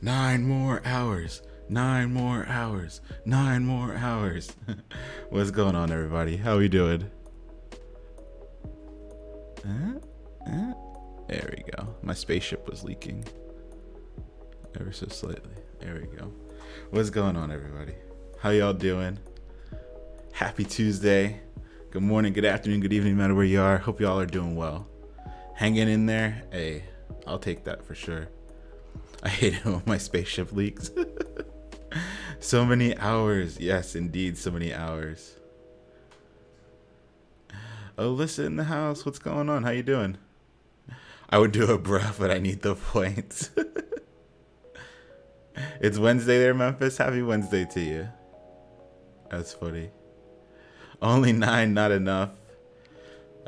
9 more hours. 9 more hours. 9 more hours. What's going on, everybody? How we doing? There we go. My spaceship was leaking ever so slightly. There we go. What's going on, everybody? How y'all doing? Happy Tuesday. Good morning, good afternoon, good evening, no matter where you are. Hope y'all are doing well. Hanging in there. Hey, I'll take that for sure. I hate it when my spaceship leaks. So many hours. Yes, indeed, so many hours. Alyssa in the house. What's going on? How you doing? I would do a bruh, but I need the points. It's Wednesday there, Memphis. Happy Wednesday to you. That's funny. Only 9, not enough.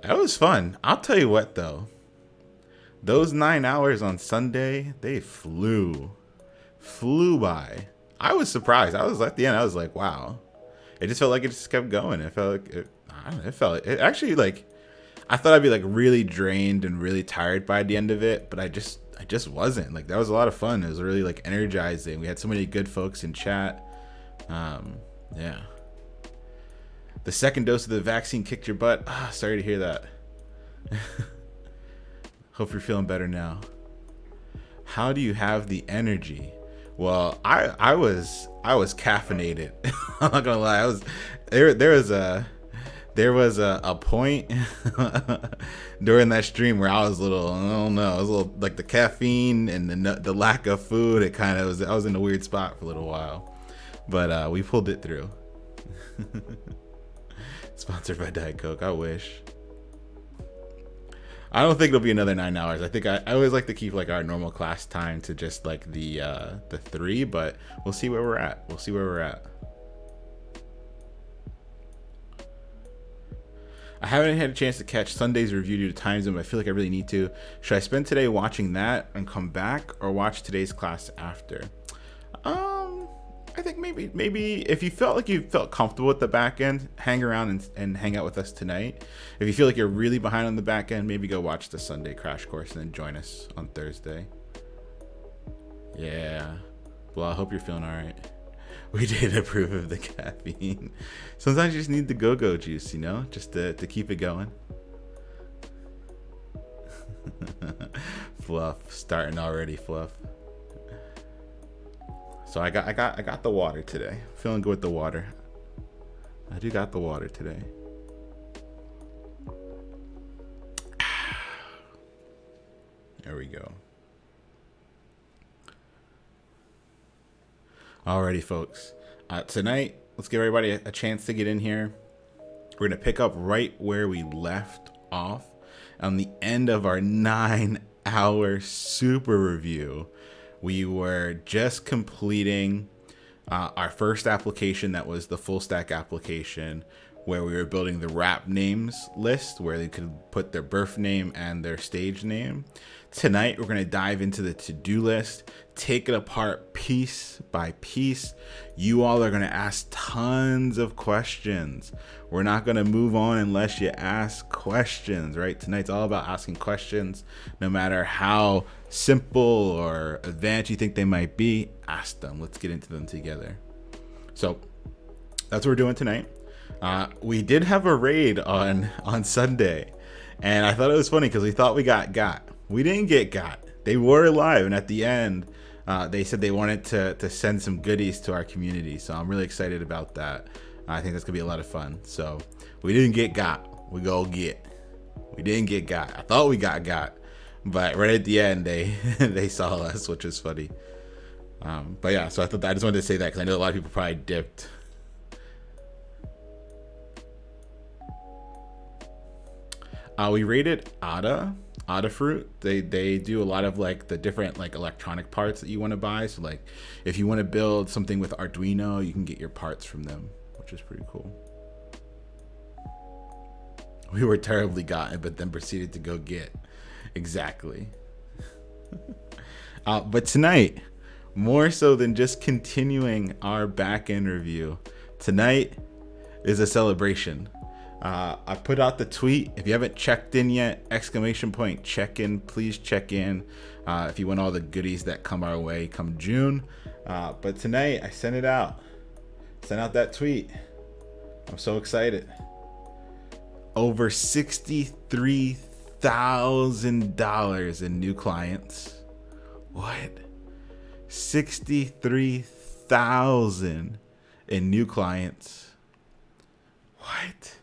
That was fun. I'll tell you what, though. Those 9 hours on Sunday, they flew by. I was surprised. I was at the end. I was like, wow. It just felt like it just kept going. It felt like it. I don't know. It actually like. I thought I'd be like really drained and really tired by the end of it, but I just wasn't. Like that was a lot of fun. It was really like energizing. We had so many good folks in chat. Yeah. The second dose of the vaccine kicked your butt. Sorry to hear that. Hope you're feeling better now. How do you have the energy? Well, I was caffeinated. I'm not gonna lie. I was there was a point during that stream where I was a little, I don't know, I was a little like the caffeine and the lack of food. It kind of was. I was in a weird spot for a little while, but we pulled it through. Sponsored by Diet Coke. I wish. I don't think it'll be another 9 hours. I think I always like to keep like our normal class time to just like the 3, but we'll see where we're at. We'll see where we're at. I haven't had a chance to catch Sunday's review due to time zone, but I feel like I really need to. Should I spend today watching that and come back, or watch today's class after? I think maybe if you felt like you felt comfortable with the back end, hang around and hang out with us tonight. If you feel like you're really behind on the back end, maybe go watch the Sunday crash course and then join us on Thursday. Yeah. Well, I hope you're feeling all right. We did approve of the caffeine. Sometimes you just need the go-go juice, you know, just to keep it going. Fluff, starting already, Fluff. So I got the water today. Feeling good with the water. I do got the water today. There we go. Alrighty, folks. Tonight, let's give everybody a chance to get in here. We're gonna pick up right where we left off on the end of our 9-hour super review. We were just completing our first application, that was the full stack application, where we were building the wrap names list where they could put their birth name and their stage name. Tonight, we're going to dive into the to-do list, take it apart piece by piece. You all are going to ask tons of questions. We're not going to move on unless you ask questions, right? Tonight's all about asking questions, no matter how simple or advanced you think they might be. Ask them. Let's get into them together. So that's what we're doing tonight. We did have a raid on Sunday, and I thought it was funny because we thought we got. We didn't get got. They were live, and at the end, they said they wanted to send some goodies to our community. So I'm really excited about that. I think that's gonna be a lot of fun. So we didn't get got. We go get. We didn't get got. I thought we got, but right at the end, they saw us, which is funny. But yeah, so I just wanted to say that because I know a lot of people probably dipped. We rated Adafruit. They do a lot of like the different like electronic parts that you want to buy. So like if you want to build something with Arduino, you can get your parts from them, which is pretty cool. We were terribly gotten, but then proceeded to go get. Exactly. But tonight, more so than just continuing our back-end review, tonight is a celebration. I put out the tweet. If you haven't checked in yet, exclamation point, check in. Please check in if you want all the goodies that come our way come June. But tonight I sent it out. Sent out that tweet. I'm so excited. Over $63,000 in new clients. What? 63,000 in new clients. What?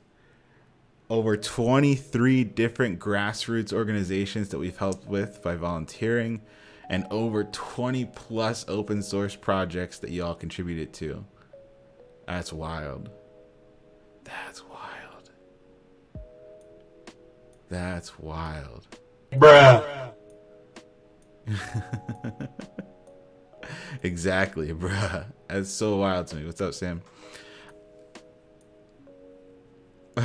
Over 23 different grassroots organizations that we've helped with by volunteering, and over 20 plus open source projects that y'all contributed to. That's wild. That's wild. That's wild. Bruh. Exactly, bruh. That's so wild to me. What's up, Sam?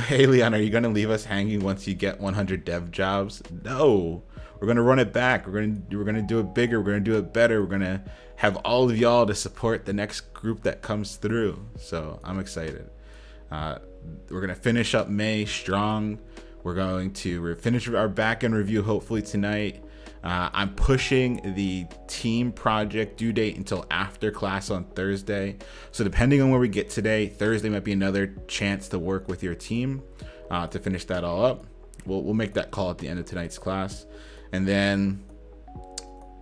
Hey, Leon, are you going to leave us hanging once you get 100 dev jobs? No. We're going to run it back. We're going to do it bigger. We're going to do it better. We're going to have all of y'all to support the next group that comes through. So I'm excited. We're going to finish up May strong. We're going to finish our backend review hopefully tonight. I'm pushing the team project due date until after class on Thursday. So depending on where we get today, Thursday might be another chance to work with your team to finish that all up. We'll make that call at the end of tonight's class. And then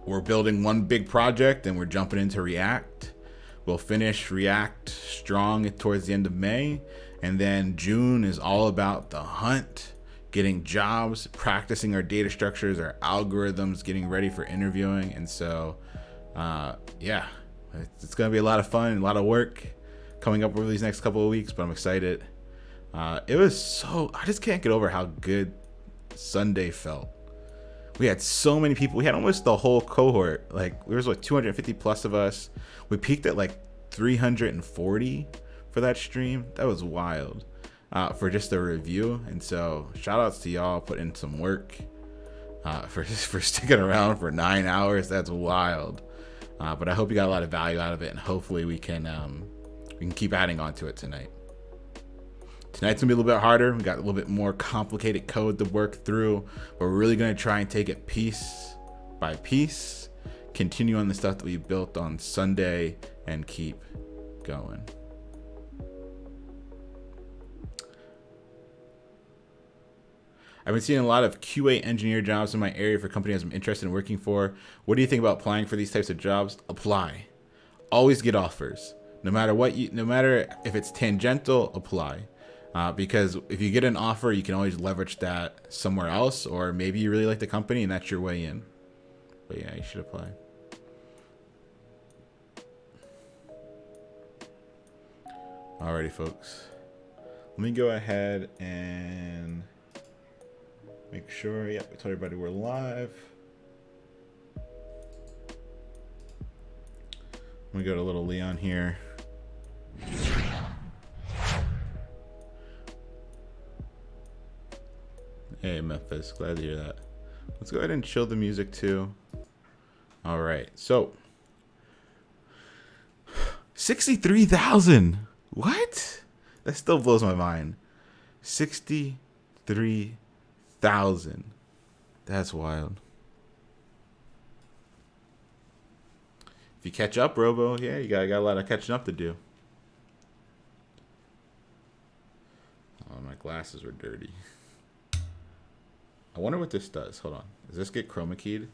we're building one big project and we're jumping into React. We'll finish React strong towards the end of May. And then June is all about the hunt. Getting jobs, practicing our data structures, our algorithms, getting ready for interviewing. And so, yeah, it's going to be a lot of fun, a lot of work coming up over these next couple of weeks, but I'm excited. It was so, I just can't get over how good Sunday felt. We had so many people. We had almost the whole cohort. Like, there was like 250 plus of us. We peaked at like 340 for that stream. That was wild. For just a review. And so shout outs to y'all putting in some work for sticking around for 9 hours. That's wild. But I hope you got a lot of value out of it, and hopefully we can keep adding on to it tonight. Tonight's gonna be a little bit harder. We got a little bit more complicated code to work through, but we're really gonna try and take it piece by piece, continue on the stuff that we built on Sunday, and keep going. I've been seeing a lot of QA engineer jobs in my area for companies I'm interested in working for. What do you think about applying for these types of jobs? Apply. Always get offers. No matter if it's tangential, apply. Because if you get an offer, you can always leverage that somewhere else, or maybe you really like the company and that's your way in. But yeah, you should apply. Alrighty, folks. Let me go ahead and make sure, yep, I told everybody we're live. I'm gonna go to little Leon here. Hey, Memphis, glad to hear that. Let's go ahead and chill the music too. All right, so 63,000. What? That still blows my mind. 63,000. That's wild. If you catch up, Robo, yeah, you got a lot of catching up to do. Oh, my glasses were dirty. I wonder what this does. Hold on. Does this get chroma keyed?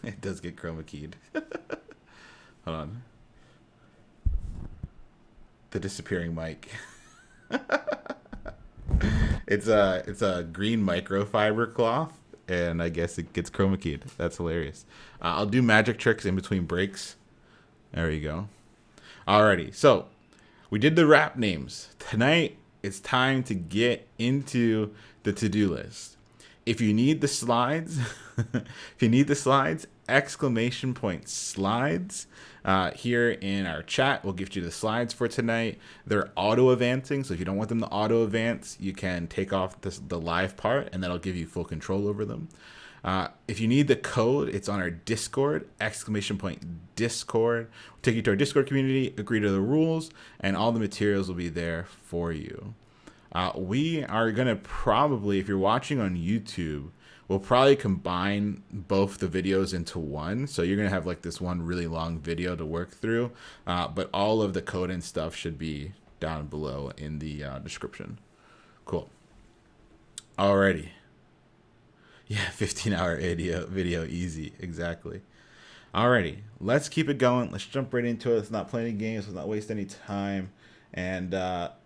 It does get chroma keyed. Hold on. The disappearing mic. It's a green microfiber cloth, and I guess it gets chroma keyed. That's hilarious. I'll do magic tricks in between breaks. There you go. Alrighty, so we did the rap names. Tonight it's time to get into the to-do list. If you need the slides, exclamation point slides. Here in our chat, we'll give you the slides for tonight. They're auto-advancing, so if you don't want them to auto-advance, you can take off the live part, and that'll give you full control over them. If you need the code, it's on our Discord, !Discord. We'll take you to our Discord community, agree to the rules, and all the materials will be there for you. We are going to probably, if you're watching on YouTube, we'll probably combine both the videos into one. So you're going to have like this one really long video to work through. But all of the code and stuff should be down below in the description. Cool. Alrighty. Yeah, 15-hour video, easy. Exactly. Alrighty, let's keep it going. Let's jump right into it. Let's not play any games. Let's not waste any time. And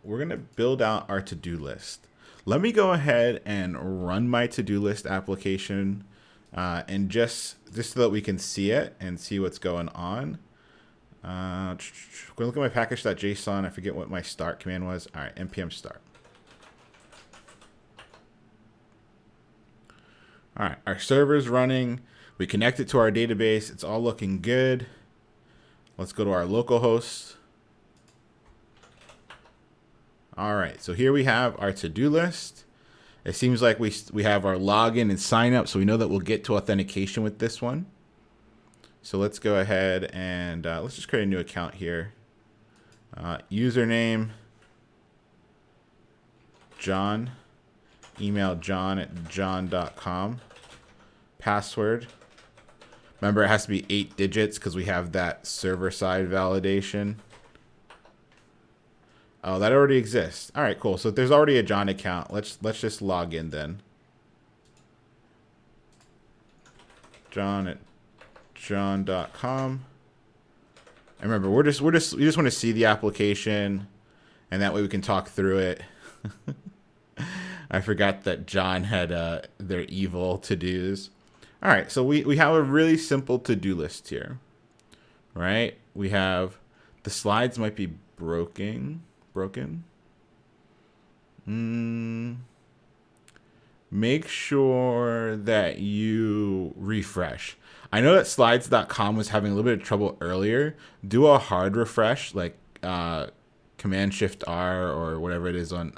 we're going to build out our to-do list. Let me go ahead and run my to-do list application and just so that we can see it and see what's going on. I'm going to look at my package.json. I forget what my start command was. All right, npm start. All right, our server's running. We connect it to our database. It's all looking good. Let's go to our localhost. All right, so here we have our to-do list. It seems like we have our login and sign up, so we know that we'll get to authentication with this one. So let's go ahead and let's just create a new account here. Username, John. Email john@john.com. Password. Remember, it has to be 8 digits because we have that server-side validation. Oh, that already exists. All right, cool. So if there's already a John account, let's just log in then. John@john.com. And remember, we just want to see the application, and that way we can talk through it. I forgot that John had their evil to-dos. All right, so we have a really simple to-do list here, right? We have the slides might be broken. Make sure that you refresh. I know that slides.com was having a little bit of trouble earlier. Do a hard refresh, like Command-Shift-R or whatever it is on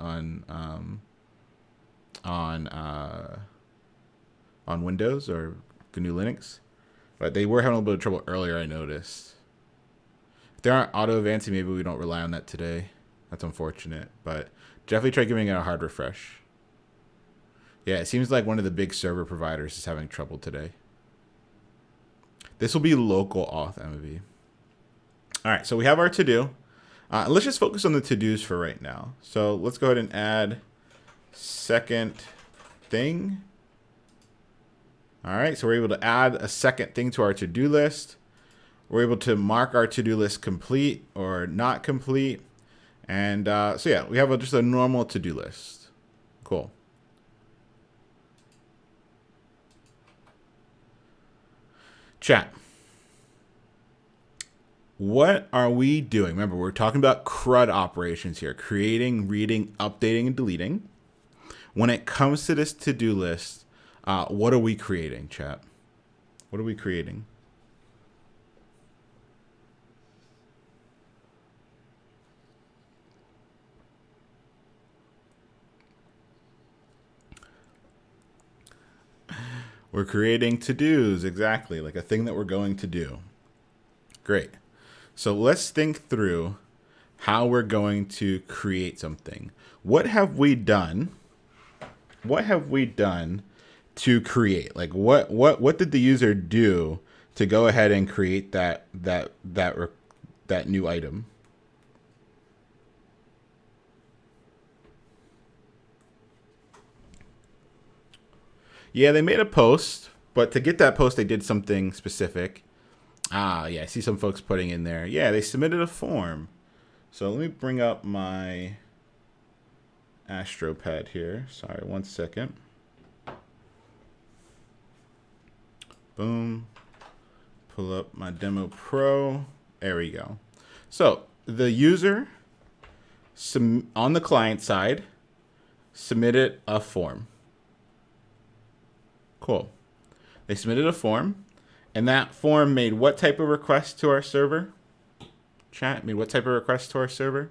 Windows or GNU Linux. But they were having a little bit of trouble earlier, I noticed. If they aren't auto-advancing, maybe we don't rely on that today. That's unfortunate, but definitely try giving it a hard refresh. Yeah, it seems like one of the big server providers is having trouble today. This will be local auth MV. All right, so we have our to-do. Let's just focus on the to-dos for right now. So let's go ahead and add second thing. All right, so we're able to add a second thing to our to-do list. We're able to mark our to-do list complete or not complete. And so yeah, we have just a normal to-do list. Cool. Chat. What are we doing? Remember, we're talking about CRUD operations here. Creating, reading, updating, and deleting. When it comes to this to-do list, what are we creating, chat? What are we creating? We're creating to-dos, exactly, like a thing that we're going to do. Great. So let's think through how we're going to create something. What have we done? What have we done to create? Like what did the user do to go ahead and create that new item? Yeah, they made a post, but to get that post, they did something specific. Ah, yeah, I see some folks putting in there. Yeah, they submitted a form. So let me bring up my AstroPad here. Sorry, 1 second. Boom. Pull up my Demo Pro. There we go. So the user on the client side submitted a form. Cool. They submitted a form, and that form made what type of request to our server? Chat made what type of request to our server?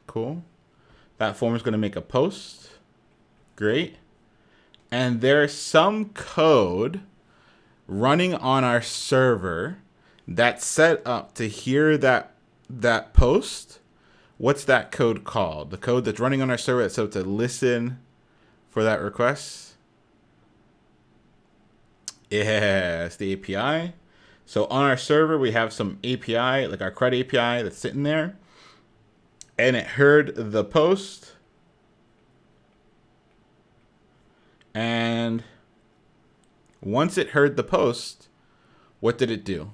Cool. That form is going to make a post. Great. and there's some code running on our server that's set up to hear that post. What's that code called? The code that's running on our server that's set up to listen for that request? Yeah, it's the API. So on our server, we have some API, like our CRUD API that's sitting there. And it heard the post. And once it heard the post, what did it do?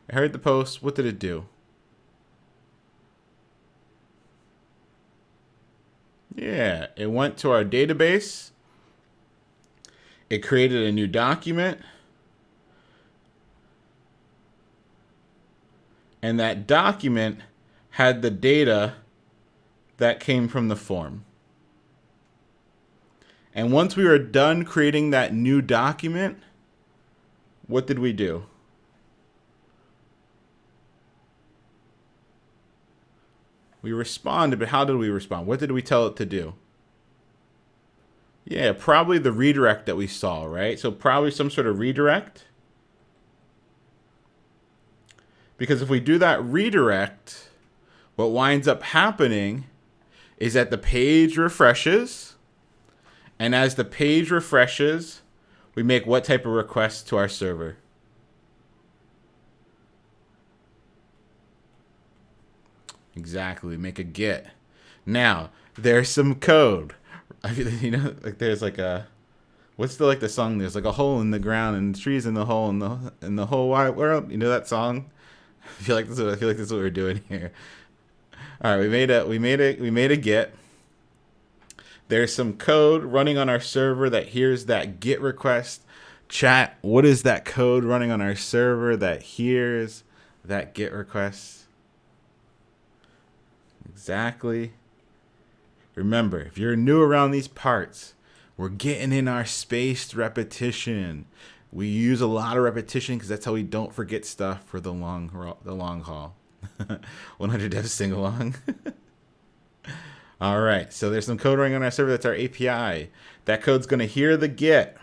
It heard the post. What did it do? Yeah, it went to our database. It created a new document. And that document had the data that came from the form. And once we were done creating that new document, what did we do? We responded, but how did we respond? What did we tell it to do? Yeah, probably the redirect that we saw, right? So probably some sort of redirect. Because if we do that redirect, what winds up happening is that the page refreshes. And as the page refreshes, we make what type of request to our server? Exactly, we make a GET. Now, there's some code. You know, like there's like a, what's the song? There's like a hole in the ground and trees in the hole in the whole wide world. You know that song? I feel like this is what we're doing here. All right, we made a GET. There's some code running on our server that hears that GET request. Chat, what is that code running on our server that hears that GET request? Exactly. Remember, if you're new around these parts, we're getting in our spaced repetition. We use a lot of repetition because that's how we don't forget stuff for the long haul. 100 dev sing along. All right, so there's some code running on our server. That's our API. That code's going to hear the GET.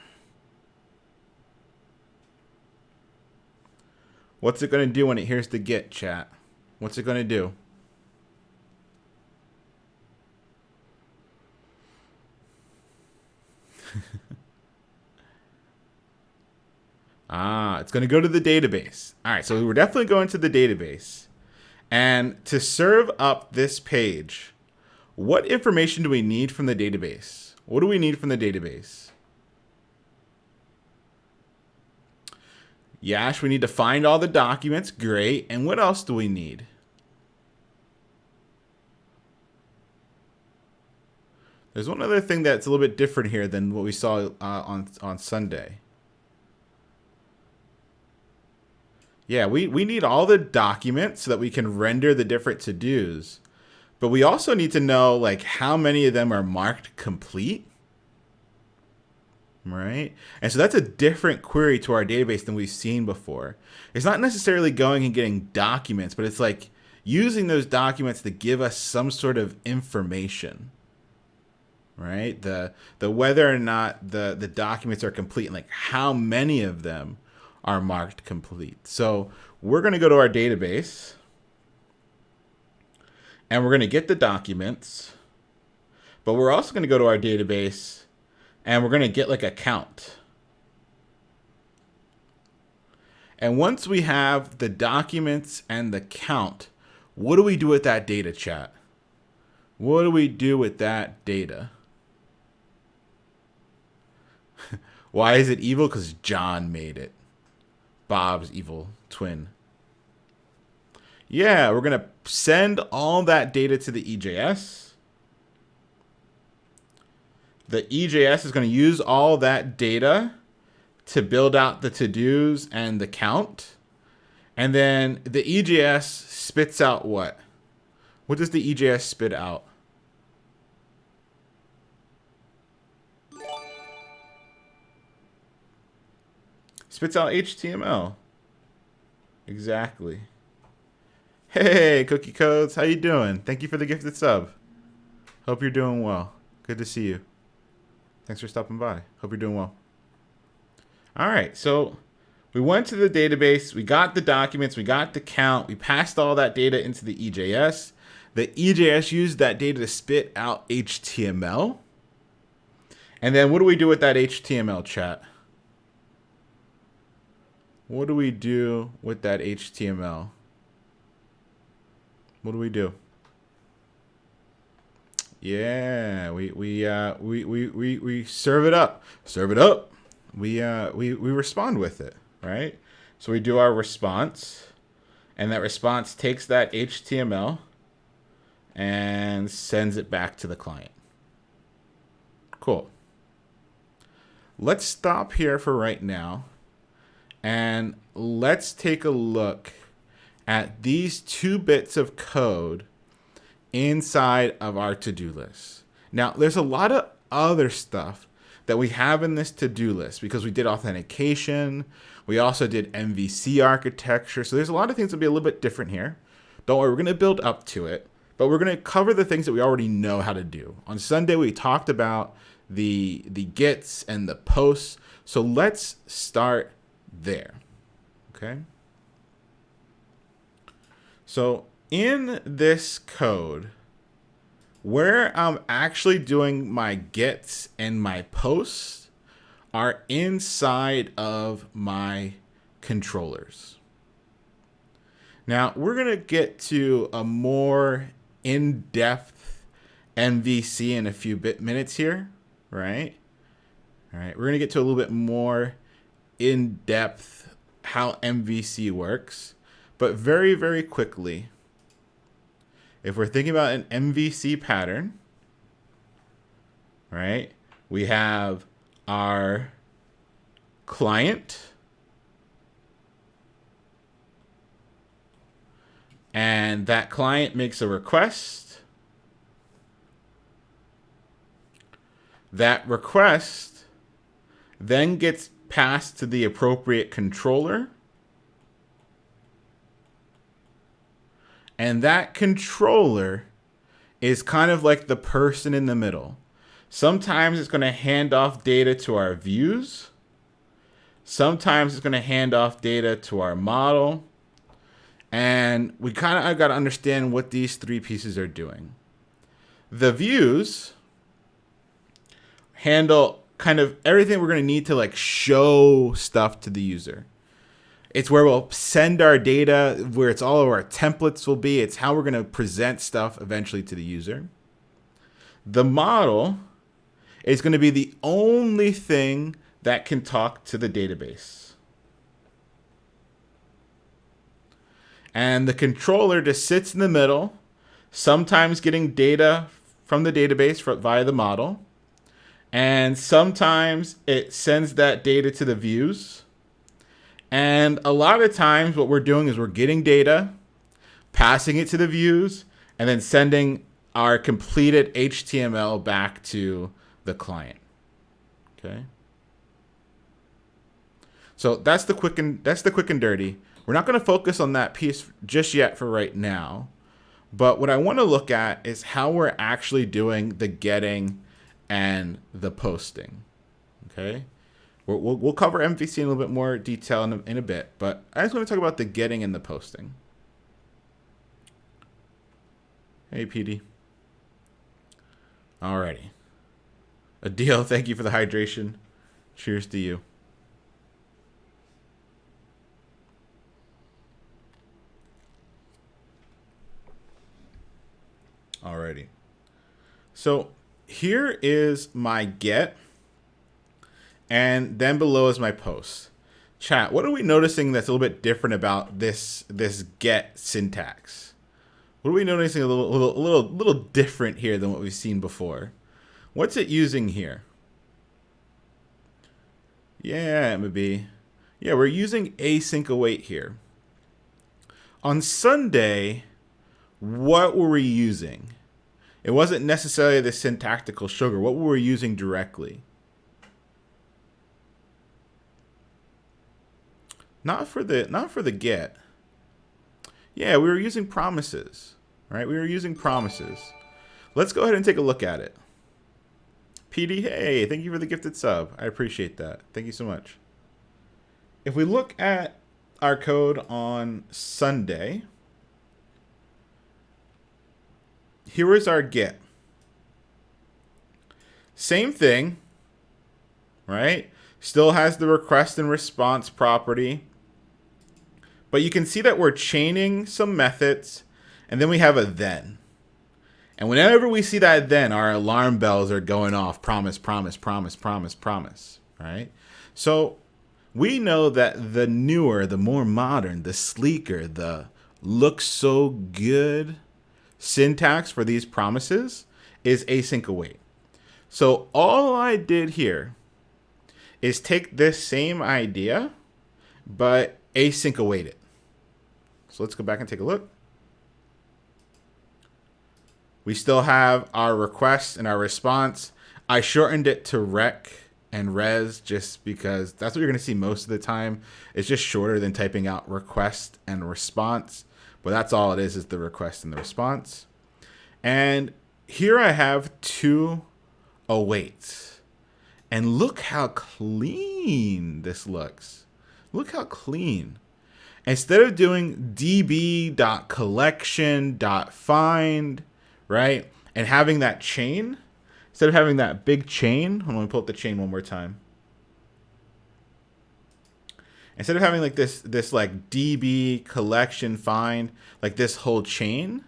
What's it going to do when it hears the GET, chat? What's it going to do? It's going to go to the database. All right, so we're definitely going to the database. And to serve up this page, what information do we need from the database? What do we need from the database? Yash, we need to find all the documents. Great. And what else do we need? There's one other thing that's a little bit different here than what we saw on Sunday. Yeah, we need all the documents so that we can render the different to-dos. But we also need to know like how many of them are marked complete. Right? And so that's a different query to our database than we've seen before. It's not necessarily going and getting documents, but it's like using those documents to give us some sort of information. Right? The whether or not the documents are complete and like how many of them are marked complete. So we're going to go to our database and we're going to get the documents, but we're also going to go to our database and we're going to get like a count. And once we have the documents and the count, what do we do with that data, chat? What do we do with that data? Why is it evil? Because John made it. Bob's evil twin. Yeah, we're going to send all that data to the EJS. The EJS is going to use all that data to build out the to-dos and the count. And then the EJS spits out what? What does the EJS spit out? Spits out HTML. Exactly. Hey, Cookie Codes, how you doing? Thank you for the gifted sub. Hope you're doing well. Good to see you. Thanks for stopping by. Hope you're doing well. All right, so we went to the database, we got the documents, we got the count, we passed all that data into the EJS. The EJS used that data to spit out HTML. And then what do we do with that HTML, chat? What do we do with that HTML? What do we do? Yeah, we serve it up. Serve it up. We respond with it, right? So we do our response, and that response takes that HTML and sends it back to the client. Cool. Let's stop here for right now, and let's take a look at these 2 bits of code inside of our to-do list. Now, there's a lot of other stuff that we have in this to-do list because we did authentication. We also did MVC architecture. So there's a lot of things that will be a little bit different here. Don't worry, we're going to build up to it, but we're going to cover the things that we already know how to do. On Sunday, we talked about the gets and the posts. So let's start there. Okay. So in this code, where I'm actually doing my gets and my posts are inside of my controllers. Now, we're going to get to a more in-depth MVC in a few minutes here, right? All right, we're going to get to a little bit more in-depth how MVC works. But very, very quickly, if we're thinking about an MVC pattern, right, we have our client, and that client makes a request. That request then gets passed to the appropriate controller. And that controller is kind of like the person in the middle. Sometimes it's going to hand off data to our views. Sometimes it's going to hand off data to our model. And we kind of got to understand what these 3 pieces are doing. The views handle kind of everything we're going to need to like show stuff to the user. It's where we'll send our data, where it's all of our templates will be. It's how we're going to present stuff eventually to the user. The model is going to be the only thing that can talk to the database. And the controller just sits in the middle, sometimes getting data from the database via the model. And sometimes it sends that data to the views. And a lot of times what we're doing is we're getting data, passing it to the views, and then sending our completed HTML back to the client. Okay. So that's the quick and dirty. We're not going to focus on that piece just yet for right now. But what I want to look at is how we're actually doing the getting and the posting. Okay. We'll cover MVC in a little bit more detail in a bit, but I just want to talk about the getting and the posting. Hey, PD. Alrighty. Adil, thank you for the hydration. Cheers to you. Alrighty. So here is my get. And then below is my post. Chat, what are we noticing that's a little bit different about this get syntax? What are we noticing a little different here than what we've seen before? What's it using here? Yeah, maybe. Yeah, we're using async await here. On Sunday, what were we using? It wasn't necessarily the syntactical sugar. What were we using directly? Not for the get. Yeah, we were using promises, right? We were using promises. Let's go ahead and take a look at it. PD, hey, thank you for the gifted sub. I appreciate that. Thank you so much. If we look at our code on Sunday, here is our get. Same thing, right? Still has the request and response property. But you can see that we're chaining some methods, and then we have a then. And whenever we see that then, our alarm bells are going off. Promise, promise, promise, promise, promise, right? So we know that the newer, the more modern, the sleeker, the looks so good syntax for these promises is async await. So all I did here is take this same idea, but async await it. So let's go back and take a look. We still have our request and our response. I shortened it to rec and res just because that's what you're going to see most of the time. It's just shorter than typing out request and response. But that's all it is the request and the response. And here I have two awaits. And look how clean this looks. Look how clean. Instead of doing db.collection.find, right, and having that chain, instead of having that big chain, I'm going to pull up the chain one more time. Instead of having like this like db collection find, like this whole chain,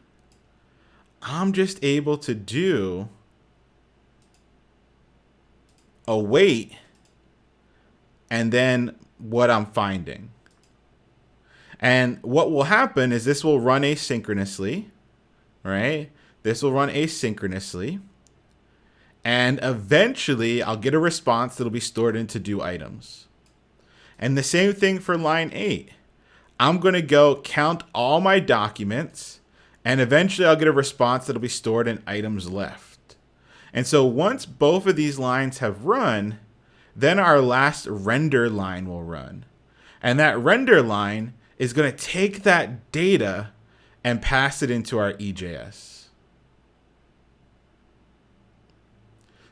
I'm just able to do await and then what I'm finding. And what will happen is this will run asynchronously, right? This will run asynchronously. And eventually I'll get a response that'll be stored into do items. And the same thing for line 8. I'm going to go count all my documents, and eventually I'll get a response that'll be stored in items left. And so once both of these lines have run, then our last render line will run. And that render line is going to take that data and pass it into our EJS.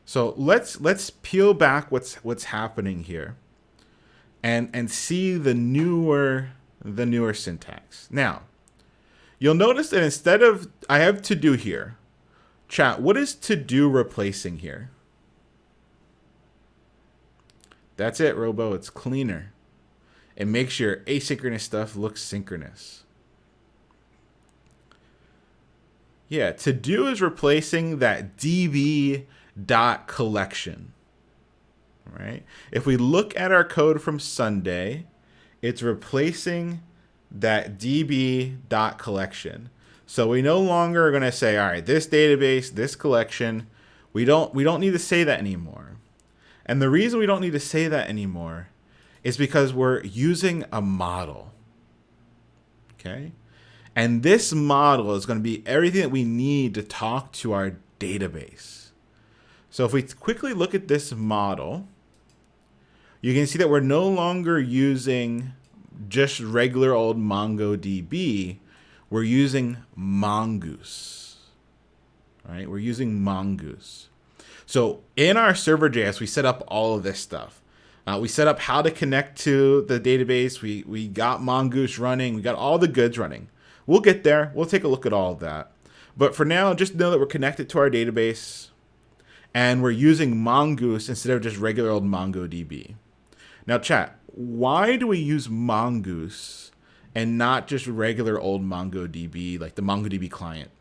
So let's peel back what's happening here and see the newer syntax. Now, you'll notice that instead of I have to do here. Chat, what is to do replacing here? That's it, Robo. It's cleaner. It makes your asynchronous stuff look synchronous. Yeah, to do is replacing that db.collection. Right? If we look at our code from Sunday, it's replacing that db.collection. So we no longer are going to say, all right, this database, this collection, we don't need to say that anymore. And the reason we don't need to say that anymore is because we're using a model. Okay? And this model is going to be everything that we need to talk to our database. So if we quickly look at this model, you can see that we're no longer using just regular old MongoDB. We're using Mongoose. Right? We're using Mongoose. So in our server.js, we set up all of this stuff. We set up how to connect to the database. We got Mongoose running. We got all the goods running. We'll get there. We'll take a look at all of that. But for now, just know that we're connected to our database and we're using Mongoose instead of just regular old MongoDB. Now, chat, why do we use Mongoose and not just regular old MongoDB, like the MongoDB client?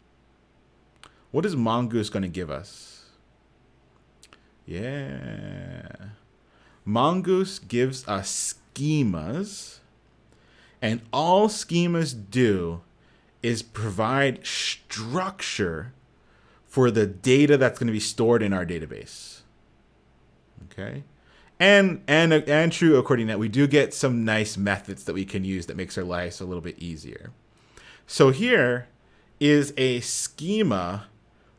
What is Mongoose going to give us? Yeah. Mongoose gives us schemas, and all schemas do is provide structure for the data that's going to be stored in our database. Okay? And true, according to that, we do get some nice methods that we can use that makes our lives a little bit easier. So here is a schema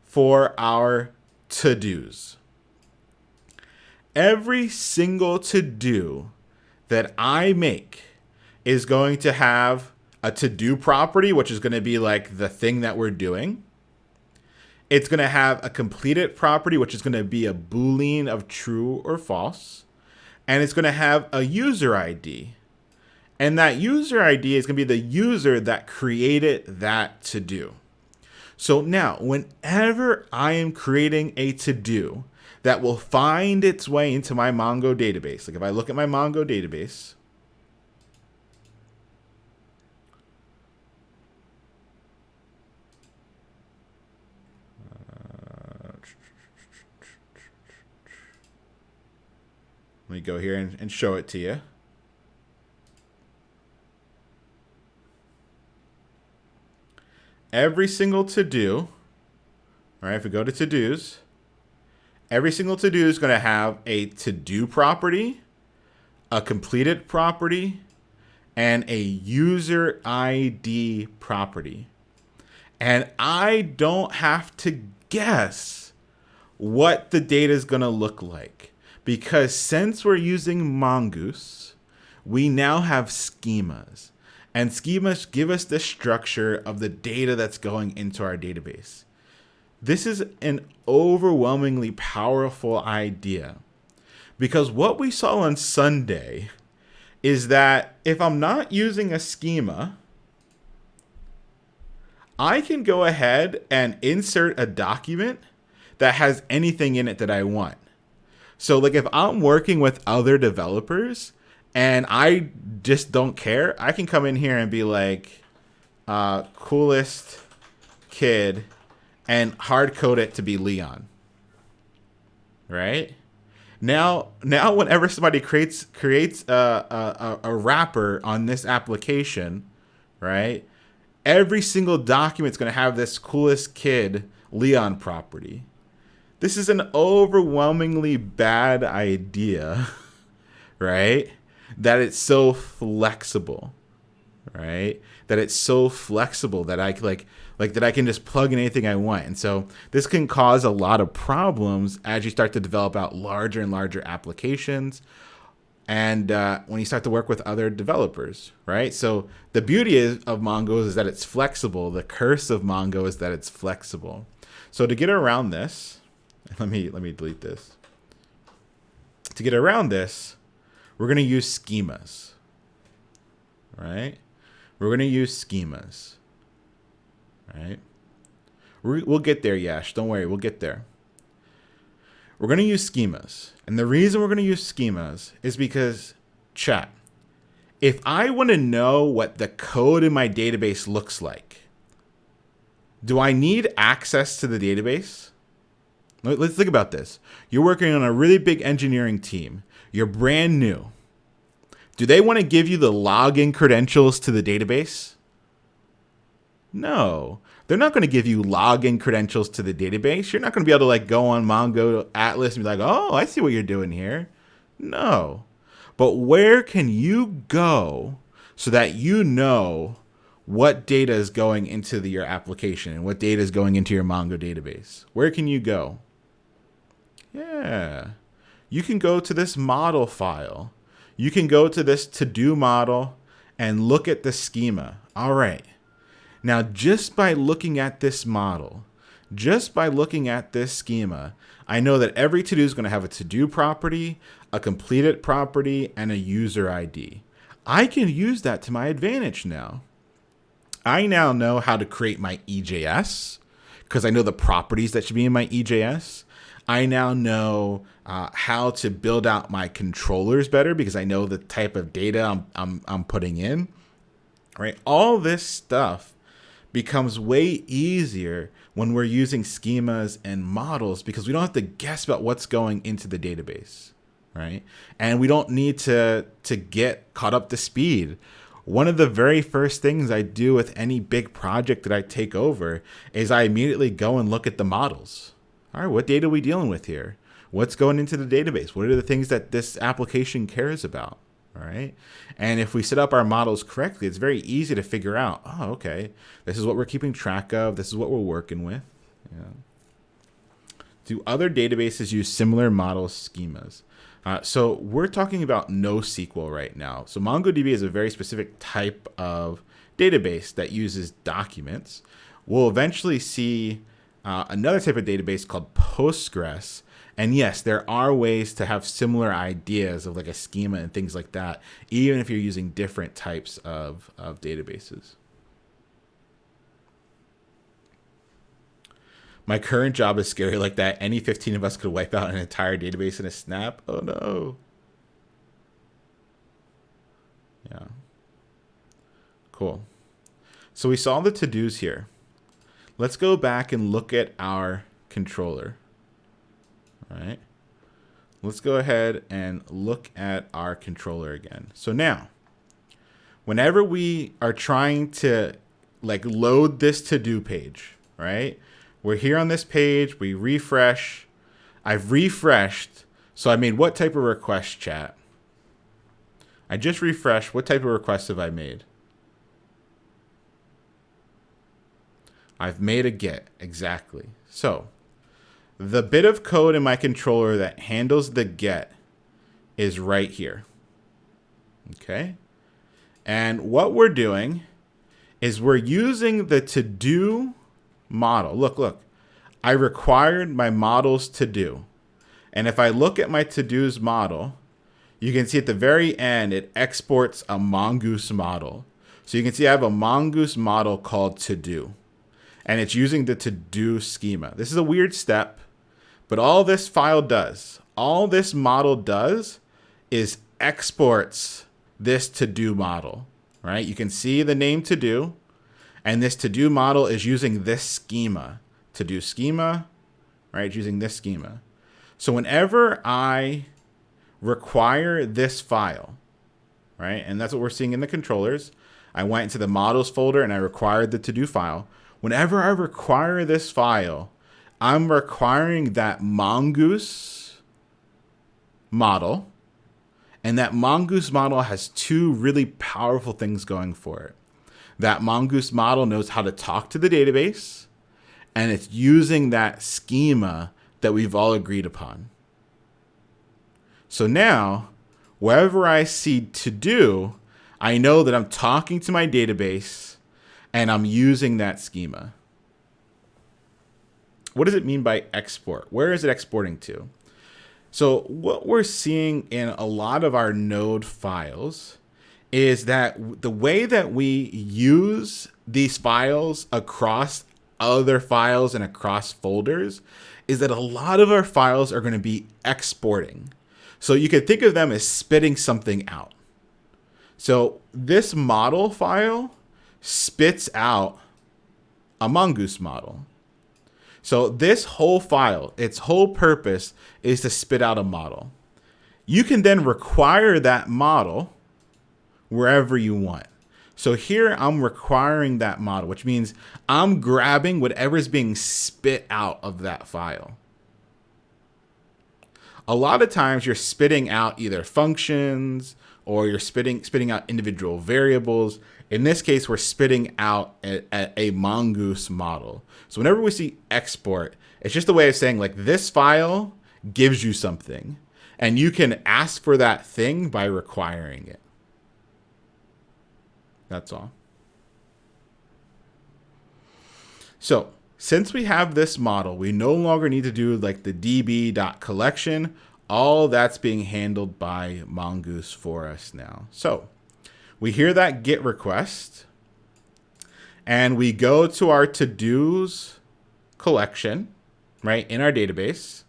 for our to-dos. Every single to-do that I make is going to have a to-do property, which is going to be like the thing that we're doing. It's going to have a completed property, which is going to be a Boolean of true or false. And it's going to have a user ID. And that user ID is going to be the user that created that to-do. So now, whenever I am creating a to-do that will find its way into my Mongo database, like if I look at my Mongo database, let me go here and show it to you. Every single to-do, all right, if we go to to-dos, every single to-do is going to have a to-do property, a completed property, and a user ID property. And I don't have to guess what the data is going to look like, because since we're using Mongoose, we now have schemas. And schemas give us the structure of the data that's going into our database. This is an overwhelmingly powerful idea, because what we saw on Sunday is that if I'm not using a schema, I can go ahead and insert a document that has anything in it that I want. So like if I'm working with other developers and I just don't care, I can come in here and be like, coolest kid, and hard code it to be Leon. Right? Now whenever somebody creates a wrapper on this application, right? Every single document's going to have this coolest kid Leon property. This is an overwhelmingly bad idea, right? That it's so flexible, right? That it's so flexible that I that I can just plug in anything I want. And so this can cause a lot of problems as you start to develop out larger and larger applications. And when you start to work with other developers, right? So the beauty of Mongo is that it's flexible. The curse of Mongo is that it's flexible. So to get around this, let me delete this. To get around this, we're going to use schemas, right? We're going to use schemas, right? We'll get there, Yash. Don't worry. We'll get there. We're going to use schemas. And the reason we're going to use schemas is because, chat, if I want to know what the code in my database looks like, do I need access to the database? Let's think about this. You're working on a really big engineering team. You're brand new. Do they want to give you the login credentials to the database? No. They're not going to give you login credentials to the database. You're not going to be able to go on Mongo Atlas and be like, oh, I see what you're doing here. No. But where can you go so that you know what data is going into your application and what data is going into your Mongo database? Where can you go? Yeah. You can go to this model file. You can go to this to-do model and look at the schema. All right. Now, just by looking at this model, just by looking at this schema, I know that every to-do is going to have a to-do property, a completed property, and a user ID. I can use that to my advantage now. I now know how to create my EJS because I know the properties that should be in my EJS. I now know how to build out my controllers better because I know the type of data I'm putting in. Right? All this stuff becomes way easier when we're using schemas and models because we don't have to guess about what's going into the database, right? And we don't need to get caught up to speed. One of the very first things I do with any big project that I take over is I immediately go and look at the models. All right, what data are we dealing with here? What's going into the database? What are the things that this application cares about? All right. And if we set up our models correctly, it's very easy to figure out, oh, okay, this is what we're keeping track of. This is what we're working with. Yeah. Do other databases use similar model schemas? So we're talking about NoSQL right now. So MongoDB is a very specific type of database that uses documents. We'll eventually see another type of database called Postgres. And yes, there are ways to have similar ideas of like a schema and things like that, even if you're using different types of databases. My current job is scary like that. Any 15 of us could wipe out an entire database in a snap. Oh no. Yeah. Cool. So we saw the to-dos here. Let's go back and look at our controller. All right. Let's go ahead and look at our controller again. So now, whenever we are trying to like load this to-do page, right? We're here on this page, we refresh. I've refreshed. So I made what type of request, chat? I just refreshed. What type of request have I made? I've made a get, exactly. So the bit of code in my controller that handles the get is right here. Okay. And what we're doing is we're using the to-do model. Look, I required my models to do. And if I look at my to-dos model, you can see at the very end, it exports a Mongoose model. So you can see I have a Mongoose model called to-do. And it's using the to-do schema. This is a weird step, but all this file does, all this model does is exports this to-do model, right? You can see the name to-do. And this to-do model is using this schema, to-do schema, right? It's using this schema. So whenever I require this file, right? And that's what we're seeing in the controllers. I went into the models folder and I required the to-do file. Whenever I require this file, I'm requiring that Mongoose model. And that Mongoose model has two really powerful things going for it. That Mongoose model knows how to talk to the database, and it's using that schema that we've all agreed upon. So now, wherever I see to do, I know that I'm talking to my database and I'm using that schema. What does it mean by export? Where is it exporting to? So what we're seeing in a lot of our node files is that the way that we use these files across other files and across folders is that a lot of our files are going to be exporting. So you could think of them as spitting something out. So this model file spits out a Mongoose model. So this whole file, its whole purpose is to spit out a model. You can then require that model wherever you want. So here I'm requiring that model, which means I'm grabbing whatever is being spit out of that file. A lot of times you're spitting out either functions or you're spitting out individual variables. In this case, we're spitting out a Mongoose model. So whenever we see export, it's just a way of saying like this file gives you something and you can ask for that thing by requiring it. That's all. So since we have this model, we no longer need to do like the db.collection. All that's being handled by Mongoose for us now. So we hear that GET request and we go to our to-dos collection, right, in our database,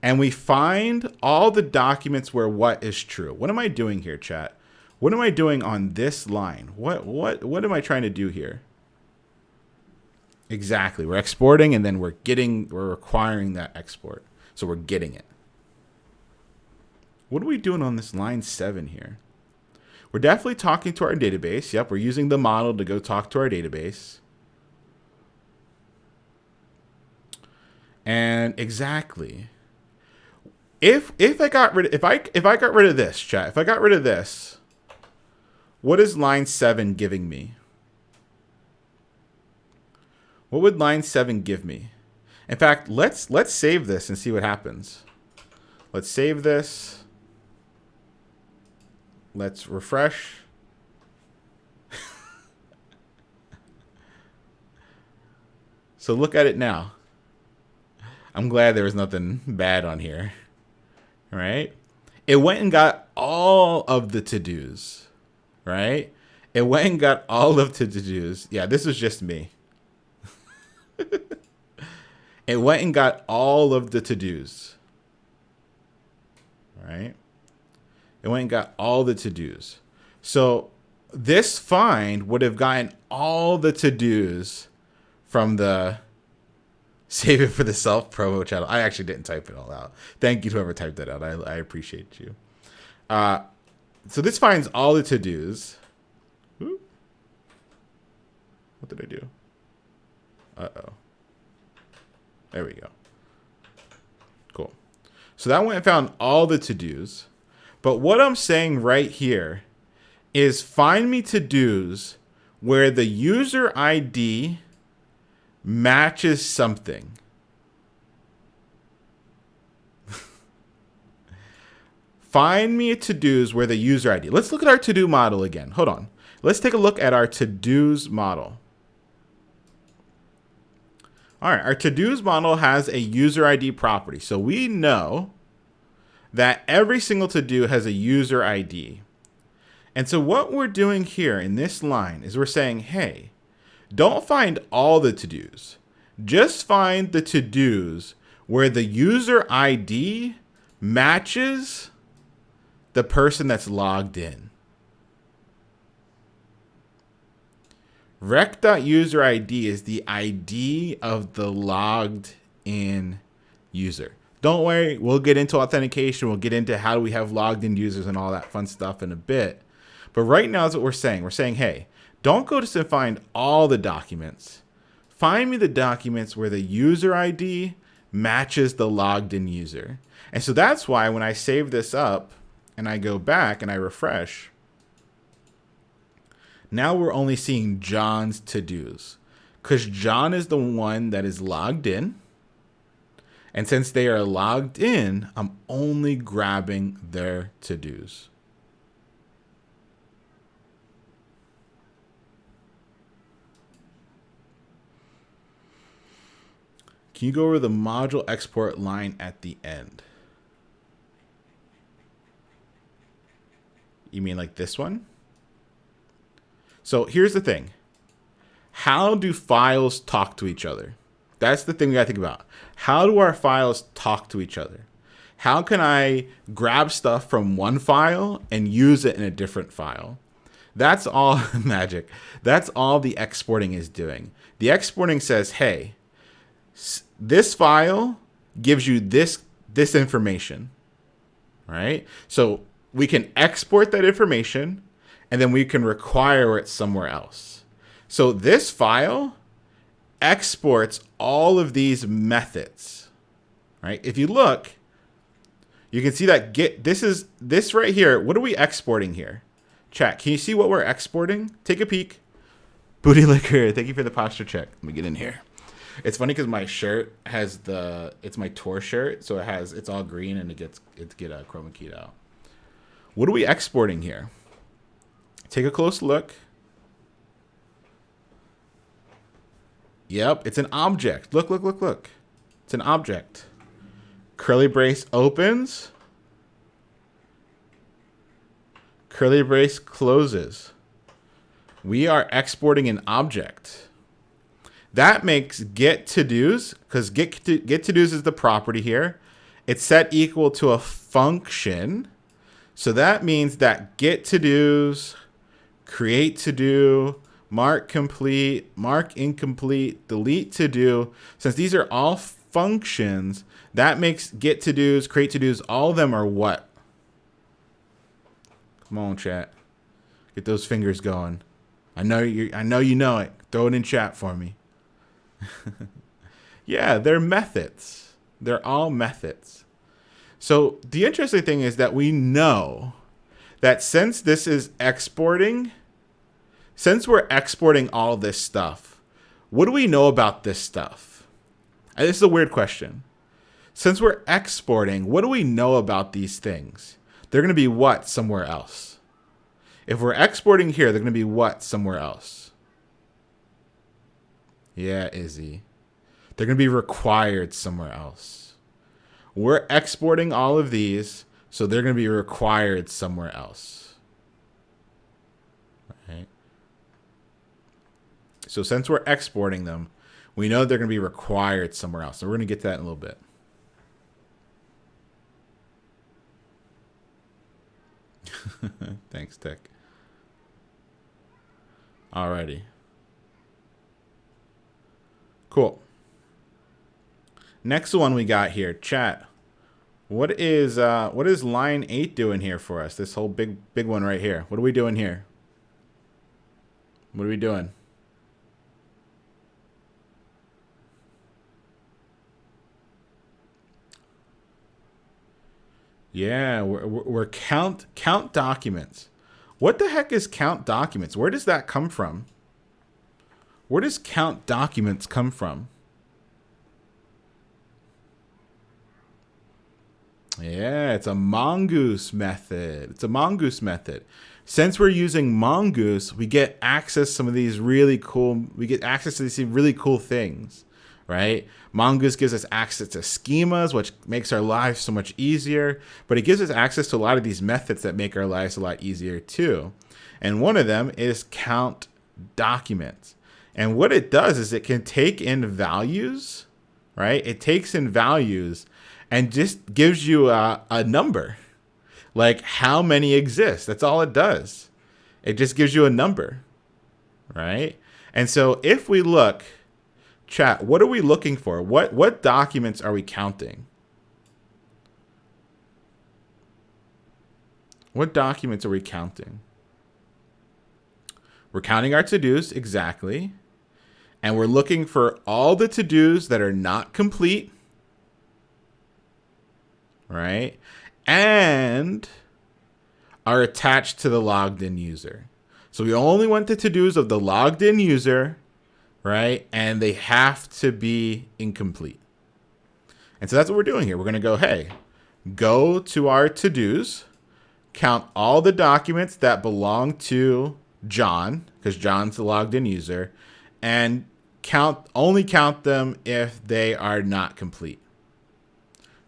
and we find all the documents where what is true. What am I doing here, chat? What am I doing on this line? What am I trying to do here? Exactly. We're exporting and then we're requiring that export. So we're getting it. What are we doing on this line 7 here? We're definitely talking to our database. Yep, we're using the model to go talk to our database. And exactly. If I got rid of this, chat, if I got rid of this, what is line 7 giving me? What would line 7 give me? In fact, let's save this and see what happens. Let's save this. Let's refresh. So look at it now. I'm glad there was nothing bad on here, right? It went and got all of the to-dos, right? It went and got all of the to-dos. Yeah, this was just me. It went and got all of the to-dos, right? It went and got all the to-dos. So this find would have gotten all the to-dos from the save it for the self promo channel. I actually didn't type it all out. Thank you to whoever typed that out. I appreciate you. So this finds all the to-dos. Ooh. What did I do? Uh-oh. There we go. Cool. So that went and found all the to-dos. But what I'm saying right here is find me to-dos where the user ID matches something. Find me to-dos where the user ID. Let's look at our to-do model again. Hold on. Let's take a look at our to-dos model. All right, our to-dos model has a user ID property. So we know that every single to-do has a user ID. And so what we're doing here in this line is we're saying, hey, don't find all the to-dos. Just find the to-dos where the user ID matches the person that's logged in. Rec.userid is the ID of the logged in user. Don't worry, we'll get into authentication. We'll get into how do we have logged in users and all that fun stuff in a bit. But right now is what we're saying. We're saying, hey, don't go to find all the documents. Find me the documents where the user ID matches the logged in user. And so that's why when I save this up and I go back and I refresh, now we're only seeing John's to-dos because John is the one that is logged in. And since they are logged in, I'm only grabbing their to-dos. Can you go over the module export line at the end? You mean like this one? So here's the thing. How do files talk to each other? That's the thing we gotta think about. How do our files talk to each other? How can I grab stuff from one file and use it in a different file? That's all magic. That's all the exporting is doing. The exporting says, hey, this file gives you this information, right? So we can export that information and then we can require it somewhere else. So this file exports all of these methods, right? If you look, you can see that this right here. What are we exporting here? Chat, can you see what we're exporting? Take a peek. Booty Liquor, thank you for the posture check. Let me get in here. It's funny because my shirt has it's my tour shirt, so it's all green and it gets a chroma keyed out. What are we exporting here? Take a close look. Yep, it's an object. Look. It's an object. Curly brace opens. Curly brace closes. We are exporting an object. That makes get to-dos, because get to-dos is the property here. It's set equal to a function. So that means that get to-dos, create to-do, mark complete, mark incomplete, delete to-do. Since these are all functions, that makes get to-dos, create to-dos, all of them are what? Come on, chat. Get those fingers going. I know you know it. Throw it in chat for me. Yeah, they're methods. They're all methods. So the interesting thing is that we know that since this is exporting, since we're exporting all this stuff, what do we know about this stuff? This is a weird question. Since we're exporting, what do we know about these things? They're going to be what somewhere else? If we're exporting here, they're going to be what somewhere else? Yeah, Izzy. They're going to be required somewhere else. We're exporting all of these, so they're going to be required somewhere else. Right? So since we're exporting them, we know they're going to be required somewhere else. So we're going to get to that in a little bit. Thanks, Tech. Alrighty. Cool. Next one we got here, chat. What is line 8 doing here for us? This whole big one right here. What are we doing here? What are we doing? Yeah, we're count documents. What the heck is count documents? Where does that come from? Where does count documents come from? Yeah, it's a Mongoose method. It's a Mongoose method. Since we're using Mongoose, we get access to some of these really cool. We get access to these really cool things, right? Mongoose gives us access to schemas, which makes our lives so much easier. But it gives us access to a lot of these methods that make our lives a lot easier too. And one of them is count documents. And what it does is it can take in values, right? It takes in values and just gives you a number, like how many exist. That's all it does. It just gives you a number, right? And so if we look, chat, what are we looking for? What documents are we counting? What documents are we counting? We're counting our to-dos, exactly. And we're looking for all the to-dos that are not complete, right? And are attached to the logged in user. So we only want the to-dos of the logged in user, right? And they have to be incomplete. And so that's what we're doing here. We're going to go, hey, go to our to-dos, count all the documents that belong to John, because John's the logged in user, and only count them if they are not complete.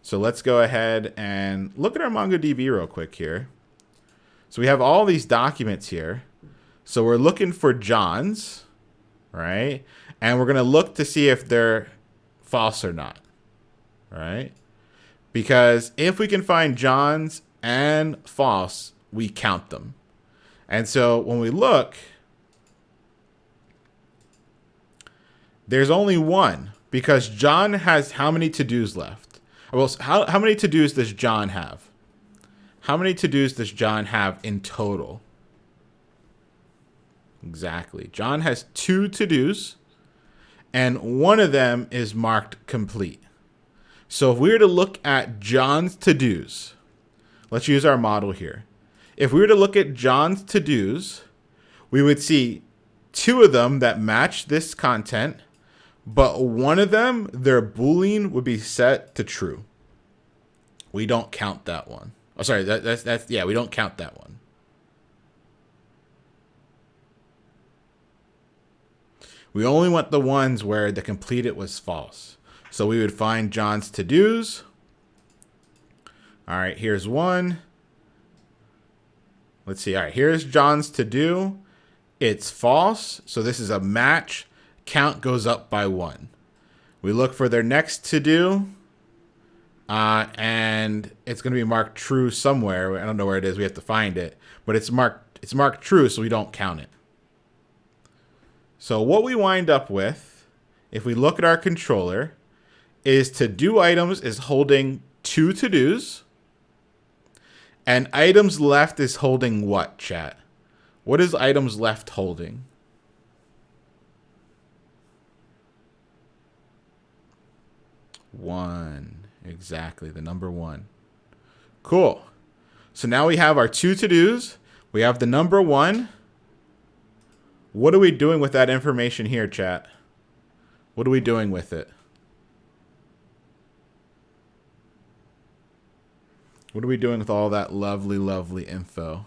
So let's go ahead and look at our MongoDB real quick here. So we have all these documents here. So we're looking for John's, right? And we're going to look to see if they're false or not, right? Because if we can find John's and false, we count them. And so when we look, there's only one, because John has how many to-dos left? Well, how many to-dos does John have? How many to-dos does John have in total? Exactly. John has 2 to-dos, and one of them is marked complete. So if we were to look at John's to-dos, let's use our model here. If we were to look at John's to-dos, we would see 2 of them that match this content, but one of them, their Boolean would be set to true. We don't count that one. Oh, sorry, that's we don't count that one. We only want the ones where the completed was false. So we would find John's to-dos. All right, here's one. Let's see. All right, here's John's to-do. It's false, so this is a match. Count goes up by 1. We look for their next to-do, and it's going to be marked true somewhere. I don't know where it is. We have to find it, but it's marked true, so we don't count it. So what we wind up with, if we look at our controller, is to-do items is holding 2 to-dos, and items left is holding what, chat? What is items left holding? One. Exactly, the number 1. Cool. So now we have our 2 to-dos. We have the number 1. What are we doing with that information here, chat? What are we doing with it? What are we doing with all that lovely, lovely info?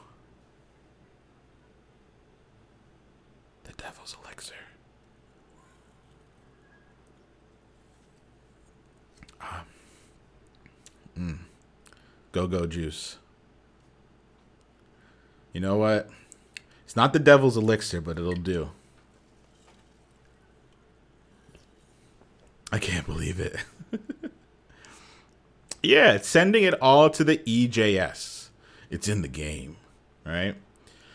devil's elixir. Go-go juice. You know what? It's not the devil's elixir, but it'll do. I can't believe it. Yeah, it's sending it all to the EJS. It's in the game, right?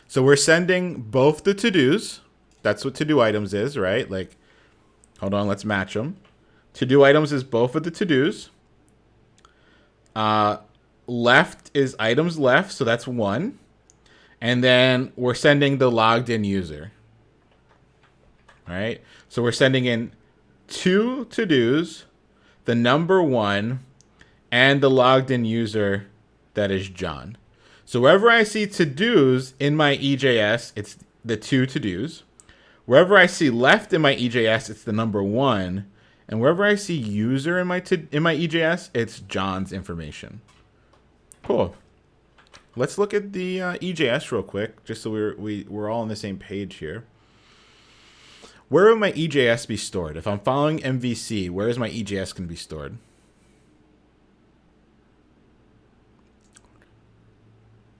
So we're sending both the to-dos. That's what to-do items is, right? Like, hold on, let's match them. To-do items is both of the to-dos. Left is items left, so that's 1. And then we're sending the logged in user. Right? So we're sending in 2 to-dos, the number 1, and the logged in user that is John. So wherever I see to-dos in my EJS, it's the 2 to-dos. Wherever I see left in my EJS, it's the number 1. And wherever I see user in my EJS, it's John's information. Cool. Let's look at the EJS real quick, just so we're all on the same page here. Where would my EJS be stored? If I'm following MVC, where is my EJS going to be stored?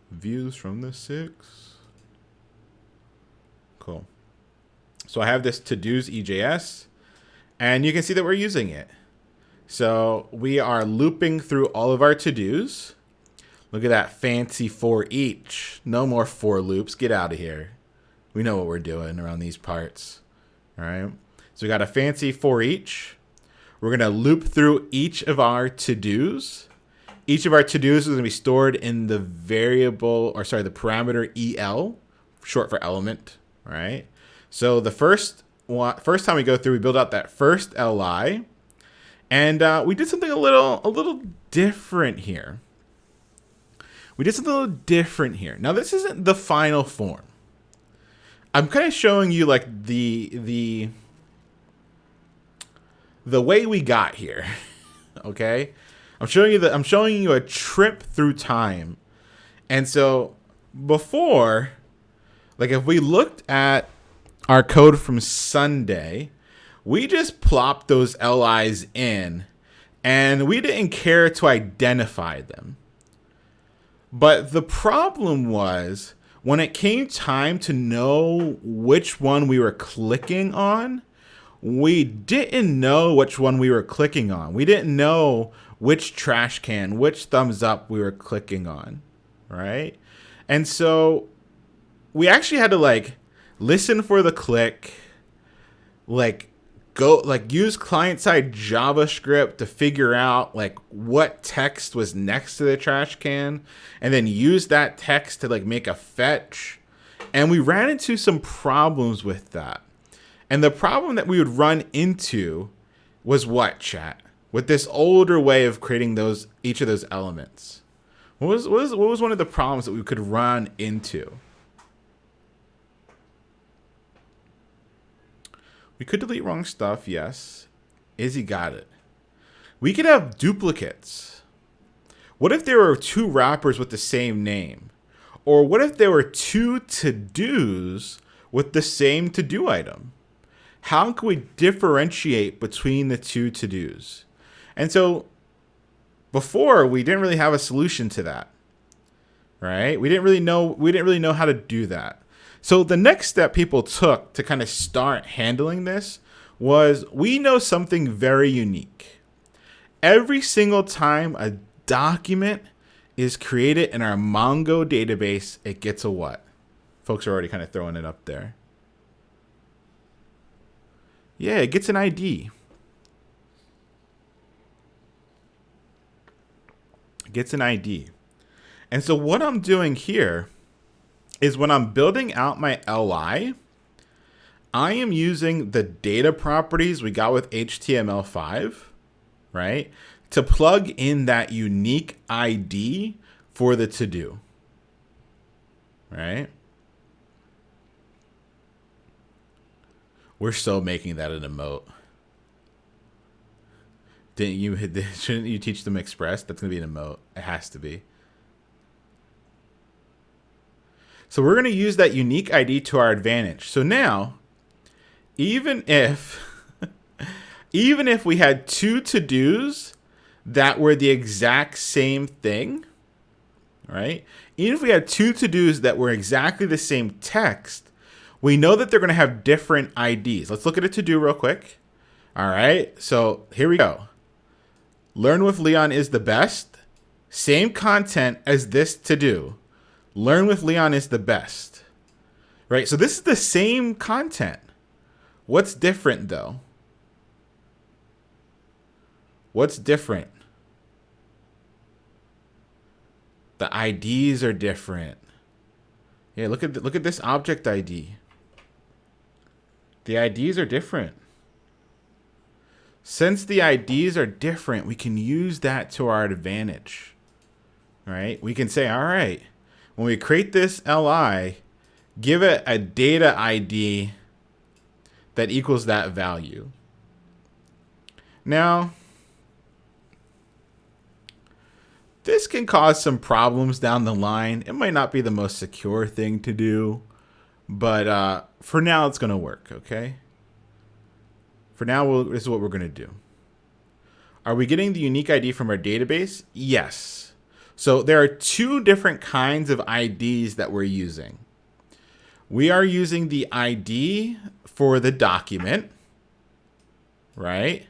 Views from the 6. Cool. So I have this to-dos EJS, and you can see that we're using it. So we are looping through all of our to-dos. Look at that fancy for each. No more for loops. Get out of here. We know what we're doing around these parts. All right. So we got a fancy for each. We're going to loop through each of our to-dos. Each of our to-dos is going to be stored in the the parameter EL, short for element. All right. So the first time we go through, we build out that first LI, and we did something a little different here. Now this isn't the final form. I'm kind of showing you like the way we got here. Okay? I'm showing you a trip through time. And so before, like if we looked at our code from Sunday, we just plopped those LIs in and we didn't care to identify them. But the problem was when it came time to know which one we were clicking on, we didn't know which one we were clicking on. We didn't know which trash can, which thumbs up we were clicking on, right? And so we actually had to like listen for the click, use client-side JavaScript to figure out like what text was next to the trash can, and then use that text to like make a fetch. And we ran into some problems with that. And the problem that we would run into was what, chat? With this older way of creating each of those elements. What was one of the problems that we could run into? We could delete wrong stuff, yes. Izzy got it. We could have duplicates. What if there were 2 wrappers with the same name? Or what if there were 2 to-dos with the same to-do item? How can we differentiate between the 2 to-dos? And so before, we didn't really have a solution to that. Right? We didn't really know how to do that. So the next step people took to kind of start handling this was we know something very unique. Every single time a document is created in our Mongo database, it gets a what? Folks are already kind of throwing it up there. Yeah, it gets an ID. It gets an ID. And so what I'm doing here is when I'm building out my LI, I am using the data properties we got with HTML5, right, to plug in that unique ID for the to-do, right? We're so making that an emote. Shouldn't you teach them Express? That's going to be an emote. It has to be. So we're going to use that unique ID to our advantage. So now even if even if we had two to-dos that were the exact same thing, right? Even if we had two to-dos that were exactly the same text, we know that they're going to have different IDs. Let's look at a to-do real quick. All right, so here we go. Learn with Leon is the best. Same content as this to-do. Learn with Leon is the best. Right, so this is the same content. What's different though? What's different? The IDs are different. Yeah, look at this object ID. The IDs are different. Since the IDs are different, we can use that to our advantage. Right? We can say, all right, when we create this LI, give it a data ID that equals that value. Now, this can cause some problems down the line. It might not be the most secure thing to do, but for now, it's going to work, okay? For now, this is what we're going to do. Are we getting the unique ID from our database? Yes. So there are two different kinds of IDs that we're using. We are using the ID for the document, right?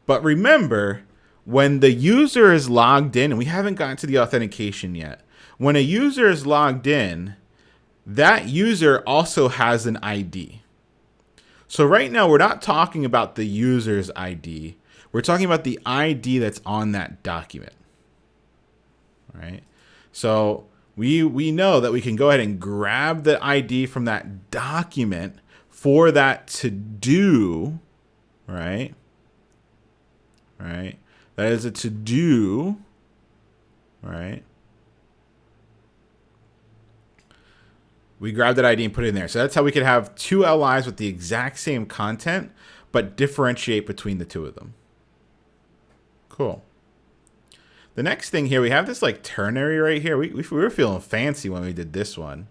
But remember, when the user is logged in, and we haven't gotten to the authentication yet, when a user is logged in, that user also has an ID. So right now, we're not talking about the user's ID. We're talking about the ID that's on that document, right? So we know that we can go ahead and grab the ID from that document for that to do, right? Right? That is a to do, right? We grab that ID and put it in there. So that's how we could have two LIs with the exact same content, but differentiate between the two of them. Cool. The next thing here, we have this like ternary right here. We were feeling fancy when we did this one.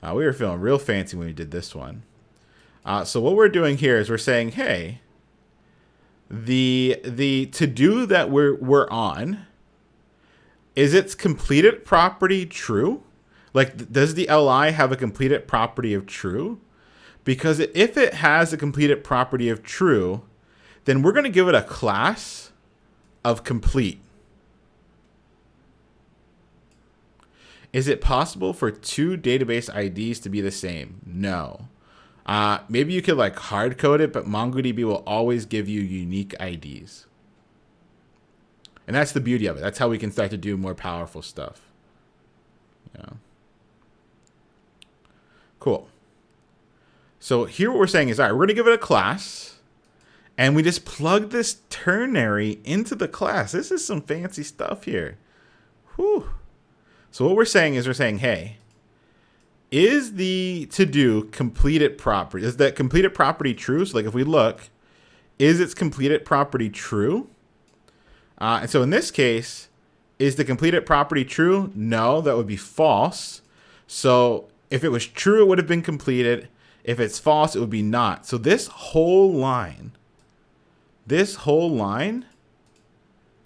We were feeling real fancy when we did this one. So what we're doing here is we're saying, hey, the to-do that we're on, is its completed property true? Like, does the LI have a completed property of true? Because if it has a completed property of true, then we're going to give it a class of complete. Is it possible for two database IDs to be the same? No. Maybe you could like hard code it, but MongoDB will always give you unique IDs. And that's the beauty of it. That's how we can start to do more powerful stuff. Yeah. Cool. So here what we're saying is, all right, we're going to give it a class, and we just plug this ternary into the class. This is some fancy stuff here. Whew. So what we're saying is, hey, is the to-do completed property? Is that completed property true? So like if we look, is its completed property true? And so in this case, is the completed property true? No, that would be false. So if it was true, it would have been completed. If it's false, it would be not. So this whole line,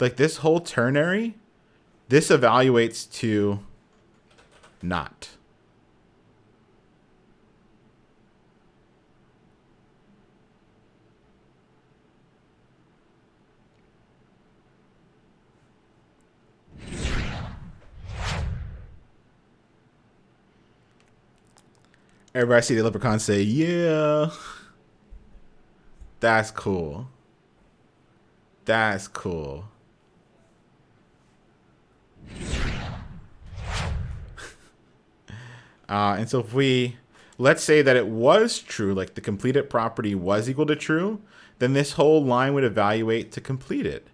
like this whole ternary, this evaluates to not. Everybody see the leprechaun say, yeah. That's cool. That's cool. And so if let's say that it was true, like the completed property was equal to true, then this whole line would evaluate to completed.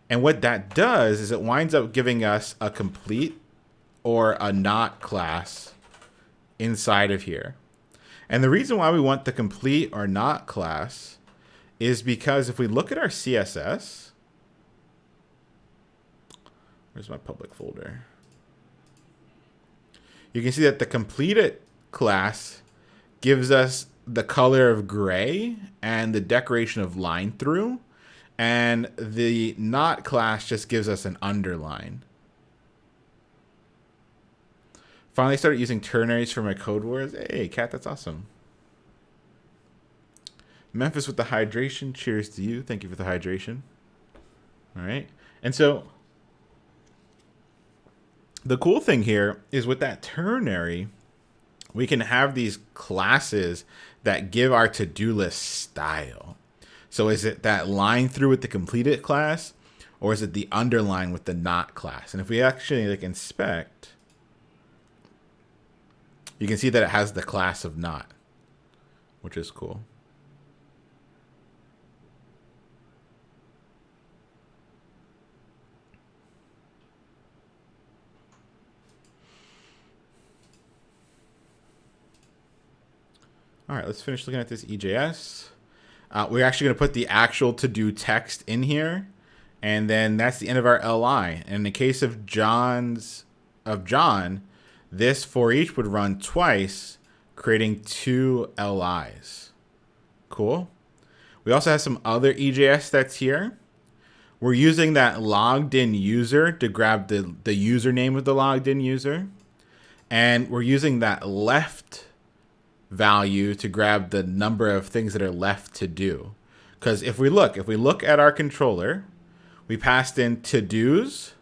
And what that does is it winds up giving us a complete or a not class inside of here. And the reason why we want the complete or not class is because if we look at our CSS, where's my public folder? You can see that the completed class gives us the color of gray and the decoration of line through. And the not class just gives us an underline. Finally started using ternaries for my code wars. Hey, Kat, that's awesome. Memphis with the hydration. Cheers to you. Thank you for the hydration. All right. And so the cool thing here is with that ternary, we can have these classes that give our to-do list style. So is it that line through with the completed class, or is it the underline with the not class? And if we actually like inspect, you can see that it has the class of not, which is cool. All right, let's finish looking at this EJS. We're actually going to put the actual to-do text in here, and then that's the end of our LI. And in the case of John, this for each would run twice, creating 2 LIs. Cool. We also have some other EJS that's here. We're using that logged in user to grab the username of the logged in user. And we're using that left value to grab the number of things that are left to do. Because if we look at our controller, we passed in to-dos,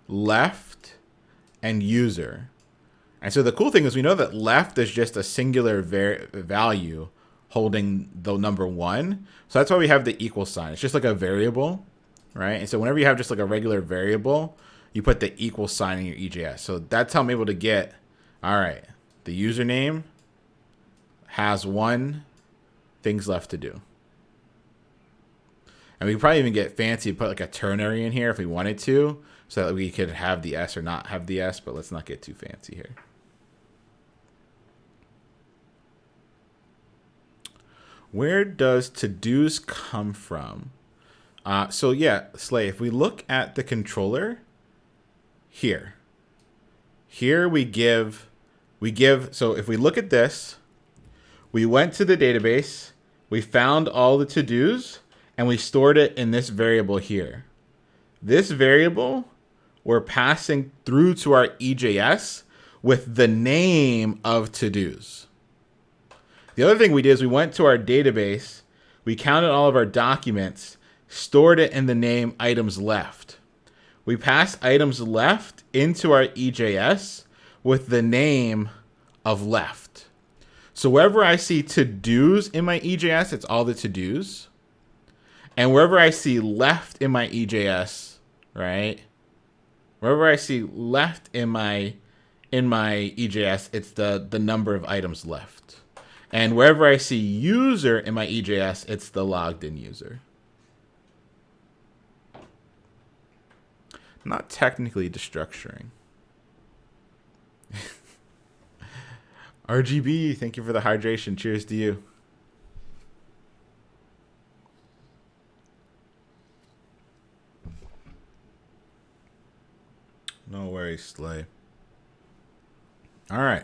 left, and user. And so the cool thing is we know that left is just a singular value holding the number 1. So that's why we have the equal sign. It's just like a variable, right? And so whenever you have just like a regular variable, you put the equal sign in your EJS. So that's how I'm able to get, all right, the username has 1 things left to do. And we could probably even get fancy and put like a ternary in here if we wanted to, so that we could have the S or not have the S, but let's not get too fancy here. Where does to-dos come from? So yeah, Slay, if we look at the controller here we give, so if we look at this, we went to the database, we found all the to-dos, and we stored it in this variable here. This variable we're passing through to our EJS with the name of to-dos. The other thing we did is we went to our database, we counted all of our documents, stored it in the name items left. We passed items left into our EJS with the name of left. So wherever I see to-dos in my EJS, it's all the to-dos. And wherever I see left in my EJS, right? Wherever I see left in my EJS, it's the number of items left. And wherever I see user in my EJS, it's the logged in user. Not technically destructuring. RGB, thank you for the hydration. Cheers to you. No worries, Slay. All right.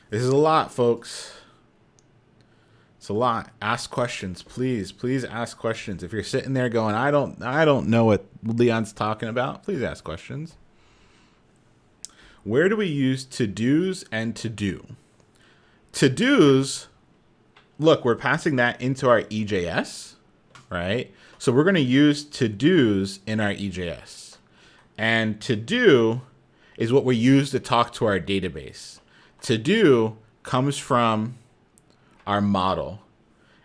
This is a lot, folks. It's a lot. Ask questions, please. Please ask questions. If you're sitting there going, I don't know what Leon's talking about, please ask questions. Where do we use to-dos and to-do? To-dos, look, we're passing that into our EJS, right? So we're going to use to-dos in our EJS. And to-do is what we use to talk to our database. To-do comes from our model.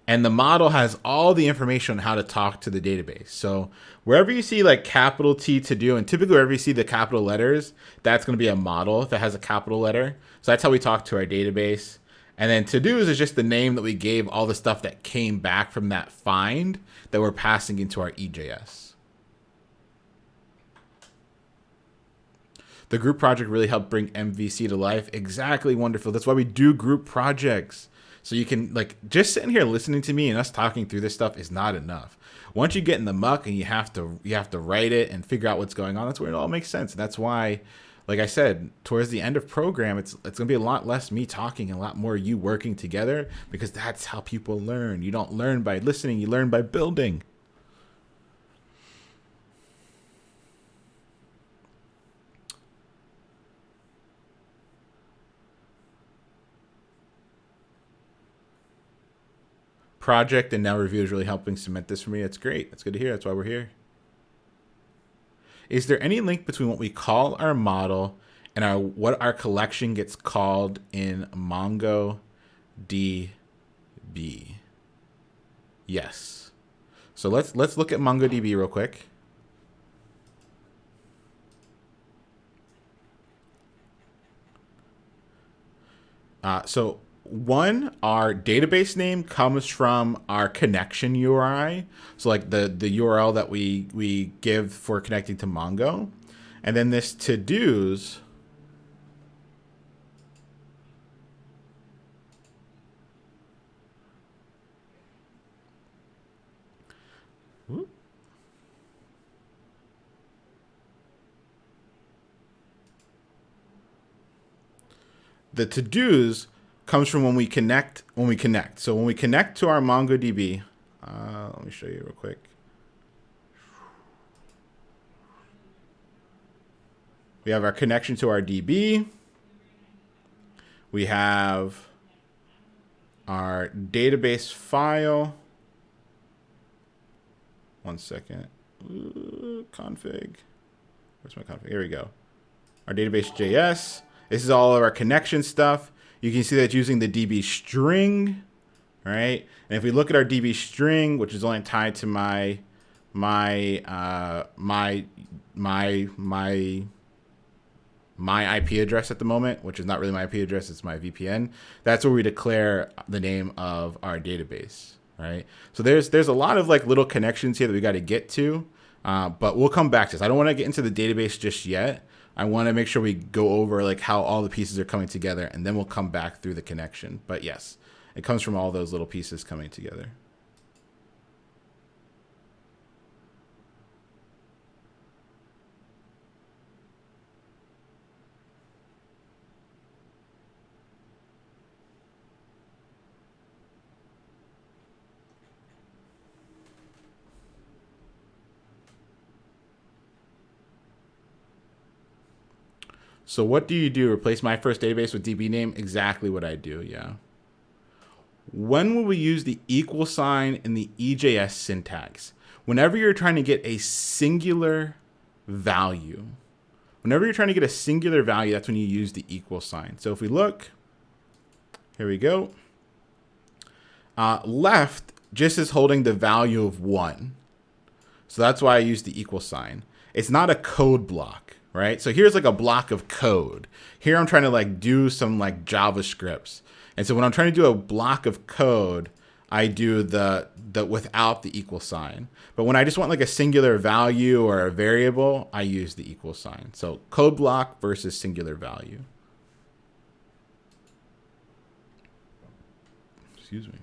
And the model has all the information on how to talk to the database. So wherever you see like capital T to-do, and typically wherever you see the capital letters, that's going to be a model if it has a capital letter. So that's how we talk to our database. And then to-dos is just the name that we gave all the stuff that came back from that find that we're passing into our EJS. The group project really helped bring MVC to life. Exactly, wonderful. That's why we do group projects. So you can, like, just sitting here listening to me and us talking through this stuff is not enough. Once you get in the muck and you have to write it and figure out what's going on, that's where it all makes sense. And that's why, like I said, towards the end of program, it's going to be a lot less me talking and a lot more you working together, because that's how people learn. You don't learn by listening, you learn by building. Project and now review is really helping cement this for me. It's great. It's good to hear. That's why we're here. Is there any link between what we call our model and what our collection gets called in MongoDB? Yes. So let's look at MongoDB real quick. So one, our database name comes from our connection URI. So like the URL that we give for connecting to Mongo. And then this to-dos, the to-dos comes from when we connect. So when we connect to our MongoDB, let me show you real quick. We have our connection to our DB. We have our database file. One second. Config. Where's my config? Here we go. Our database JS. This is all of our connection stuff. You can see that it's using the DB string, right? And if we look at our DB string, which is only tied to my IP address at the moment, which is not really my IP address, it's my VPN. That's where we declare the name of our database, right? So there's a lot of like little connections here that we got to get to, but we'll come back to this. I don't want to get into the database just yet. I want to make sure we go over like how all the pieces are coming together, and then we'll come back through the connection. But yes, it comes from all those little pieces coming together. So what do you do? Replace my first database with DB name? Exactly what I do, yeah. When will we use the equal sign in the EJS syntax? Whenever you're trying to get a singular value. Whenever you're trying to get a singular value, that's when you use the equal sign. So if we look, here we go. Left just is holding the value of 1. So that's why I use the equal sign. It's not a code block, right? So here's like a block of code. Here I'm trying to like do some like JavaScripts. And so when I'm trying to do a block of code, I do the without the equal sign. But when I just want like a singular value or a variable, I use the equal sign. So code block versus singular value. Excuse me.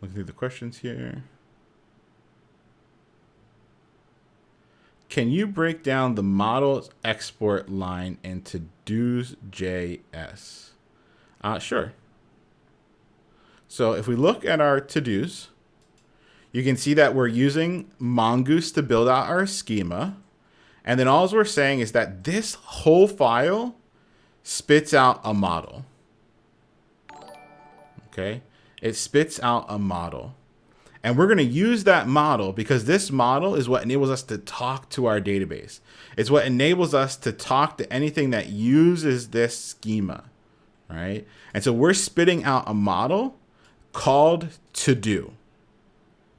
Looking through the questions here. Can you break down the model export line into do's.js? Sure. So if we look at our to-dos, you can see that we're using Mongoose to build out our schema. And then all we're saying is that this whole file spits out a model. Okay? It spits out a model. And we're going to use that model because this model is what enables us to talk to our database. It's what enables us to talk to anything that uses this schema, right? And so we're spitting out a model called to-do.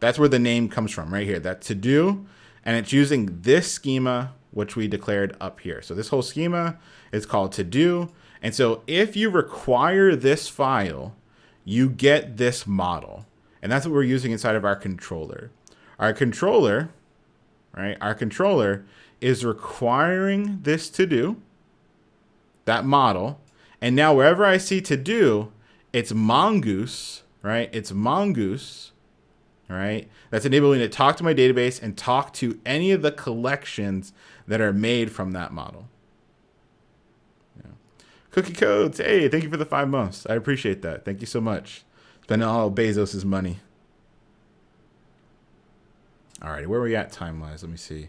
That's where the name comes from, right here, that to-do. And it's using this schema, which we declared up here. So this whole schema is called to-do. And so if you require this file, you get this model. And that's what we're using inside of our controller. Our controller, right? Our controller is requiring this to do, that model. And now wherever I see to do, it's Mongoose, right? It's Mongoose All right. That's enabling it to talk to my database and talk to any of the collections that are made from that model. Yeah. Cookie Codes. Hey, thank you for the 5 months. I appreciate that. Thank you so much. Spending all of Bezos's money. All right. Where are we at time-wise? Let me see.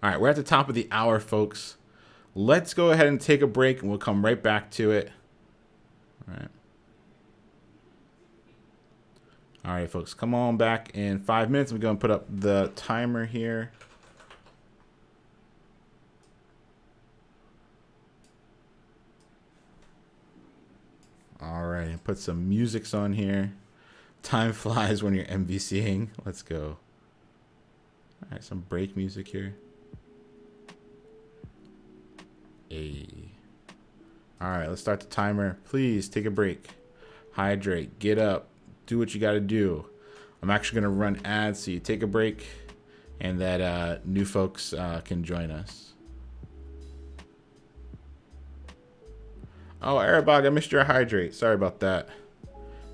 All right. We're at the top of the hour, folks. Let's go ahead and take a break, and we'll come right back to it. All right. All right, folks, come on back in 5 minutes. We're going to put up the timer here. All right, put some musics on here. Time flies when you're MVCing. Let's go. All right, some break music here. Hey. All right, let's start the timer. Please take a break. Hydrate, get up, do what you got to do. I'm actually going to run ads so you take a break and that new folks can join us. Oh, Arabog, I missed your hydrate. Sorry about that.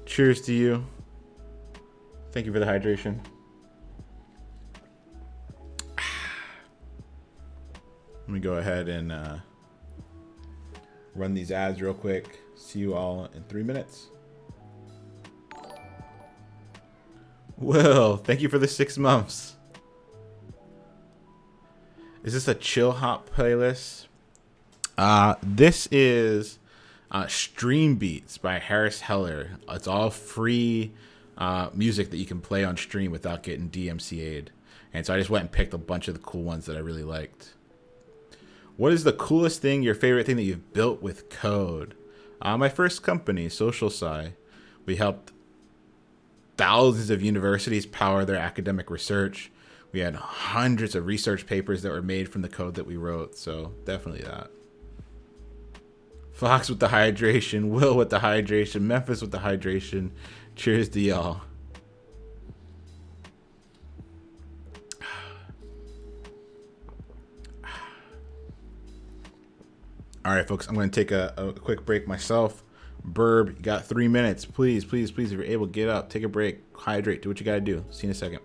Cheers to you. Thank you for the hydration. Let me go ahead and run these ads real quick. See you all in 3 minutes. Will, thank you for the 6 months. Is this a chill hop playlist? This is Stream Beats by Harris Heller. It's all free music that you can play on stream without getting DMCA'd. And so I just went and picked a bunch of the cool ones that I really liked. What is the coolest thing, your favorite thing that you've built with code? My first company, Social Sci, we helped thousands of universities power their academic research. We had hundreds of research papers that were made from the code that we wrote. So definitely that. Fox with the hydration, Will with the hydration, Memphis with the hydration. Cheers to y'all. All right, folks, I'm going to take a quick break myself. Burb, you got 3 minutes. Please, please, please, if you're able, get up, take a break, hydrate, do what you got to do. See you in a second.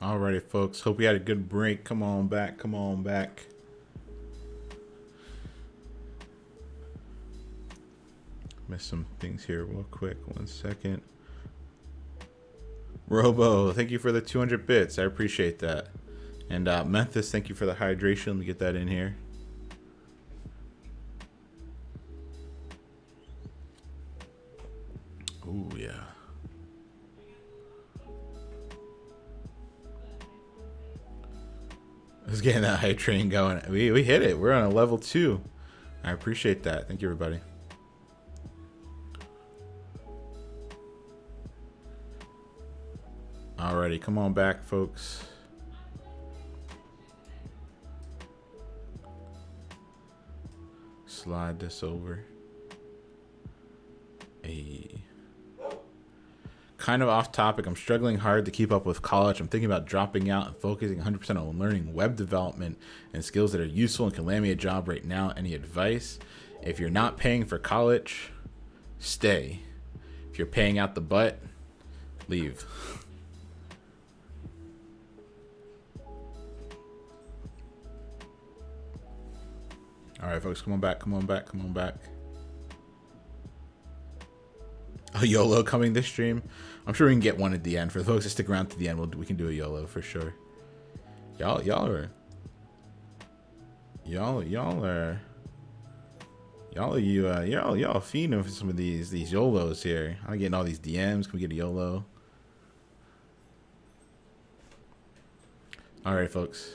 Alrighty, folks. Hope you had a good break. Come on back. Come on back. Missed some things here real quick. 1 second. Robo, thank you for the 200 bits. I appreciate that. And Memphis, thank you for the hydration. Let me get that in here. Ooh, yeah. Let's get that hype train going. We hit it. We're on a level 2. I appreciate that. Thank you, everybody. Alrighty, come on back, folks. Slide this over. Kind of off topic. I'm struggling hard to keep up with college. I'm thinking about dropping out and focusing 100% on learning web development and skills that are useful and can land me a job right now. Any advice? If you're not paying for college, stay. If you're paying out the butt, leave. All right, folks, come on back, come on back, come on back. A YOLO coming this stream. I'm sure we can get one at the end. For the folks that stick around to the end, we can do a YOLO for sure. Y'all are feeding for some of these YOLOs here. I'm getting all these DMs. Can we get a YOLO? All right, folks.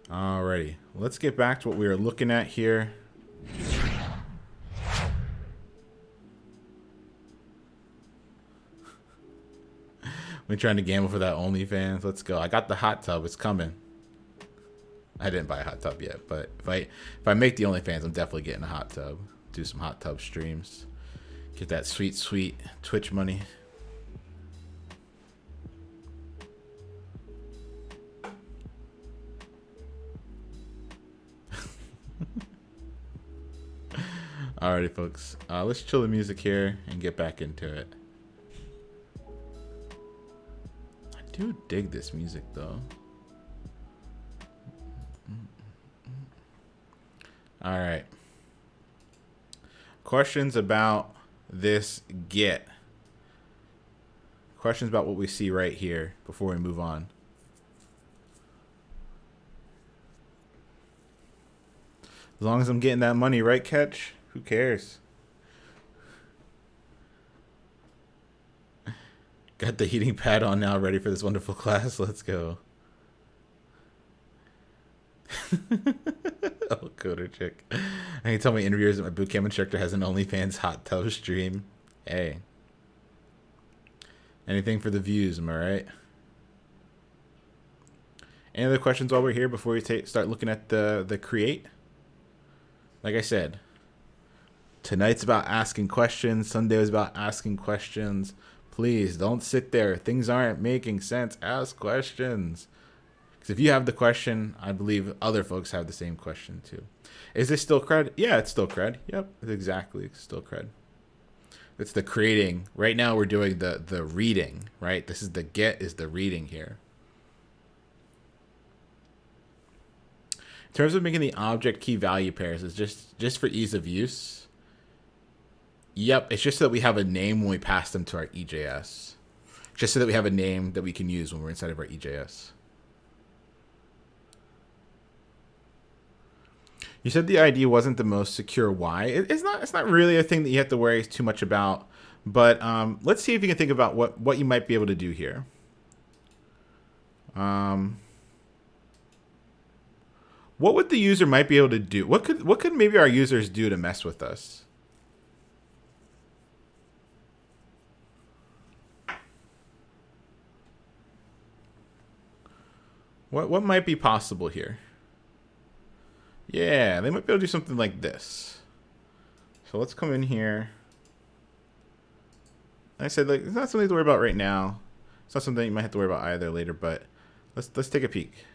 Alrighty, let's get back to what we were looking at here. We're trying to gamble for that OnlyFans. Let's go. I got the hot tub. It's coming. I didn't buy a hot tub yet, but if I make the OnlyFans, I'm definitely getting a hot tub. Do some hot tub streams. Get that sweet, sweet Twitch money. Alrighty, folks. Let's chill the music here and get back into it. I do dig this music, though. Alright. Questions about this get. Questions about what we see right here before we move on. As long as I'm getting that money, right, Catch? Who cares? Got the heating pad on now, ready for this wonderful class. Let's go. Oh, coder chick. I can tell my interviewers that my bootcamp instructor has an OnlyFans hot tub stream. Hey. Anything for the views, am I right? Any other questions while we're here before we start looking at the create? Like I said, tonight's about asking questions. Sunday was about asking questions. Please don't sit there. Things aren't making sense. Ask questions. Because if you have the question, I believe other folks have the same question too. Is this still CRUD? Yeah, it's still CRUD. Yep, it's exactly still CRUD. It's the creating. Right now we're doing the reading, right? This is the get is the reading here. In terms of making the object key value pairs, it's just for ease of use. Yep, it's just so that we have a name when we pass them to our EJS. Just so that we have a name that we can use when we're inside of our EJS. You said the ID wasn't the most secure. Why? It's not really a thing that you have to worry too much about. But let's see if you can think about what you might be able to do here. What would the user might be able to do? What could maybe our users do to mess with us? What might be possible here? Yeah, they might be able to do something like this. So let's come in here. Like I said, like, it's not something to worry about right now. It's not something you might have to worry about either later, but let's take a peek.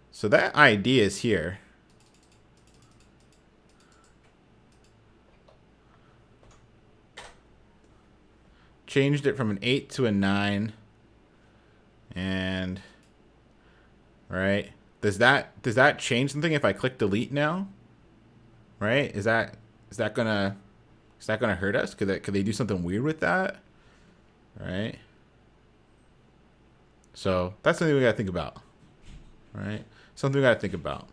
So that ID is here. changed it from an 8 to a 9. And right, does that change something if I click delete now? Right? Is that gonna hurt us? Could they do something weird with that? Right? So that's something we gotta think about. Right? Something we gotta think about.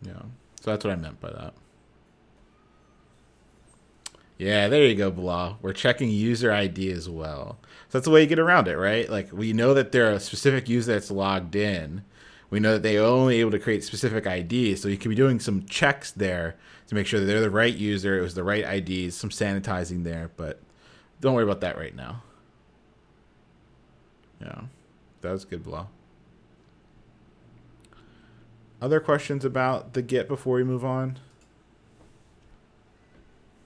Yeah. So that's what I meant by that. Yeah, there you go, Blah. We're checking user ID as well. So that's the way you get around it, right? Like, we know that they're a specific user that's logged in. We know that they're only able to create specific IDs. So you could be doing some checks there to make sure that they're the right user, it was the right IDs, some sanitizing there. But don't worry about that right now. Yeah, that was good, Blah. Other questions about the Git before we move on?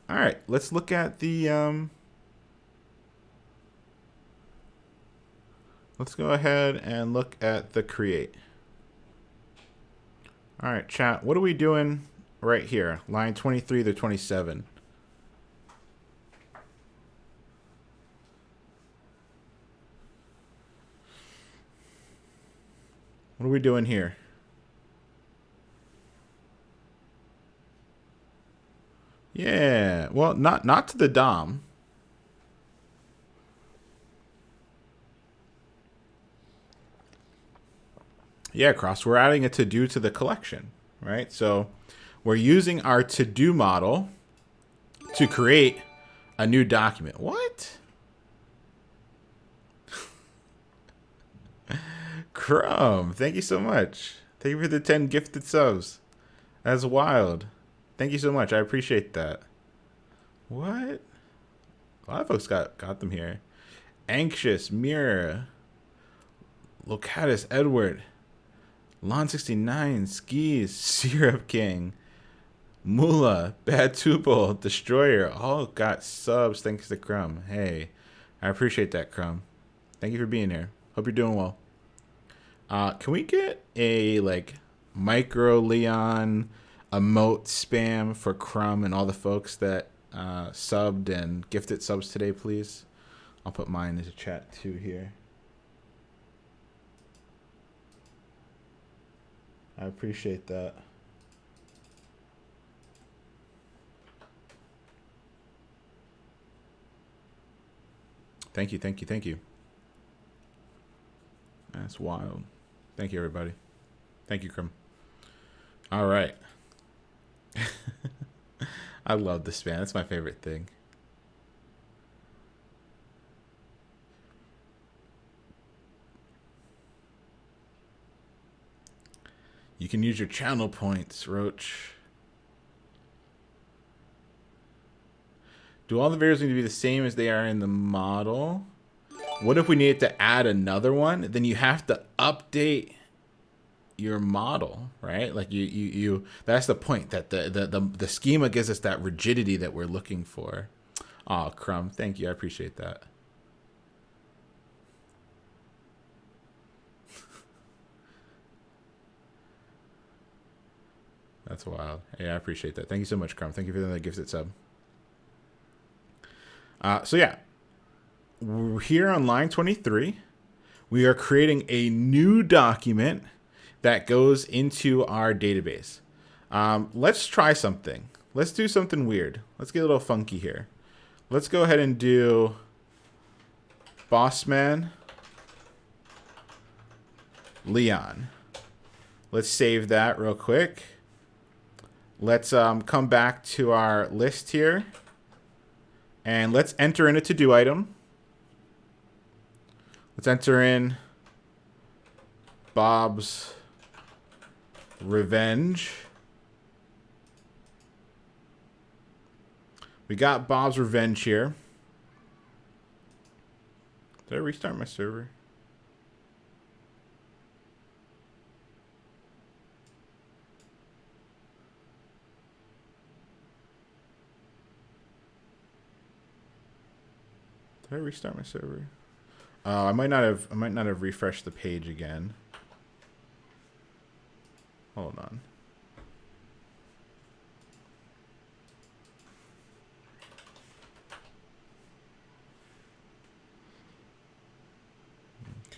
All right, let's look at the let's go ahead and look at the create. All right, chat, what are we doing right here? Line 23 to 27. What are we doing here? Yeah, well, not to the DOM. Yeah, Cross, we're adding a to-do to the collection, right? So we're using our to-do model to create a new document. What? Crumb, thank you so much. Thank you for the 10 gifted subs. That's wild. Thank you so much. I appreciate that. What? A lot of folks got them here. Anxious, Mira, Locatus, Edward, Lon69, Skis, Syrup King, Mula, Bad Tuple, Destroyer, all got subs thanks to Crumb. Hey, I appreciate that, Crumb. Thank you for being here. Hope you're doing well. Can we get a like micro Leon emote spam for Crumb and all the folks that subbed and gifted subs today, please? I'll put mine into chat too here. I appreciate that. Thank you, thank you, thank you. That's wild. Thank you, everybody. Thank you, Krim. All right. I love the spam. That's my favorite thing. You can use your channel points, Roach. Do all the variables need to be the same as they are in the model? What if we needed to add another one? Then you have to update your model, right? Like you that's the point, that the schema gives us that rigidity that we're looking for. Oh, Crumb, thank you. I appreciate that. That's wild. Yeah, I appreciate that. Thank you so much, Crumb. Thank you for the gifted sub. So yeah, we're here on line 23. We are creating a new document that goes into our database. Let's try something. Let's do something weird. Let's get a little funky here. Let's go ahead and do Bossman Leon. Let's save that real quick. Let's come back to our list here. And let's enter in a to-do item. Let's enter in Bob's Revenge. We got Bob's Revenge here. Did I restart my server? Did I restart my server? I might not have refreshed the page again. Hold on.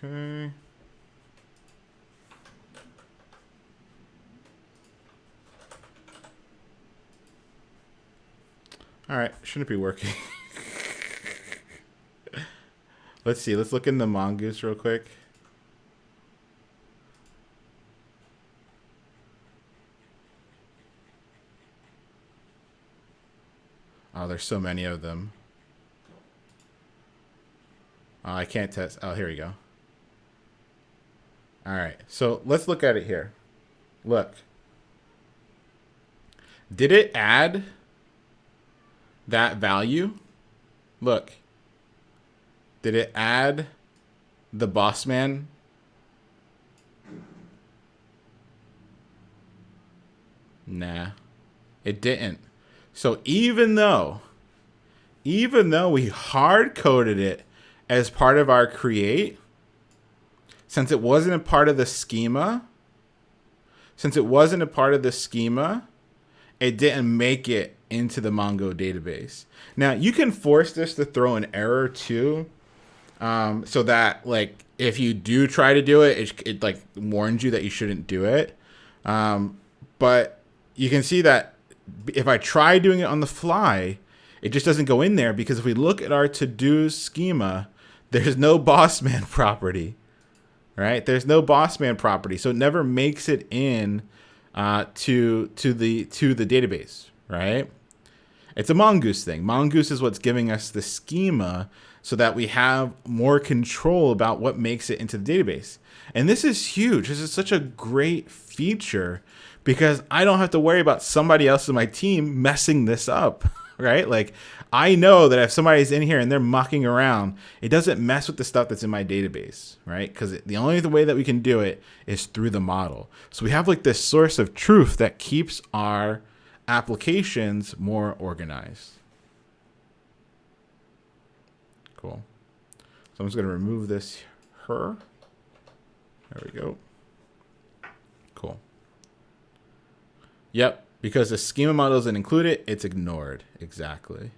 Okay. All right, shouldn't be working. Let's see. Let's look in the Mongoose real quick. Oh, there's so many of them. Oh, I can't test. Oh, here we go. All right. So let's look at it here. Look. Did it add that value? Look. Did it add the boss man? Nah. It didn't. So even though we hard coded it as part of our create, since it wasn't a part of the schema, it didn't make it into the Mongo database. Now you can force this to throw an error too, so that like if you do try to do it, it like warns you that you shouldn't do it. But you can see that if I try doing it on the fly, it just doesn't go in there, because if we look at our to-do schema, there's no boss man property, right? There's no boss man property, so it never makes it in to the database, right? It's a Mongoose thing. Mongoose is what's giving us the schema so that we have more control about what makes it into the database. And this is huge. This is such a great feature because I don't have to worry about somebody else in my team messing this up, right? Like I know that if somebody's in here and they're mucking around, it doesn't mess with the stuff that's in my database, right? Because the only way that we can do it is through the model. So we have like this source of truth that keeps our applications more organized. Cool. So I'm just going to remove this her. There we go. Cool. Yep, because the schema model isn't included, it's ignored. Exactly.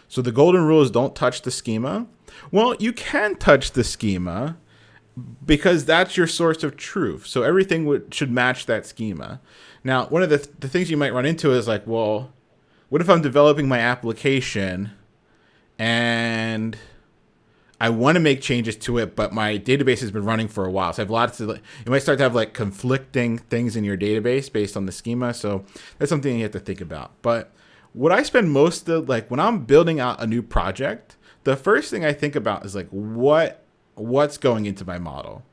So the golden rule is don't touch the schema. Well, you can touch the schema because that's your source of truth. So everything should match that schema. Now, one of the things you might run into is like, well, what if I'm developing my application and I want to make changes to it, but my database has been running for a while. So I have lots of, you might start to have like conflicting things in your database based on the schema. So that's something you have to think about. But what I spend most of, like when I'm building out a new project, the first thing I think about is like, what's going into my model?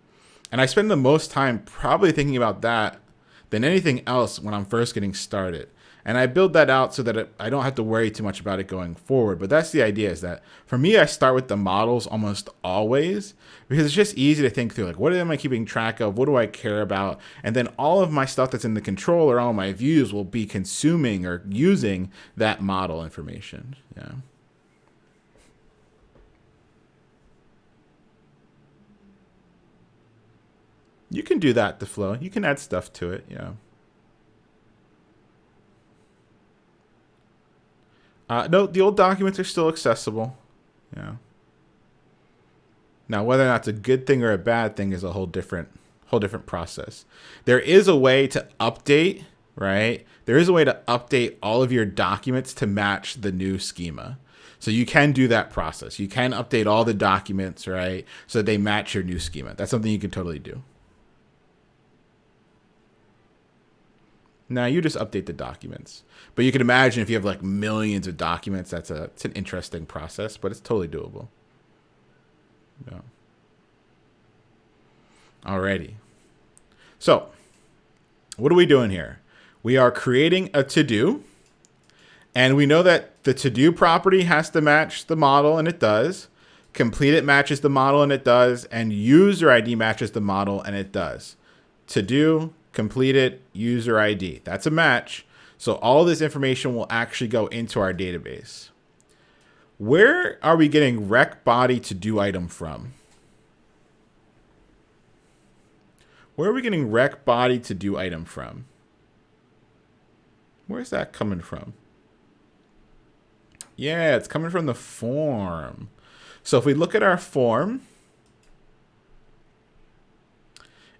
And I spend the most time probably thinking about that than anything else when I'm first getting started. And I build that out so that I don't have to worry too much about it going forward. But that's the idea, is that for me, I start with the models almost always because it's just easy to think through. Like, what am I keeping track of? What do I care about? And then all of my stuff that's in the controller, all my views will be consuming or using that model information. Yeah. You can do that to flow. You can add stuff to it. Yeah. No, the old documents are still accessible. Yeah. Now, whether or not it's a good thing or a bad thing is a whole different process. There is a way to update, right? There is a way to update all of your documents to match the new schema. So you can do that process. You can update all the documents, right? So that they match your new schema. That's something you can totally do. Now you just update the documents. But you can imagine if you have like millions of documents, it's an interesting process, but it's totally doable. Yeah. Alrighty. So what are we doing here? We are creating a to-do, and we know that the to-do property has to match the model, and it does. Complete it matches the model, and it does. And user ID matches the model, and it does. To-do, complete it, user ID. That's a match. So all this information will actually go into our database. Where are we getting rec body to do item from? Where are we getting rec body to do item from? Where's that coming from? Yeah, it's coming from the form. So if we look at our form,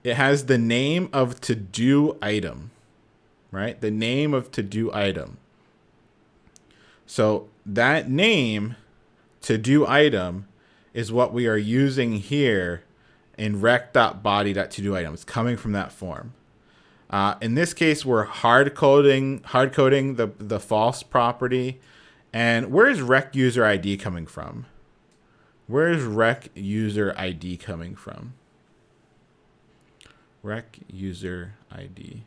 it has the name of to-do item, right? The name of to-do item. So that name, to-do item, is what we are using here in rec.body.todo item. It's coming from that form. In this case, we're hard coding the false property. And where is rec user ID coming from? Where is rec user ID coming from? Rec user ID.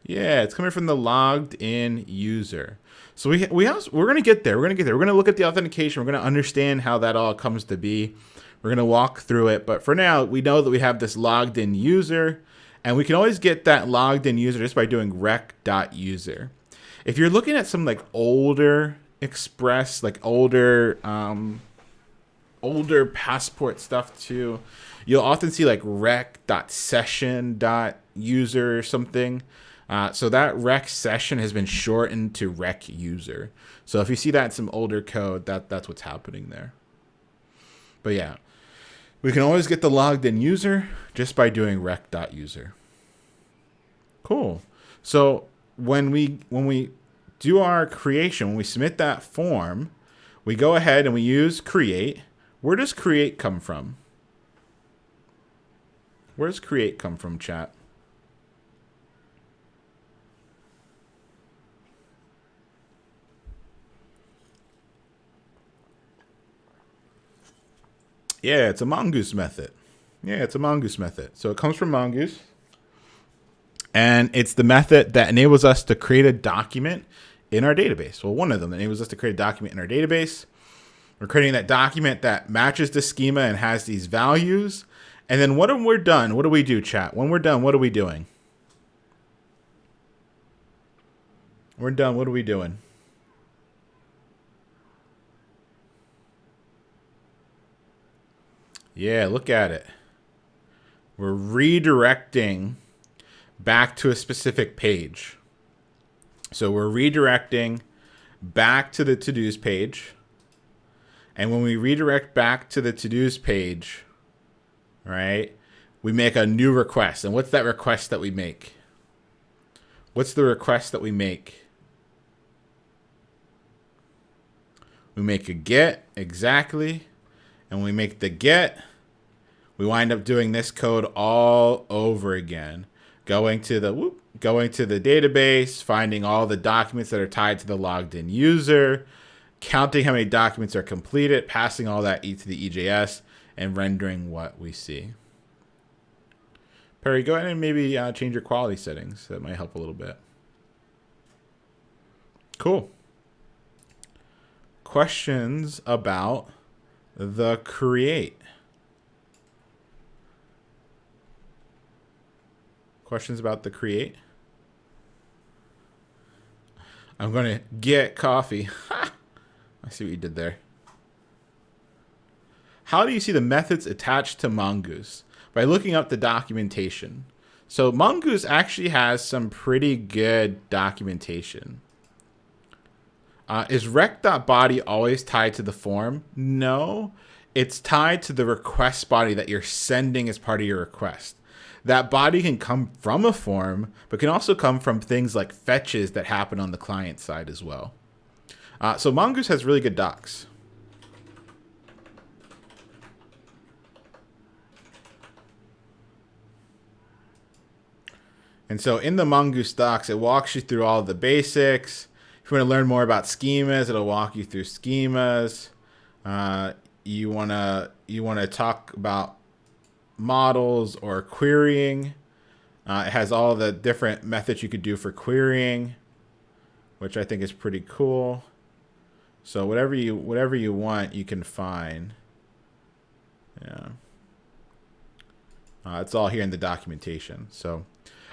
Yeah, it's coming from the logged in user. So we're going to get there. We're going to look at the authentication. We're going to understand how that all comes to be. We're going to walk through it. But for now, we know that we have this logged in user, and we can always get that logged in user just by doing rec.user. If you're looking at some like older Express, like older passport stuff too, you'll often see like rec.session.user or something. So that rec session has been shortened to rec user. So if you see that in some older code, that's what's happening there. But yeah, we can always get the logged in user just by doing rec.user. Cool. So when we do our creation, when we submit that form, we go ahead and we use create. Where does create come from? Where does create come from, chat? Yeah, it's a Mongoose method. So it comes from Mongoose. And it's the method that enables us to create a document in our database. Well, one of them enables us to create a document in our database. We're creating that document that matches the schema and has these values. And then when we're done, what do we do, chat? When we're done, what are we doing? We're done, what are we doing? Yeah, look at it. We're redirecting back to a specific page. So we're redirecting back to the to-dos page. And when we redirect back to the to-dos page, right, we make a new request. And what's that request that we make? What's the request that we make? We make a get, exactly. And when we make the get, we wind up doing this code all over again. Going to the database, finding all the documents that are tied to the logged in user, counting how many documents are completed, passing all that to the EJS, and rendering what we see. Perry, go ahead and maybe change your quality settings. That might help a little bit. Cool. Questions about the create? Questions about the create? I'm going to get coffee. I see what you did there. How do you see the methods attached to Mongoose? By looking up the documentation. So Mongoose actually has some pretty good documentation. Is rec.body always tied to the form? No. It's tied to the request body that you're sending as part of your request. That body can come from a form, but can also come from things like fetches that happen on the client side as well. So Mongoose has really good docs. And so in the Mongoose docs, it walks you through all the basics. If you want to learn more about schemas, it'll walk you through schemas. You wanna talk about models or querying. It has all the different methods you could do for querying, which I think is pretty cool. So whatever you want, you can find. Yeah, it's all here in the documentation. So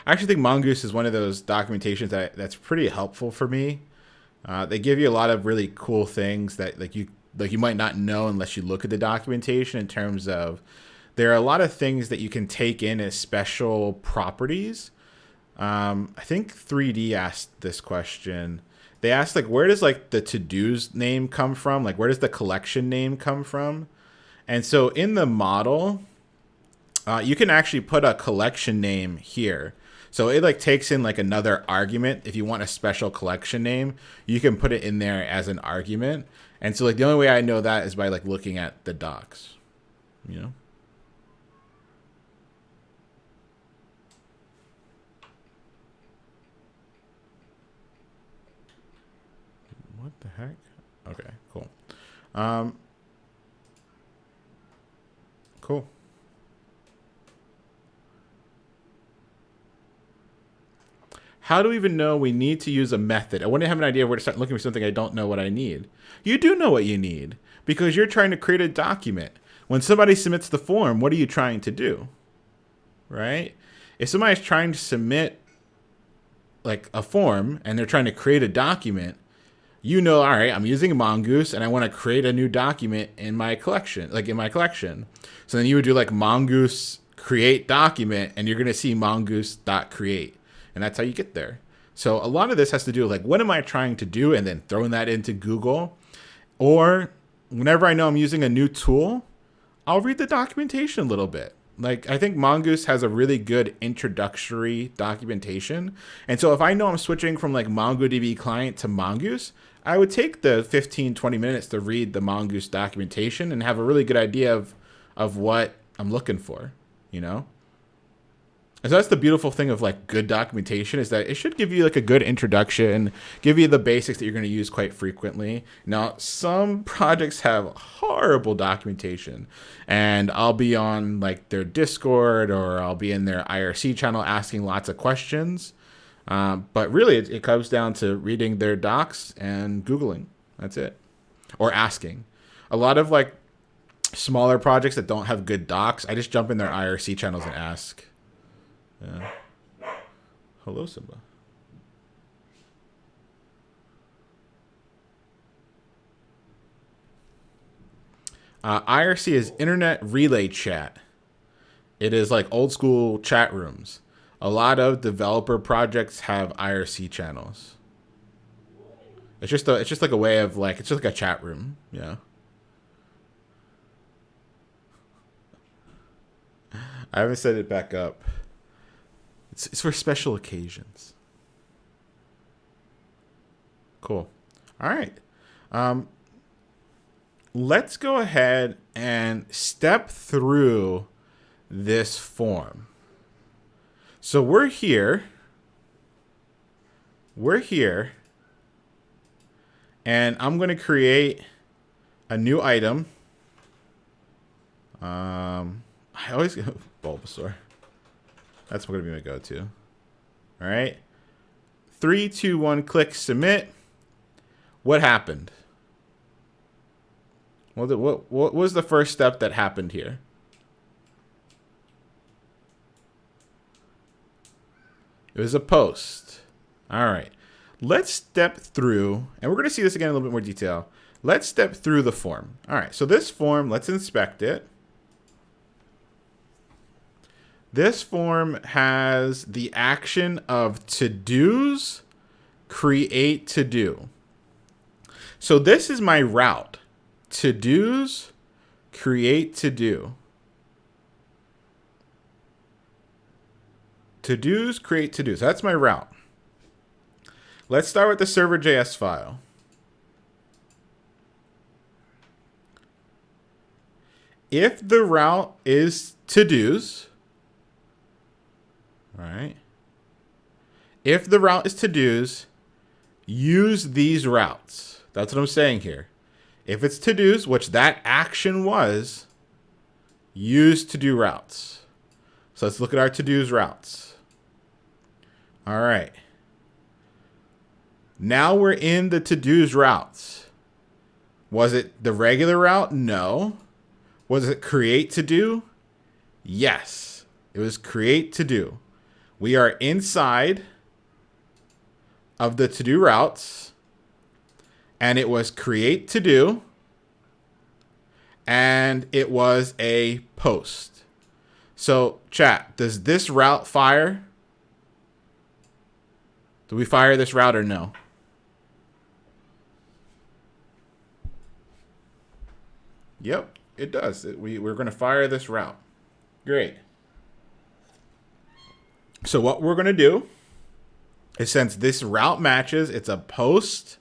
I actually think Mongoose is one of those documentations that's pretty helpful for me. They give you a lot of really cool things that you might not know unless you look at the documentation, in terms of there are a lot of things that you can take in as special properties I think 3D asked this question. They asked like, where does like the to-dos name come from? Like, where does the collection name come from? And so in the model, you can actually put a collection name here. So it like takes in like another argument. If you want a special collection name, you can put it in there as an argument. And so like the only way I know that is by like looking at the docs, you know? What the heck? Okay, cool. Cool. How do we even know we need to use a method? I wouldn't have an idea where to start looking for something I don't know what I need. You do know what you need because you're trying to create a document. When somebody submits the form, what are you trying to do? Right? If somebody's trying to submit like a form and they're trying to create a document, you know, all right, I'm using Mongoose and I want to create a new document in my collection, So then you would do like Mongoose create document and you're going to see mongoose.create. And that's how you get there. So a lot of this has to do with like, what am I trying to do? And then throwing that into Google. Or whenever I know I'm using a new tool, I'll read the documentation a little bit. Like, I think Mongoose has a really good introductory documentation. And so if I know I'm switching from like MongoDB client to Mongoose, I would take the 15, 20 minutes to read the Mongoose documentation and have a really good idea of what I'm looking for, you know? And so that's the beautiful thing of like good documentation is that it should give you like a good introduction, give you the basics that you're going to use quite frequently. Now, some projects have horrible documentation and I'll be on like their Discord or I'll be in their IRC channel asking lots of questions. But really it comes down to reading their docs and Googling. That's it. Or asking. A lot of like smaller projects that don't have good docs, I just jump in their IRC channels and ask. Yeah. Hello, Simba. IRC is Internet Relay Chat. It is like old school chat rooms. A lot of developer projects have IRC channels. It's just like a way of like, it's just like a chat room. Yeah. I haven't set it back up. It's for special occasions. Cool. All right. Let's go ahead and step through this form. So we're here. And I'm going to create a new item. I always go Bulbasaur. That's going to be my go-to. All right. 3, 2, 1, click submit. What happened? What was the first step that happened here? It was a post. All right. Let's step through, and we're going to see this again in a little bit more detail. Let's step through the form. All right. So this form, let's inspect it. This form has the action of to-dos, create to-do. So this is my route. To-dos, create to-do. To-dos, create to-do. So that's my route. Let's start with the server.js file. If the route is to-dos, all right. If the route is to-dos, use these routes. That's what I'm saying here. If it's to-dos, which that action was, use to-do routes. So let's look at our to-dos routes. All right. Now we're in the to-dos routes. Was it the regular route? No. Was it create to-do? Yes. It was create to-do. We are inside of the to-do routes, and it was create to-do, and it was a post. So, chat, does this route fire? Do we fire this route or no? Yep, it does. We're going to fire this route. Great. So what we're going to do is, since this route matches, it's a post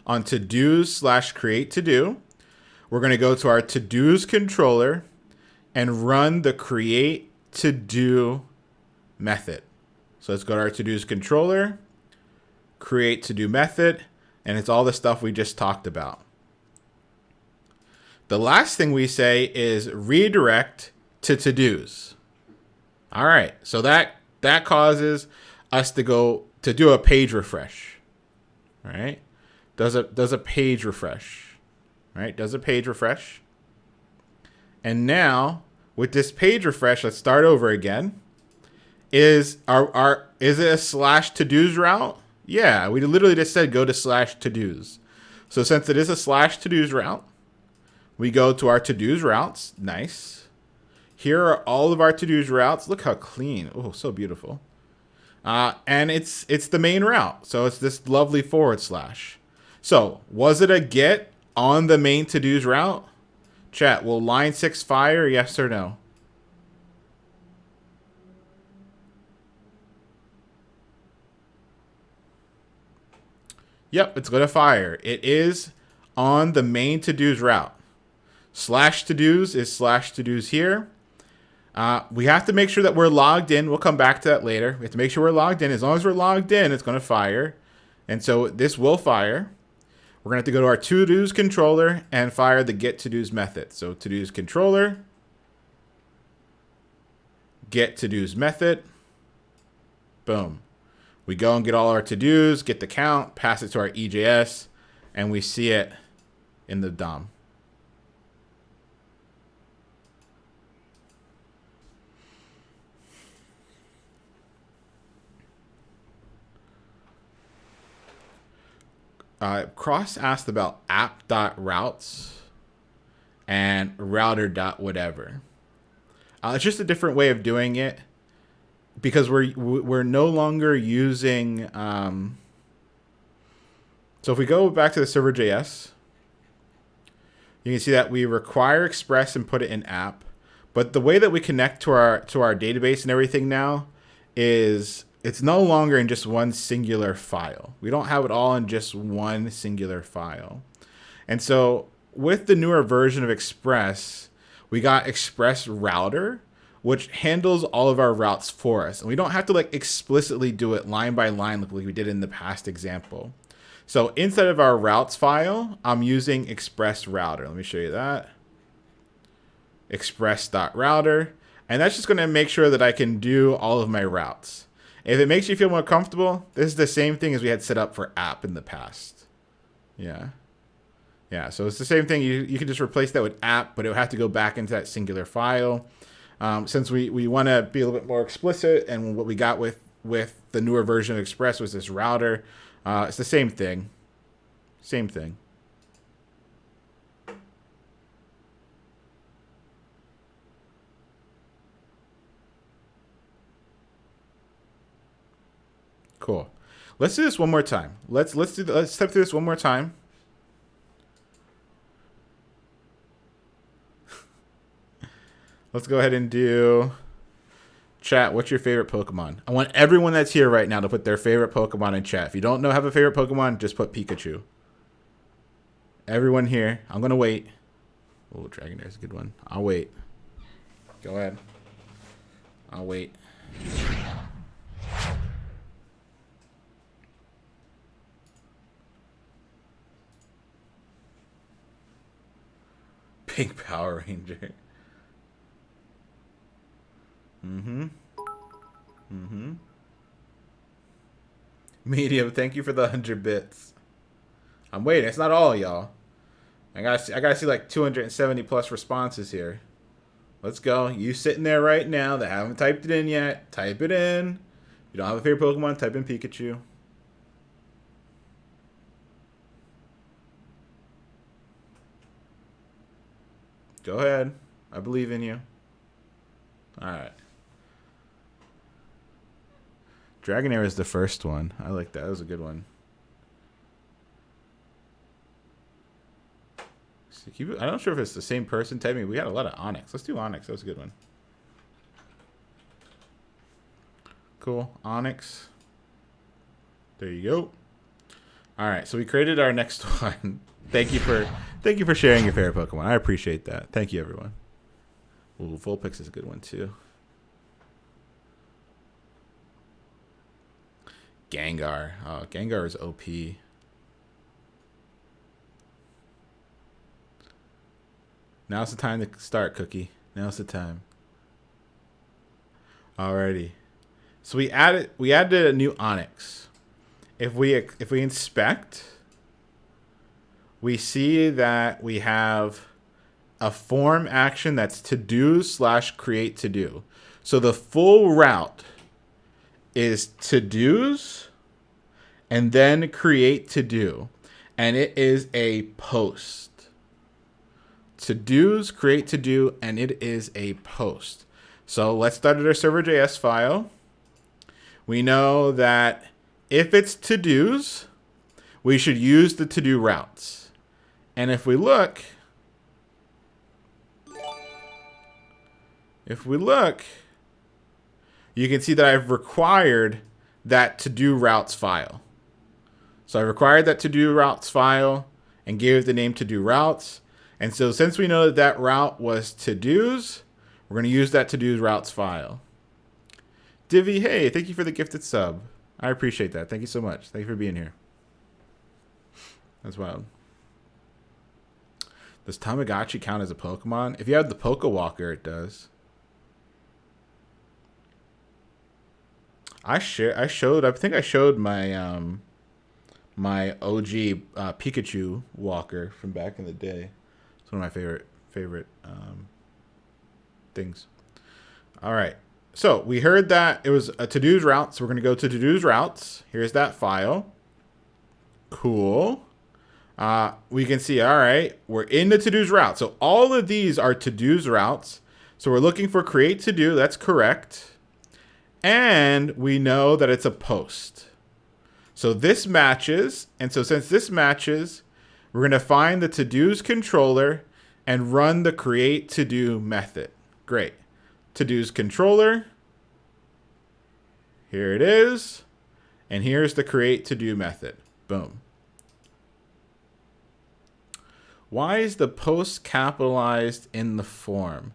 on to-dos / create to-do. We're going to go to our to-dos controller and run the create to-do method. So let's go to our to-dos controller, create to-do method, and it's all the stuff we just talked about. The last thing we say is redirect to to-dos. All right, so that causes us to go to do a page refresh. All right, does a page refresh. All right, does a page refresh. And now with this page refresh, let's start over again. Is it a / to-dos route? Yeah, we literally just said go to / to-dos. So since it is a / to-dos route, we go to our to-dos routes. Nice. Here are all of our to-dos routes. Look how clean. Oh, so beautiful. And it's the main route. So it's this lovely /. So was it a get on the main to-dos route? Chat, will line 6 fire? Yes or no? Yep, it's going to fire. It is on the main to-dos route. / to-dos is / to-dos here. We have to make sure that we're logged in. We'll come back to that later. We have to make sure we're logged in. As long as we're logged in, it's going to fire. And so this will fire. We're going to have to go to our to-dos controller and fire the get to-dos method. So to-dos controller, get to-dos method. Boom. We go and get all our to-dos, get the count, pass it to our EJS, and we see it in the DOM. Cross asked about app.routes and router.whatever. It's just a different way of doing it because we're no longer using. So if we go back to the server.js, you can see that we require express and put it in app. But the way that we connect to our database and everything now is it's no longer in just one singular file. We don't have it all in just one singular file. And so with the newer version of Express, we got Express Router, which handles all of our routes for us. And we don't have to like explicitly do it line by line like we did in the past example. So inside of our routes file, I'm using Express Router. Let me show you that. Express.router. And that's just going to make sure that I can do all of my routes. If it makes you feel more comfortable, this is the same thing as we had set up for app in the past. Yeah. Yeah, so it's the same thing. You can just replace that with app, but it would have to go back into that singular file. Since we want to be a little bit more explicit, and what we got with the newer version of Express was this router, it's the same thing. Same thing. Cool. Let's do this one more time. Let's step through this one more time. Let's go ahead and do chat. What's your favorite Pokemon? I want everyone that's here right now to put their favorite Pokemon in chat. If you don't have a favorite Pokemon, just put Pikachu. Everyone here. I'm going to wait. Oh, Dragonair's a good one. I'll wait. Go ahead. I'll wait. Pink Power Ranger. Medium, thank you for the 100 bits. I'm waiting. It's not all, y'all. I gotta see like 270 plus responses here. Let's go. You sitting there right now that haven't typed it in yet, type it in. If you don't have a favorite Pokemon, type in Pikachu. Go ahead. I believe in you. All right. Dragonair is the first one. I like that. That was a good one. I'm not sure if it's the same person typing. We had a lot of Onyx. Let's do Onyx. That was a good one. Cool. Onyx. There you go. All right. So we created our next one. Thank you for sharing your favorite Pokemon. I appreciate that. Thank you, everyone. Ooh, Vulpix is a good one too. Gengar. Oh, Gengar is OP. Now's the time to start, Cookie. Now's the time. Alrighty. So we added a new Onyx. If we inspect, we see that we have a form action that's to-do/create to-do. So the full route is to-dos and then create to-do. And it is a post. To-dos, create to-do, and it is a post. So let's start at our server.js file. We know that if it's to-dos, we should use the to-do routes. And if we look, you can see that I've required that to-do routes file. So I required that to-do routes file and gave it the name to-do routes. And so since we know that that route was to-dos, we're going to use that to-do routes file. Divi, hey, thank you for the gifted sub. I appreciate that. Thank you so much. Thank you for being here. That's wild. Does Tamagotchi count as a Pokemon? If you have the Pokewalker, it does. I think I showed my my OG Pikachu walker from back in the day. It's one of my favorite things. All right. So we heard that it was a to-dos route. So we're going to go to to-dos routes. Here's that file. Cool. We can see, all right, we're in the to-dos route. So all of these are to-dos routes. So we're looking for create to-do. That's correct. And we know that it's a post. So this matches. And so since this matches, we're going to find the to-dos controller and run the create to-do method. Great. To-dos controller. Here it is. And here's the create to-do method. Boom. Why is the post capitalized in the form?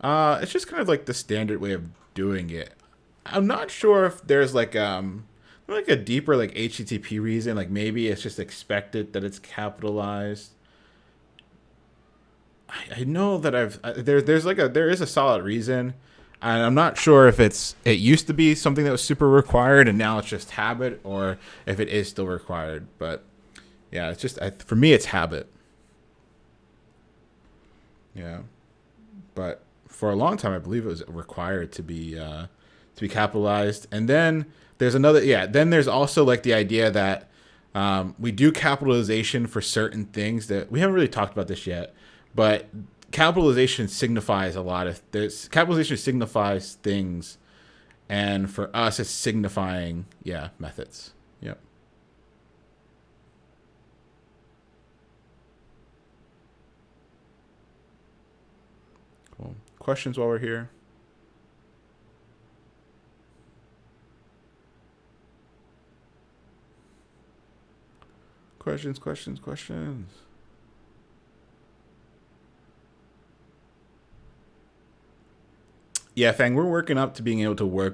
It's just kind of like the standard way of doing it. I'm not sure if there's like a deeper like HTTP reason. Like maybe it's just expected that it's capitalized. I know that there is a solid reason, and I'm not sure if it used to be something that was super required and now it's just habit, or if it is still required. But yeah, it's just for me it's habit. Yeah, but for a long time I believe it was required to be capitalized. And then there's another, then there's also like the idea that we do capitalization for certain things that we haven't really talked about this yet, but capitalization signifies a lot of this. Capitalization signifies things, and for us it's signifying methods. Yep. Cool. Questions while we're here? Questions. Yeah, Fang, we're working up to being able to we're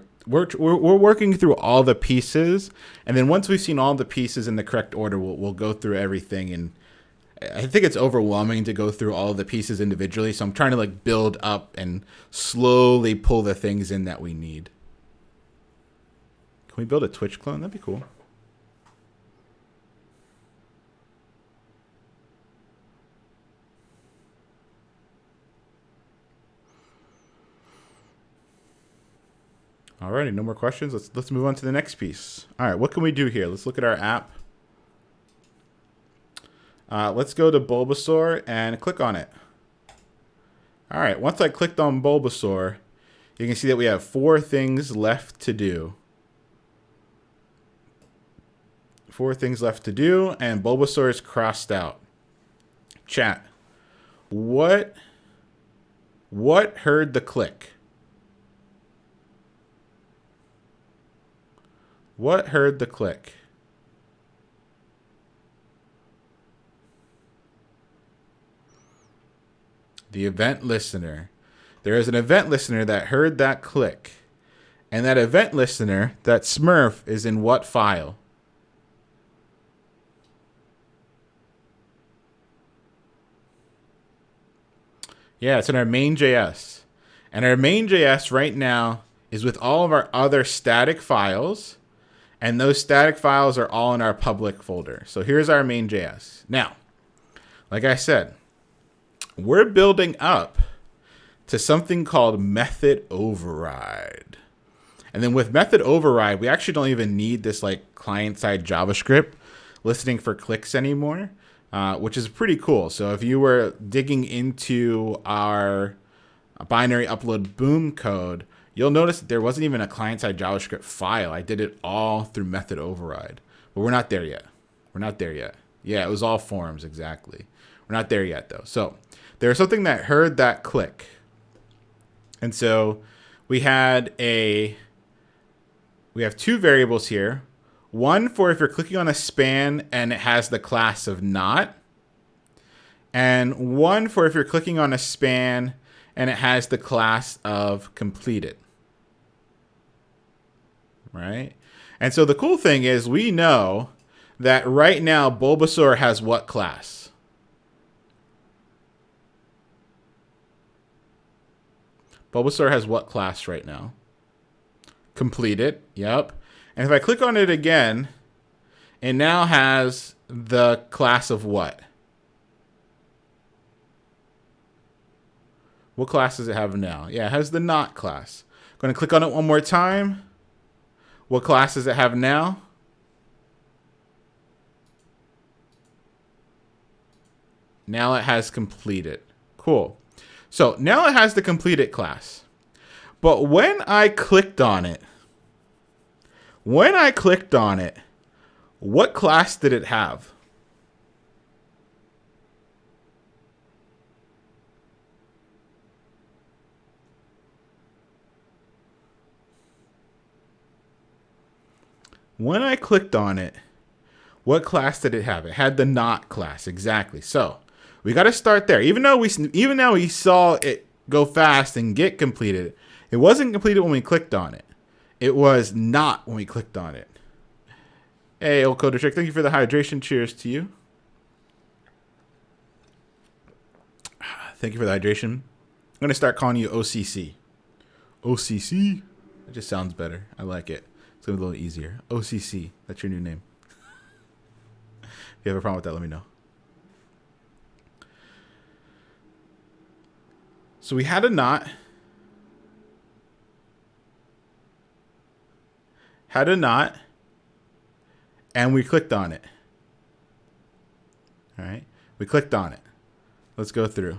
working through all the pieces, and then once we've seen all the pieces in the correct order, we'll go through everything. And I think it's overwhelming to go through all the pieces individually, so I'm trying to like build up and slowly pull the things in that we need. Can we build a Twitch clone? That'd be cool. Alrighty, no more questions. Let's move on to the next piece. All right, what can we do here? Let's look at our app. Let's go to Bulbasaur and click on it. All right, once I clicked on Bulbasaur, you can see that we have 4 things left to do. 4 things left to do, and Bulbasaur is crossed out. Chat. What heard the click? What heard the click? The event listener. There is an event listener that heard that click. And that event listener, that Smurf, is in what file? Yeah, it's in our main.js. And our main.js right now is with all of our other static files. And those static files are all in our public folder. So here's our main.js. Now, like I said, we're building up to something called method override. And then with method override, we actually don't even need this like client-side JavaScript listening for clicks anymore, which is pretty cool. So if you were digging into our binary upload boom code, you'll notice that there wasn't even a client-side JavaScript file. I did it all through method override. But we're not there yet. We're not there yet. Yeah, it was all forms, exactly. We're not there yet, though. So there's something that heard that click. And so we have 2 variables here. One for if you're clicking on a span and it has the class of not. And one for if you're clicking on a span and it has the class of completed. Right? And so the cool thing is we know that right now Bulbasaur has what class? Bulbasaur has what class right now? Completed. Yep. And if I click on it again, it now has the class of what? What class does it have now? Yeah, it has the not class. I'm going to click on it one more time. What class does it have now? Now it has completed. Cool. So now it has the completed class. But when I clicked on it, what class did it have? When I clicked on it, what class did it have? It had the not class, exactly. So we got to start there. Even though we saw it go fast and get completed, it wasn't completed when we clicked on it. It was not when we clicked on it. Hey, old Coder Trick, thank you for the hydration. Cheers to you. Thank you for the hydration. I'm going to start calling you OCC. OCC? It just sounds better. I like it. It's going to be a little easier. OCC. That's your new name. If you have a problem with that, let me know. So we had a not. And we clicked on it. All right. We clicked on it. Let's go through.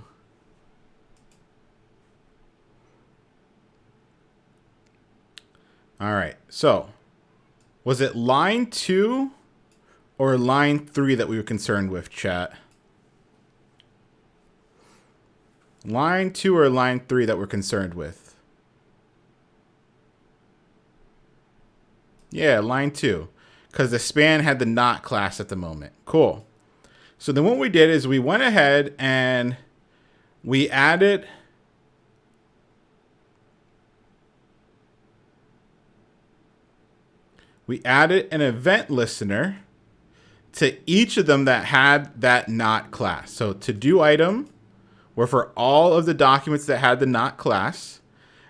All right. So was it line 2 or line 3 that we were concerned with, chat? Line 2 or line 3 that we're concerned with? Yeah, line 2. Because the span had the not class at the moment. Cool. So then what we did is we went ahead and we added an event listener to each of them that had that not class. So to do item were for all of the documents that had the not class.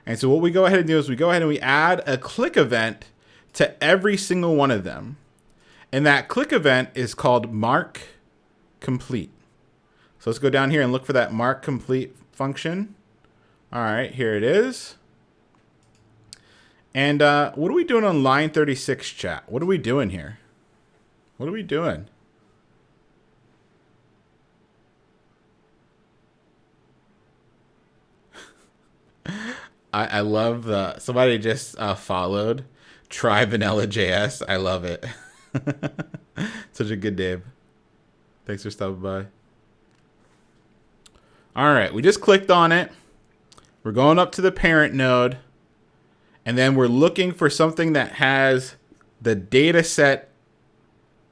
And so what we go ahead and do is we go ahead and we add a click event to every single one of them. And that click event is called mark complete. So let's go down here and look for that mark complete function. All right, here it is. And what are we doing on line 36, chat? What are we doing here? What are we doing? I love somebody just followed Try Vanilla JS. I love it. Such a good name. Thanks for stopping by. All right, we just clicked on it. We're going up to the parent node, and then we're looking for something that has the data set.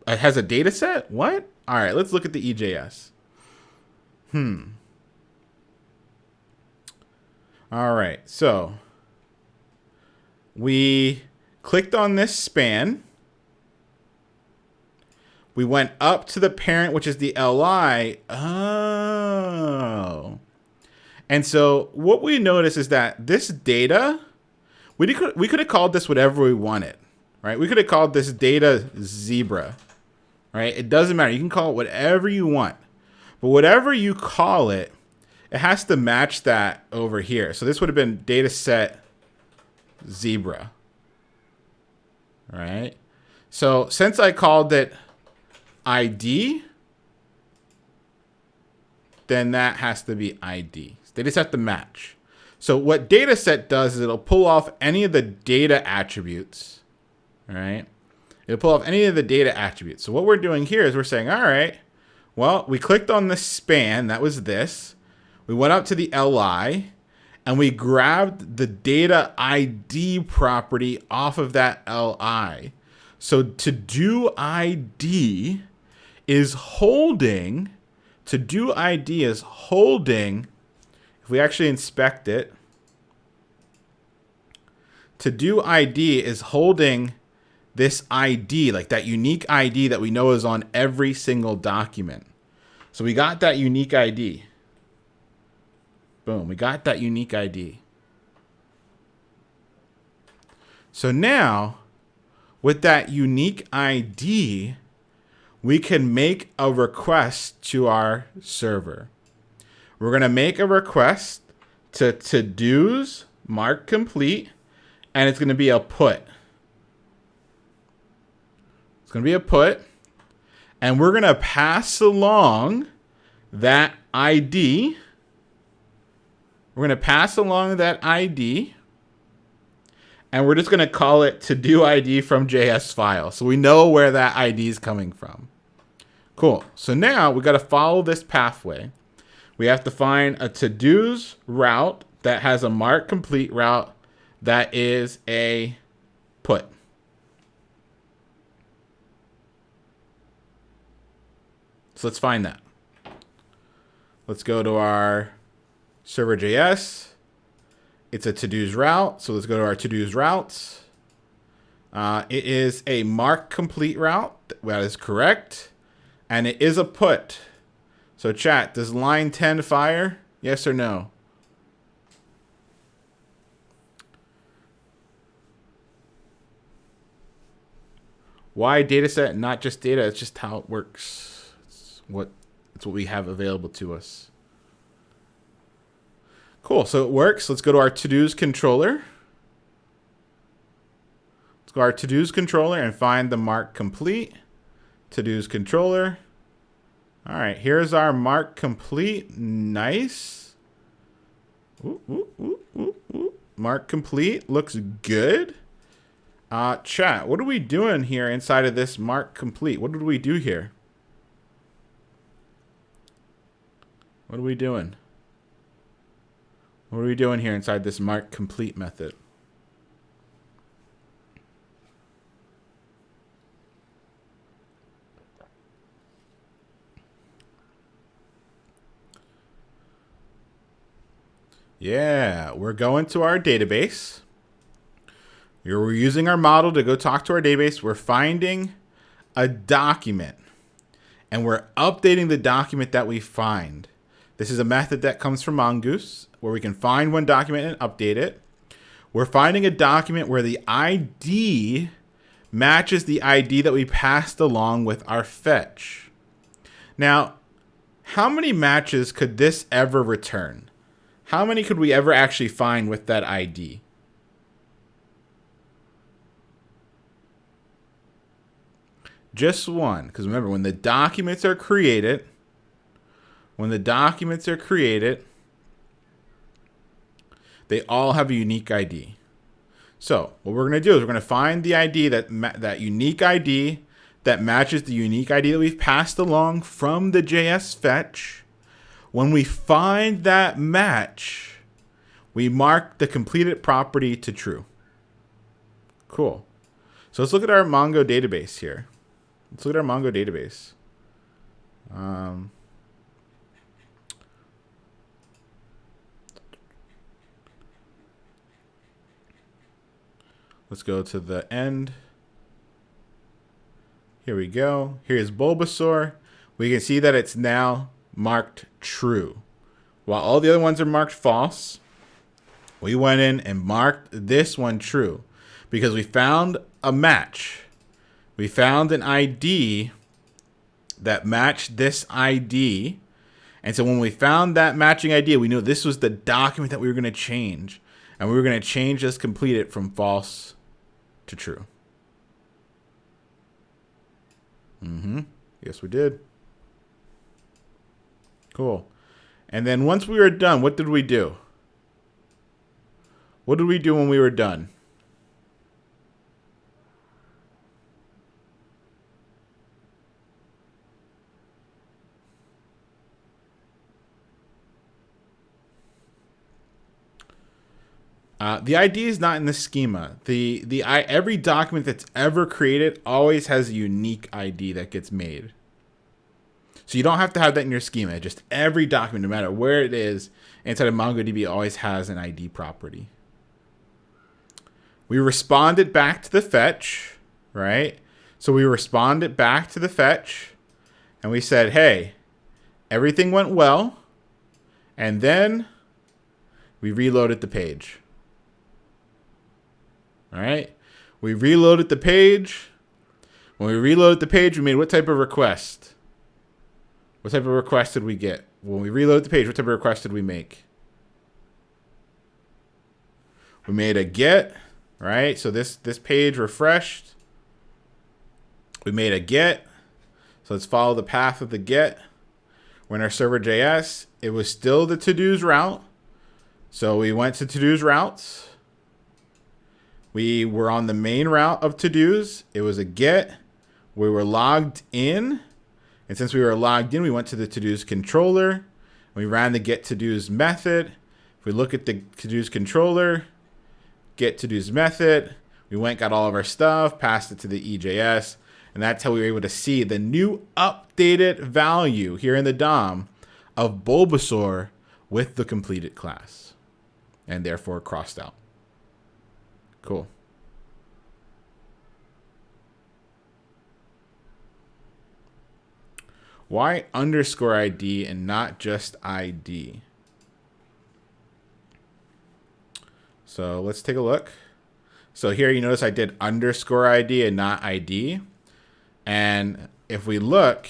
It has a data set? What? All right, let's look at the EJS. All right, so we clicked on this span. We went up to the parent, which is the LI. Oh. And so what we notice is that this data, we could have called this whatever we wanted, right? We could have called this data zebra, right? It doesn't matter. You can call it whatever you want. But whatever you call it, it has to match that over here. So this would have been data set zebra, right? So since I called it ID, then that has to be ID. They just have to match. So what dataset does is it'll pull off any of the data attributes, all right? It'll pull off any of the data attributes. So what we're doing here is we're saying, all right, well, we clicked on the span, that was this. We went up to the LI, and we grabbed the data ID property off of that LI. So to do ID is holding, if we actually inspect it, to do ID is holding this ID, like that unique ID that we know is on every single document. So we got that unique ID. Boom, we got that unique ID. So now, with that unique ID, we can make a request to our server. We're going to make a request to to-dos mark complete, and it's going to be a put. It's going to be a put, and we're going to pass along that ID. We're going to pass along that ID, and we're just going to call it to-do ID from JS file. So we know where that ID is coming from. Cool. So now we got to follow this pathway. We have to find a to-dos route that has a mark complete route that is a put. So let's find that. Let's go to our server.js. It's a to-dos route. So let's go to our to-dos routes. It is a mark complete route. That is correct. And it is a put. So chat, does line 10 fire? Yes or no? Why dataset, not just data? It's just how it works. It's what we have available to us. Cool, so it works. Let's go to our to-dos controller. Let's go to our to-dos controller and find the mark complete. To-dos controller. All right, here's our mark complete. Nice. Ooh, ooh, ooh, ooh, ooh. Mark complete looks good. Chat, what are we doing here inside of this mark complete? What did we do here? What are we doing? What are we doing here inside this mark complete method? Yeah, we're going to our database. We're using our model to go talk to our database. We're finding a document, and we're updating the document that we find. This is a method that comes from Mongoose, where we can find one document and update it. We're finding a document where the ID matches the ID that we passed along with our fetch. Now, how many matches could this ever return? How many could we ever actually find with that ID? Just one, because remember, when the documents are created, they all have a unique ID. So what we're going to do is we're going to find the ID that unique ID that matches the unique ID that we've passed along from the JS fetch. When we find that match, we mark the completed property to true. Cool. So let's look at our Mongo database here. Let's look at our Mongo database. Let's go to the end. Here we go. Here's Bulbasaur. We can see that it's now marked true. While all the other ones are marked false, we went in and marked this one true because we found a match. We found an ID that matched this ID. And so when we found that matching ID, we knew this was the document that we were going to change. And we were going to change this completed from false to true. Yes, we did. Cool. And then once we were done, what did we do? What did we do when we were done? The ID is not in the schema. Every document that's ever created always has a unique ID that gets made. So you don't have to have that in your schema. Just every document, no matter where it is, inside of MongoDB always has an ID property. We responded back to the fetch, right? So we responded back to the fetch, and we said, hey, everything went well, and then we reloaded the page. All right, we reloaded the page. When we reloaded the page, we made what type of request? What type of request did we get? When we reloaded the page, what type of request did we make? We made a get, right? So this page refreshed. We made a get. So let's follow the path of the get. We're in our server.js. It was still the to-dos route. So we went to to-dos routes. We were on the main route of to-dos. It was a get. We were logged in. And since we were logged in, we went to the to-dos controller. We ran the get to-dos method. If we look at the to-dos controller, get to-dos method, we went, got all of our stuff, passed it to the EJS. And that's how we were able to see the new updated value here in the DOM of Bulbasaur with the completed class. And therefore crossed out. Cool. Why underscore ID and not just ID? So let's take a look. So here you notice I did underscore ID and not ID. And if we look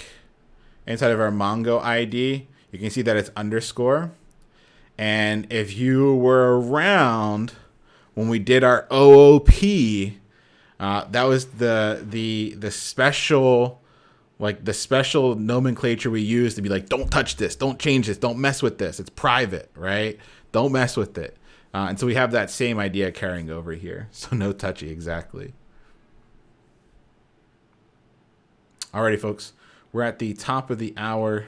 inside of our Mongo ID, you can see that it's underscore. And if you were around when we did our OOP, that was the special, like the special nomenclature we used to be like, don't touch this, don't change this, don't mess with this. It's private, right? Don't mess with it. And so we have that same idea carrying over here. So no touchy, exactly. Alrighty, folks. We're at the top of the hour.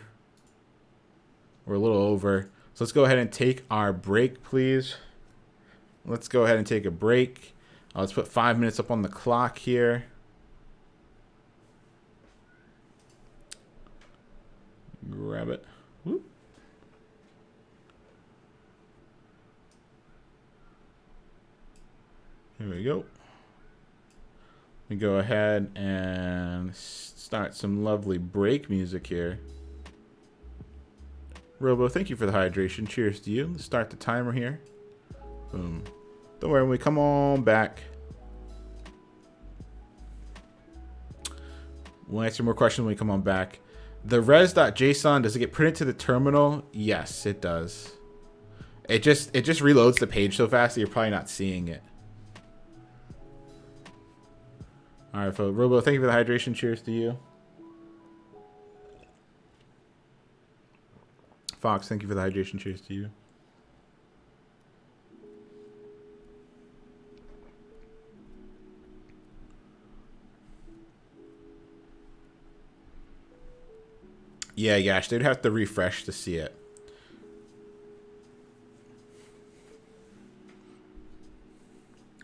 We're a little over. So let's go ahead and take our break, please. Let's go ahead and take a break. Let's put 5 minutes up on the clock here. Grab it. Whoop. Here we go. We go ahead and start some lovely break music here. Robo, thank you for the hydration. Cheers to you. Let's start the timer here. Boom. Don't worry, when we come on back, we'll answer more questions when we come on back. The res.json, does it get printed to the terminal? Yes, it does. It just reloads the page so fast that you're probably not seeing it. All right, folks. Robo, thank you for the hydration. Cheers to you. Fox, thank you for the hydration. Cheers to you. Yeah, Yash, they'd have to refresh to see it.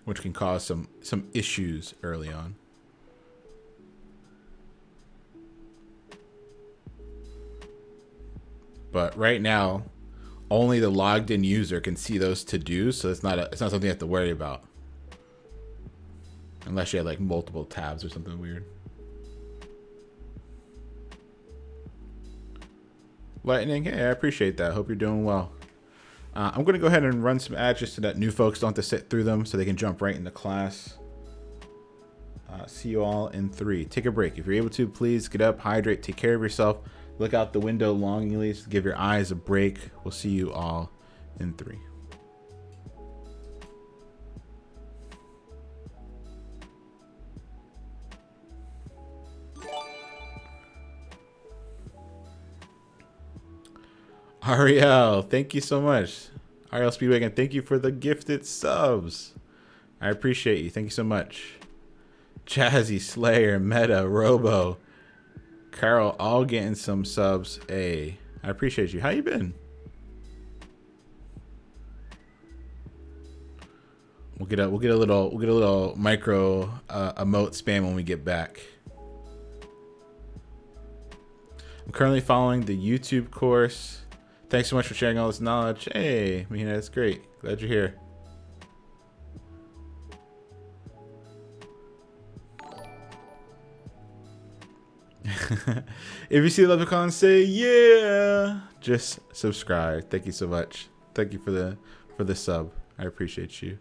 Which can cause some issues early on. But right now, only the logged in user can see those to-dos, so it's not something you have to worry about. Unless you have like multiple tabs or something weird. Lightning, hey, I appreciate that. Hope you're doing well. I'm going to go ahead and run some ads just so that new folks don't have to sit through them so they can jump right into class. See you all in 3. Take a break. If you're able to, please get up, hydrate, take care of yourself. Look out the window longingly. Give your eyes a break. We'll see you all in 3. Ariel, thank you so much. Ariel Speedwagon, thank you for the gifted subs. I appreciate you. Thank you so much. Jazzy, Slayer, Meta, Robo, Carol, all getting some subs. Hey, I appreciate you. How you been? We'll get a little micro emote spam when we get back. I'm currently following the YouTube course. Thanks so much for sharing all this knowledge. Hey, Mahina, that's great. Glad you're here. If you see the Leprechaun, say yeah. Just subscribe. Thank you so much. Thank you for the sub. I appreciate you.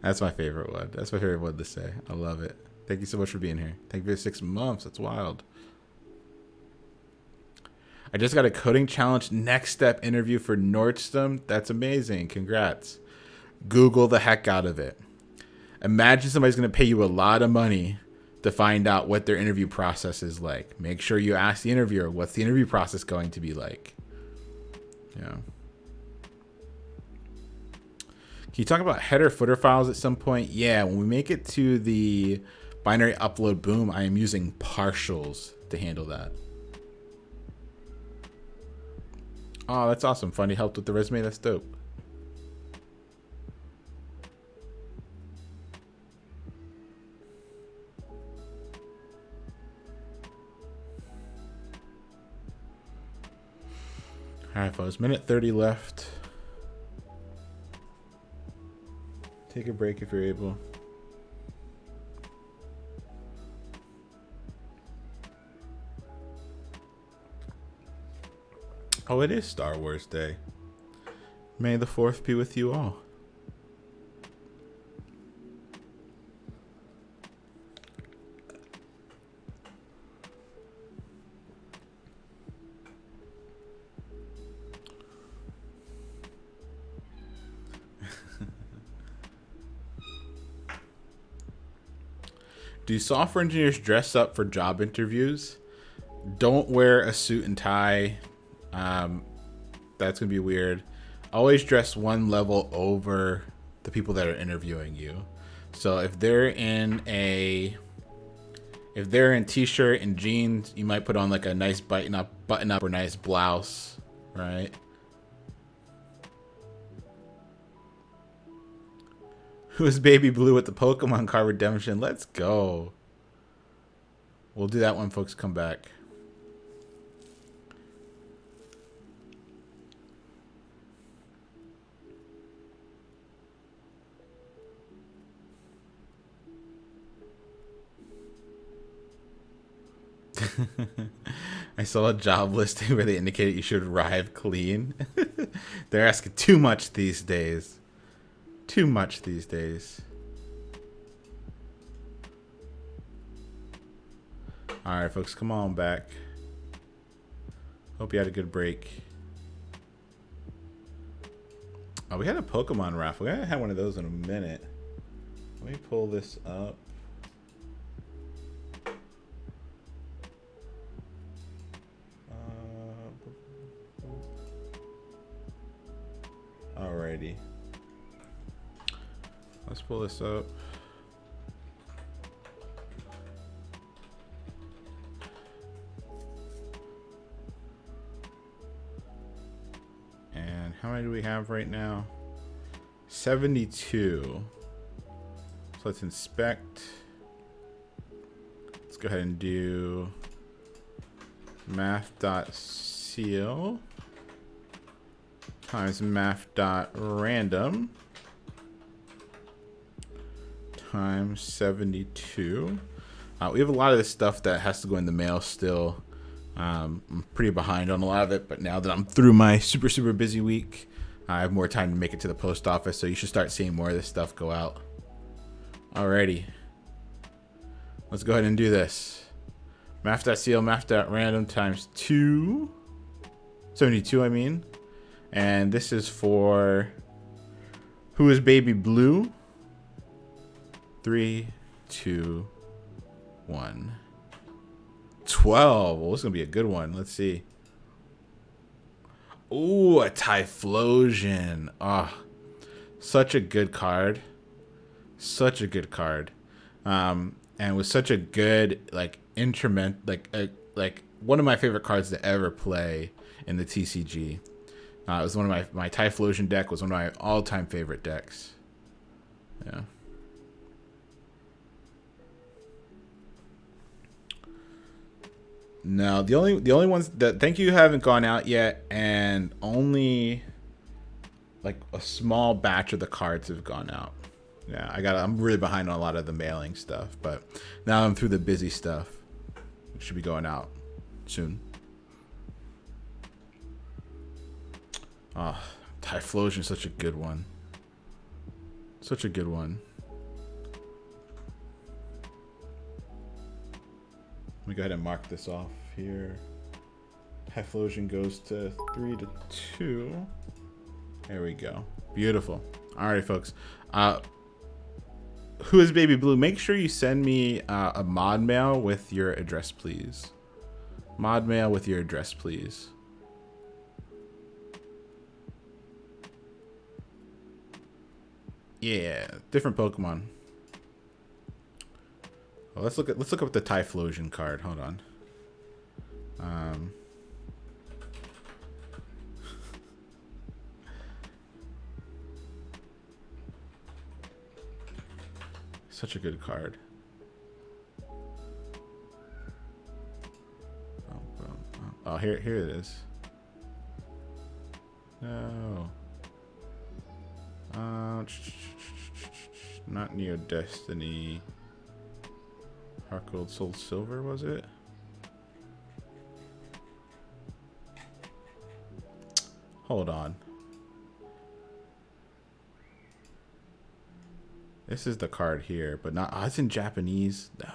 That's my favorite one. That's my favorite one to say. I love it. Thank you so much for being here. Thank you for 6 months. That's wild. I just got a coding challenge next step interview for Nordstrom. That's amazing. Congrats. Google the heck out of it. Imagine somebody's going to pay you a lot of money to find out what their interview process is like. Make sure you ask the interviewer, what's the interview process going to be like? Yeah. Can you talk about header footer files at some point? Yeah, when we make it to the binary upload boom, I am using partials to handle that. Oh, that's awesome. Funny helped with the resume. That's dope. All right, folks. Minute 30 left. Take a break if you're able. Oh, it is Star Wars Day. May the 4th be with you all. Do software engineers dress up for job interviews? Don't wear a suit and tie. That's going to be weird. Always dress one level over the people that are interviewing you. So if they're in t-shirt and jeans, you might put on like a nice button up or nice blouse, right? Who's Baby Blue with the Pokemon card redemption? Let's go. We'll do that when folks come back. I saw a job listing where they indicated you should arrive clean. They're asking too much these days. Too much these days. All right, folks, come on back. Hope you had a good break. Oh, we had a Pokemon raffle. We haven't had one of those in a minute. Let me pull this up. Alrighty. Let's pull this up. How many do we have right now? 72. So let's inspect. Let's go ahead and do math.ceil times math.random times 72. We have a lot of this stuff that has to go in the mail still. I'm pretty behind on a lot of it, but now that I'm through my super busy week, I have more time to make it to the post office, so you should start seeing more of this stuff go out. Alrighty. Let's go ahead and do this. Math.ceil, math.random times 2. 72, I mean. And this is for who is baby blue? 3, 2, 1. 12. Well, this is going to be a good one. Let's see. Ooh, a Typhlosion. Ah, oh, such a good card. Such a good card. And was such a good, like, like one of my favorite cards to ever play in the TCG. It was one of my Typhlosion deck was one of my all-time favorite decks. Yeah. No, the only ones that thank you haven't gone out yet, and only like a small batch of the cards have gone out. Yeah, I'm really behind on a lot of the mailing stuff, but now I'm through the busy stuff. It should be going out soon. Oh, Typhlosion is such a good one. Such a good one. Let me go ahead and mark this off here. Typhlosion goes to 3 to 2. There we go. Beautiful. All right, folks. Who is baby blue? Make sure you send me a mod mail with your address, please. Mod mail with your address, please. Yeah, different Pokemon. Well, let's look up the Typhlosion card. Hold on. Such a good card. Oh, here it is. No. Not Neo Destiny. Heart Gold, Soul Silver, was it? Hold on. This is the card here, but not. Oh, it's in Japanese. No.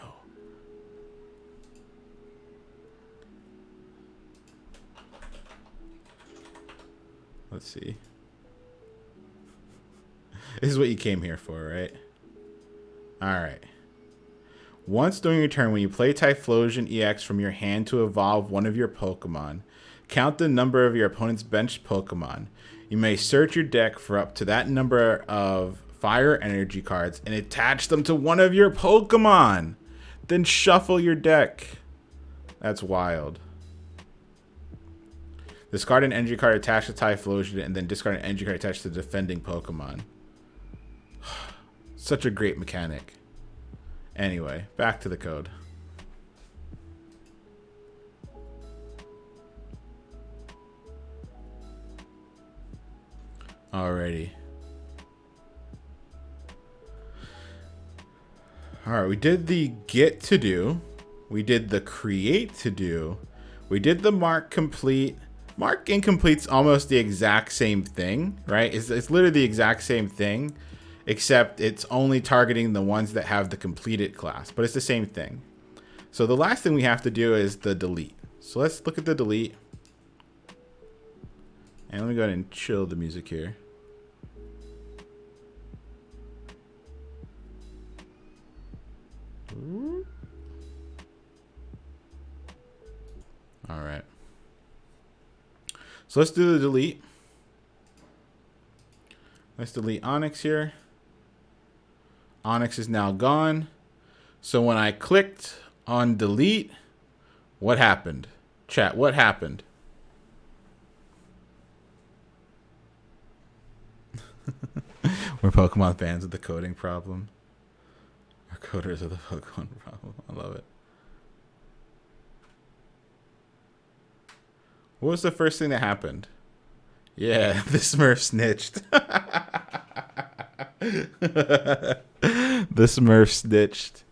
Let's see. This is what you came here for, right? All right. Once during your turn, when you play Typhlosion EX from your hand to evolve one of your Pokemon, count the number of your opponent's benched Pokemon. You may search your deck for up to that number of fire energy cards and attach them to one of your Pokemon. Then shuffle your deck. That's wild. Discard an energy card attached to Typhlosion and then discard an energy card attached to the defending Pokemon. Such a great mechanic. Anyway, back to the code. Alrighty. Alright, we did the get to do. We did the create to do. We did the mark complete. Mark incomplete's almost the exact same thing, right? It's literally the exact same thing, except it's only targeting the ones that have the completed class, but it's the same thing. So the last thing we have to do is the delete. So let's look at the delete. And let me go ahead and chill the music here. All right. So let's do the delete. Let's delete Onyx here. Onyx is now gone. So when I clicked on delete, what happened? Chat, what happened? We're Pokemon fans with the coding problem. We're coders with the Pokemon problem. I love it. What was the first thing that happened? Yeah, the Smurf snitched. The Smurf snitched.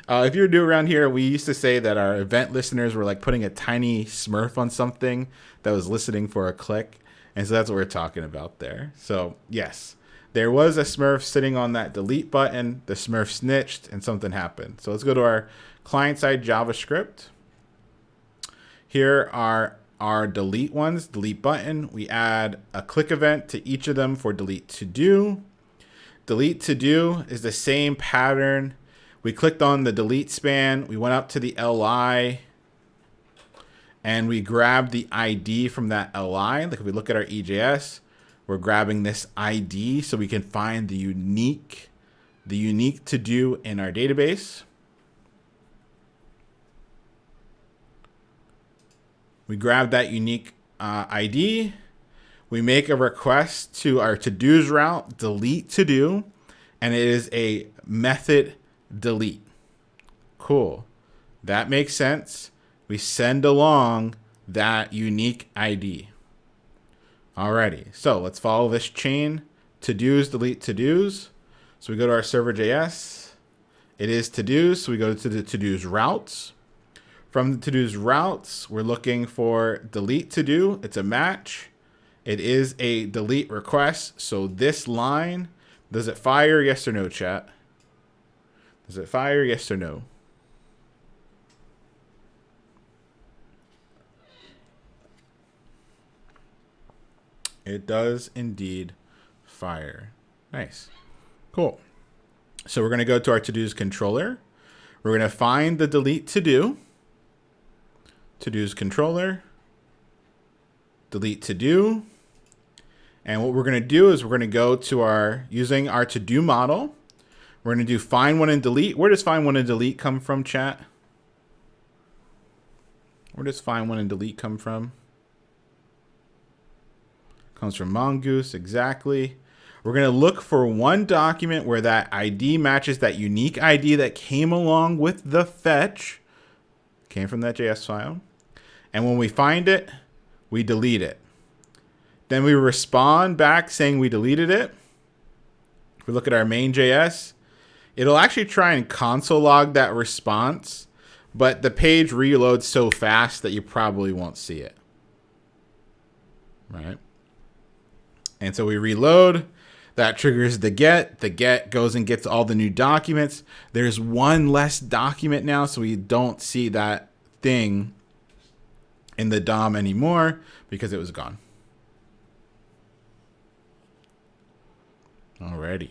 If you're new around here, we used to say that our event listeners were like putting a tiny Smurf on something that was listening for a click. And so that's what we're talking about there. So yes, there was a Smurf sitting on that delete button. The Smurf snitched and something happened. So let's go to our client-side JavaScript. Here are our delete ones, delete button. We add a click event to each of them for delete to do. Delete to do is the same pattern. We clicked on the delete span. We went up to the LI and we grabbed the ID from that LI. Like if we look at our EJS, we're grabbing this ID so we can find the unique to do in our database. We grab that unique ID. We make a request to our to-dos route, delete to do, and it is a method delete. Cool. That makes sense. We send along that unique ID. Alrighty, so let's follow this chain. To-dos, delete to-dos. So we go to our server.js. It is to-dos, so we go to the to-dos routes. From the to-dos routes, we're looking for delete to do. It's a match. It is a delete request. So this line, does it fire? Yes or no, chat? Does it fire? Yes or no? It does indeed fire. Nice. Cool. So we're going to go to our to-dos controller. We're going to find the delete to do. To-dos controller. Delete to do. And what we're going to do is we're going to go to our, using our to-do model, we're going to do find one and delete. Where does find one and delete come from, chat? Where does find one and delete come from? Comes from Mongoose, exactly. We're going to look for one document where that ID matches that unique ID that came along with the fetch. Came from that JS file. And when we find it, we delete it. Then we respond back saying we deleted it. If we look at our main.js, it'll actually try and console log that response, but the page reloads so fast that you probably won't see it. Right? And so we reload. That triggers the get. The get goes and gets all the new documents. There's one less document now, so we don't see that thing in the DOM anymore because it was gone. Alrighty.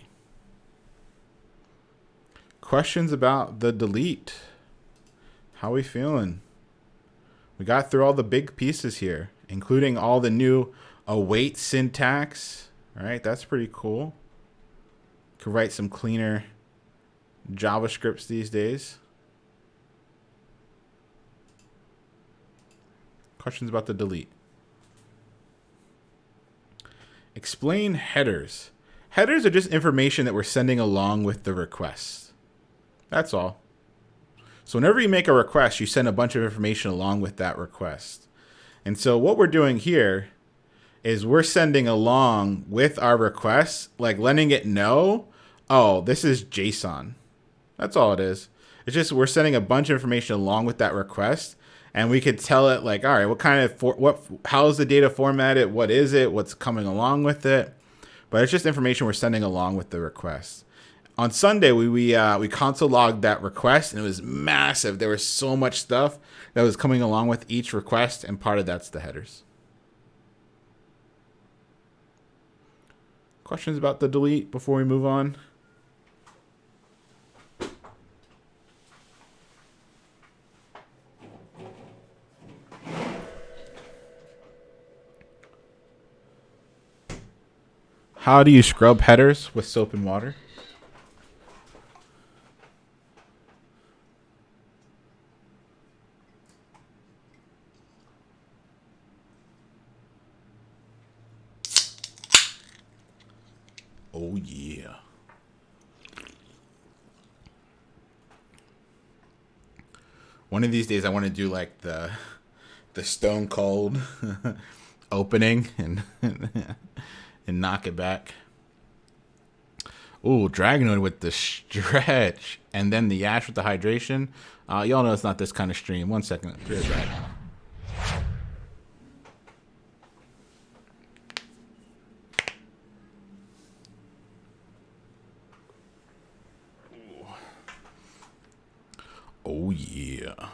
Questions about the delete? How we feeling? We got through all the big pieces here, including all the new await syntax. All right, that's pretty cool. Could write some cleaner JavaScripts these days. Questions about the delete? Explain headers. Headers are just information that we're sending along with the request. That's all. So whenever you make a request, you send a bunch of information along with that request. And so what we're doing here is we're sending along with our request, like letting it know, oh, this is JSON. That's all it is. It's just we're sending a bunch of information along with that request, and we could tell it like, all right, what kind of how is the data formatted? What is it? What's coming along with it? But it's just information we're sending along with the request. On Sunday, we console logged that request, and it was massive. There was so much stuff that was coming along with each request, and part of that's the headers. Questions about the delete before we move on? How do you scrub headers with soap and water? Oh yeah. One of these days I want to do like the stone cold opening and and knock it back. Ooh, Dragonoid with the stretch and then the Yash with the hydration. Y'all know it's not this kind of stream. 1 second. Be right back. Oh yeah.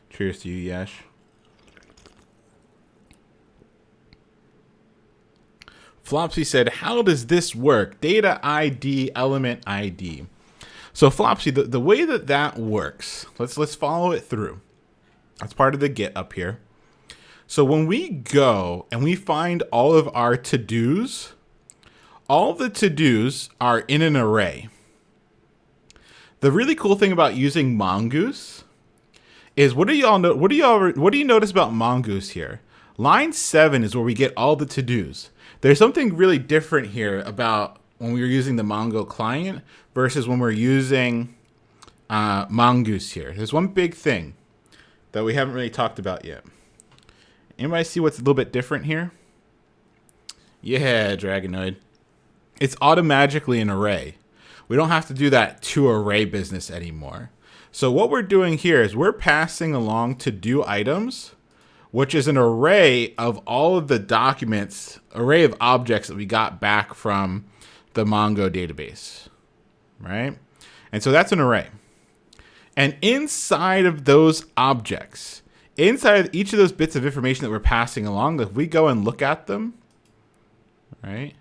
Cheers to you, Yash. Flopsy said, how does this work? Data ID, element ID. So Flopsy, the way that works, let's follow it through. That's part of the Git up here. So when we go and we find all of our to-dos, all the to-dos are in an array. The really cool thing about using Mongoose is what do you notice about Mongoose here? Line 7 is where we get all the to-dos. There's something really different here about when we were using the Mongo client versus when we're using Mongoose here. There's one big thing that we haven't really talked about yet. Anybody see what's a little bit different here? Yeah, Dragonoid. It's automatically an array. We don't have to do that to array business anymore. So what we're doing here is we're passing along to-do items, which is an array of all of the documents, array of objects that we got back from the Mongo database, right? And so that's an array. And inside of those objects, inside of each of those bits of information that we're passing along, if we go and look at them, right?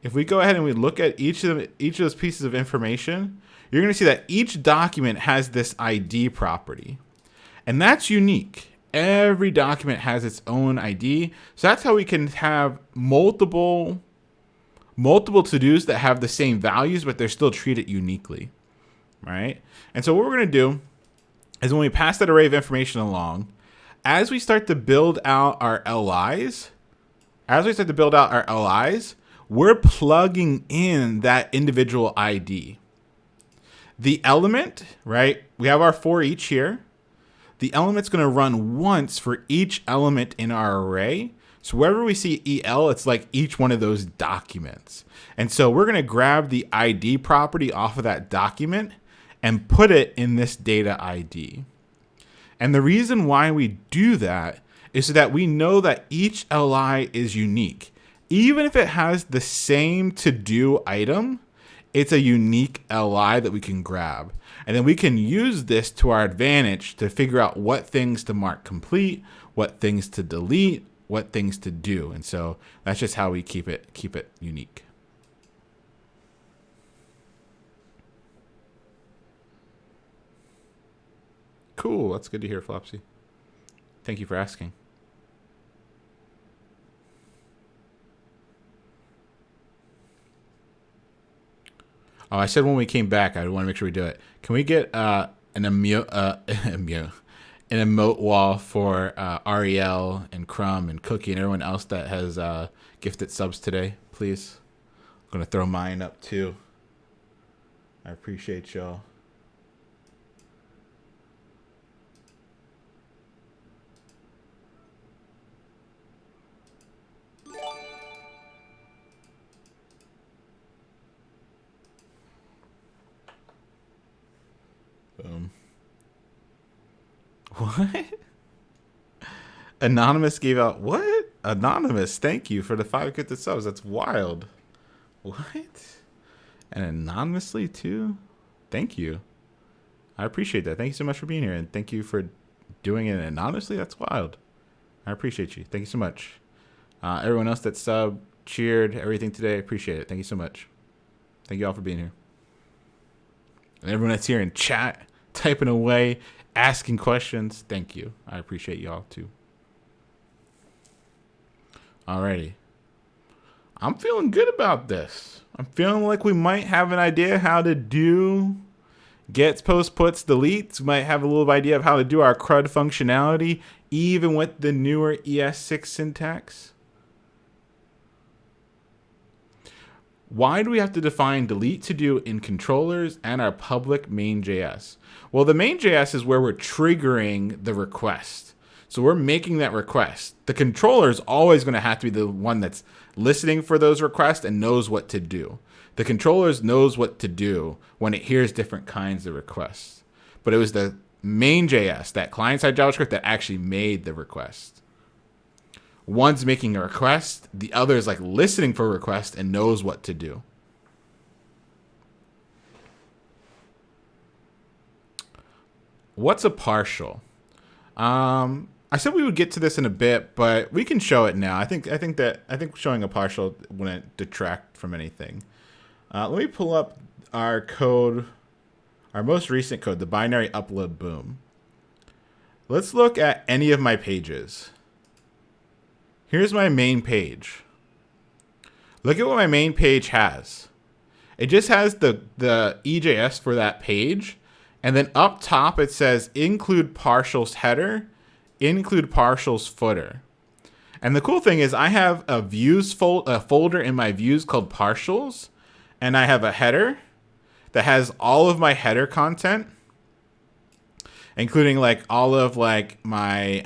If we go ahead and we look at each of those pieces of information, you're going to see that each document has this ID property. And that's unique. Every document has its own ID. So that's how we can have multiple to-dos that have the same values, but they're still treated uniquely, right? And so what we're going to do is when we pass that array of information along, as we start to build out our LIs, we're plugging in that individual ID. The element, right? We have our for each here. The element's going to run once for each element in our array. So wherever we see EL, it's like each one of those documents. And so we're going to grab the ID property off of that document and put it in this data ID. And the reason why we do that is so that we know that each LI is unique. Even if it has the same to-do item, it's a unique LI that we can grab. And then we can use this to our advantage to figure out what things to mark complete, what things to delete, what things to do. And so that's just how we keep it unique. Cool. That's good to hear, Flopsy. Thank you for asking. Oh, I said when we came back, I want to make sure we do it. Can we get an emote wall for Ariel and Crumb and Cookie and everyone else that has gifted subs today, please? I'm going to throw mine up too. I appreciate y'all. Boom. What? Anonymous gave out what? Anonymous, thank you for the 5 gifted subs. That's wild. What? And anonymously too? Thank you. I appreciate that. Thank you so much for being here, and thank you for doing it anonymously. That's wild. I appreciate you. Thank you so much. Everyone else that subbed, cheered, everything today, I appreciate it. Thank you so much. Thank you all for being here. And everyone that's here in chat, typing away, asking questions, thank you. I appreciate y'all too. Alrighty. I'm feeling good about this. I'm feeling like we might have an idea how to do Gets, post, puts, deletes. We might have a little idea of how to do our CRUD functionality, even with the newer ES6 syntax. Why do we have to define delete to do in controllers and our public main.js? Well, the main.js is where we're triggering the request. So we're making that request. The controller is always going to have to be the one that's listening for those requests and knows what to do. The controller knows what to do when it hears different kinds of requests. But it was the main.js, that client-side JavaScript, that actually made the request. One's making a request, the other is like listening for a request and knows what to do. What's a partial? I said we would get to this in a bit, but we can show it now. I think showing a partial wouldn't detract from anything. Let me pull up our code, our most recent code, the binary upload boom. Let's look at any of my pages. Here's my main page. Look at what my main page has. It just has the EJS for that page. And then up top, it says include partials header, include partials footer. And the cool thing is I have a views folder in my views called partials. And I have a header that has all of my header content, including like all of like my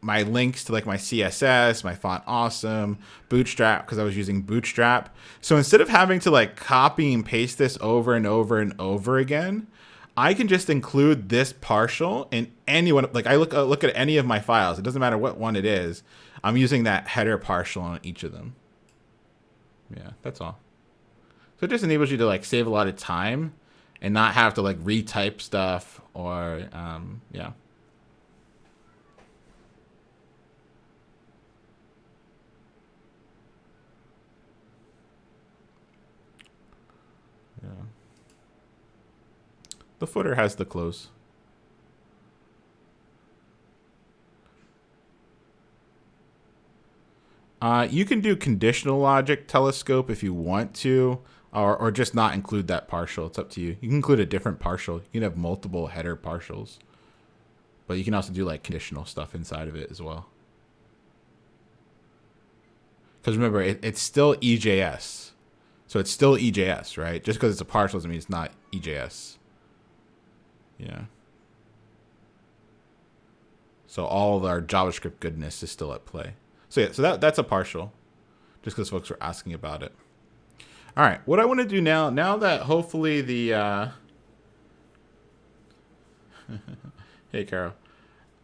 my links to like my CSS, my font awesome, Bootstrap, because I was using Bootstrap. So instead of having to like copy and paste this over and over and over again, I can just include this partial in any one. Like I look at any of my files. It doesn't matter what one it is. I'm using that header partial on each of them. Yeah, that's all. So it just enables you to like save a lot of time and not have to like retype stuff or yeah. Yeah. The footer has the close. You can do conditional logic telescope if you want to, or just not include that partial. It's up to you. You can include a different partial. You can have multiple header partials, but you can also do like conditional stuff inside of it as well. Because remember, it's still EJS. So it's still EJS, right? Just because it's a partial doesn't mean it's not EJS. Yeah. So all of our JavaScript goodness is still at play. So yeah, so that's a partial, just because folks were asking about it. All right, what I want to do now that hopefully the hey Carol,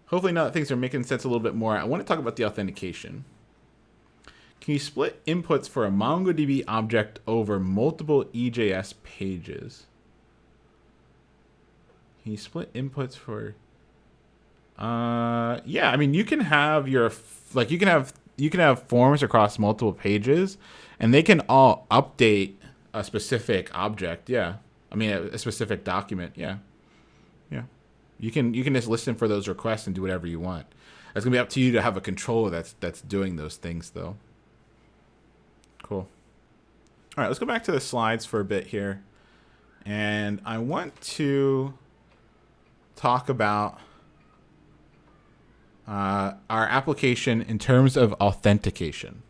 hopefully now that things are making sense a little bit more, I want to talk about the authentication. Can you split inputs for a MongoDB object over multiple EJS pages? Can you split inputs for? Yeah, I mean you can have your you can have forms across multiple pages, and they can all update a specific object. Yeah, I mean a specific document. Yeah, yeah. You can just listen for those requests and do whatever you want. It's gonna be up to you to have a controller that's doing those things though. Cool. All right, let's go back to the slides for a bit here, and I want to talk about our application in terms of authentication.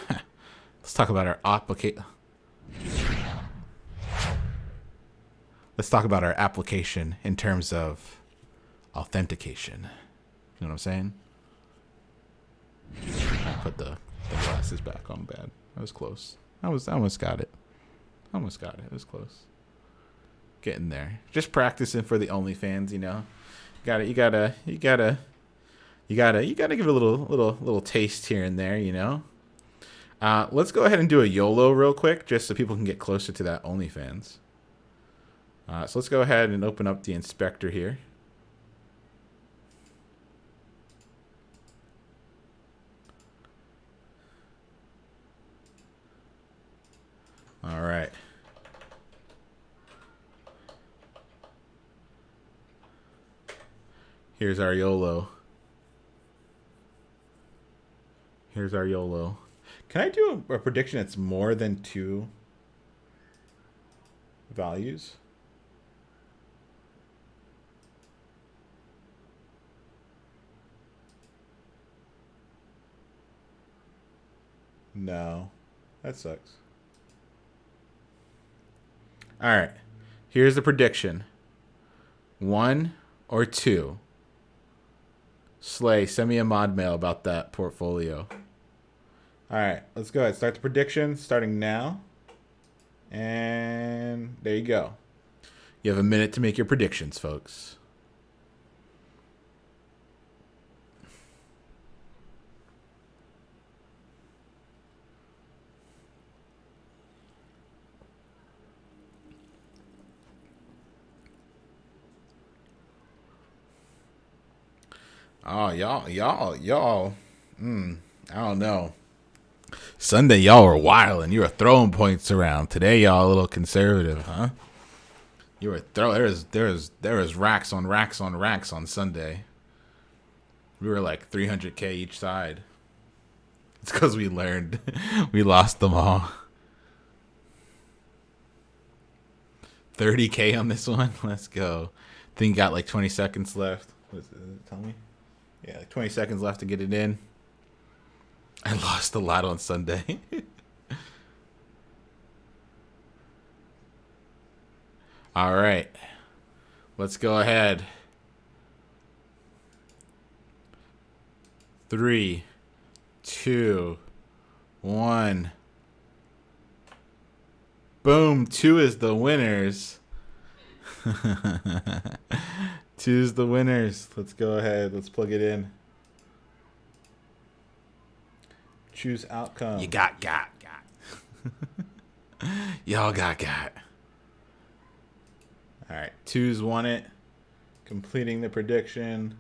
Let's talk about our application. Let's talk about our application in terms of authentication. You know what I'm saying? I put the glasses back on bad. That was close. I almost got it. Almost got it. It was close. Getting there. Just practicing for the OnlyFans, you know. You gotta give it a little taste here and there, you know. Let's go ahead and do a YOLO real quick, just so people can get closer to that OnlyFans. So let's go ahead and open up the inspector here. All right. Here's our YOLO. Here's our YOLO. Can I do a prediction that's more than 2 values? No. That sucks. All right. Here's the prediction. 1 or 2. Slay, send me a mod mail about that portfolio. All right, let's go ahead. Start the prediction starting now. And there you go. You have a minute to make your predictions, folks. Oh, y'all. I don't know. Sunday, y'all were wild and you were throwing points around. Today, y'all a little conservative, huh? You were there was racks on racks on racks on Sunday. We were like 300K each side. It's because we learned. We lost them all. 30K on this one. Let's go. Think got like 20 seconds left. Tell me. Yeah, like 20 seconds left to get it in. I lost a lot on Sunday. All right. Let's go ahead. 3, 2, 1. Boom. 2 is the winners. 2 is the winners. Let's go ahead. Let's plug it in. Choose outcome. You got. Y'all got. All right. 2's won it. Completing the prediction.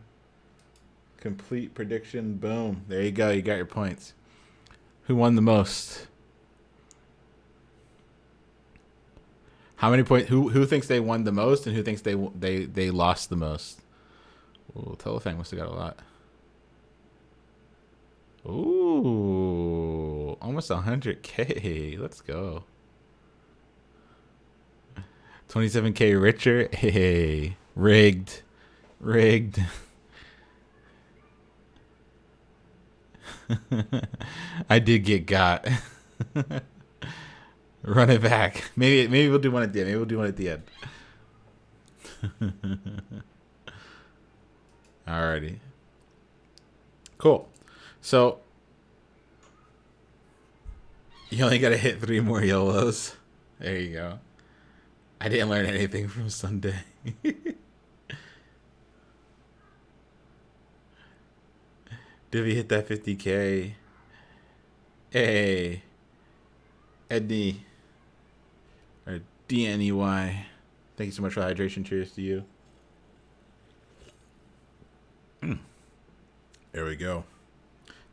Complete prediction. Boom. There you go. You got your points. Who won the most? How many points? Who thinks they won the most, and who thinks they lost the most? Ooh, Telefang must have got a lot. Ooh, almost 100K. Let's go. 27K richer. Hey, rigged. I did get got. Run it back. Maybe we'll do one at the end. Alrighty. Cool. So you only gotta hit 3 more YOLOs. There you go. I didn't learn anything from Sunday. Divvy hit that 50K. Hey. Edney. Or DNEY. Thank you so much for the hydration. Cheers to you. There we go.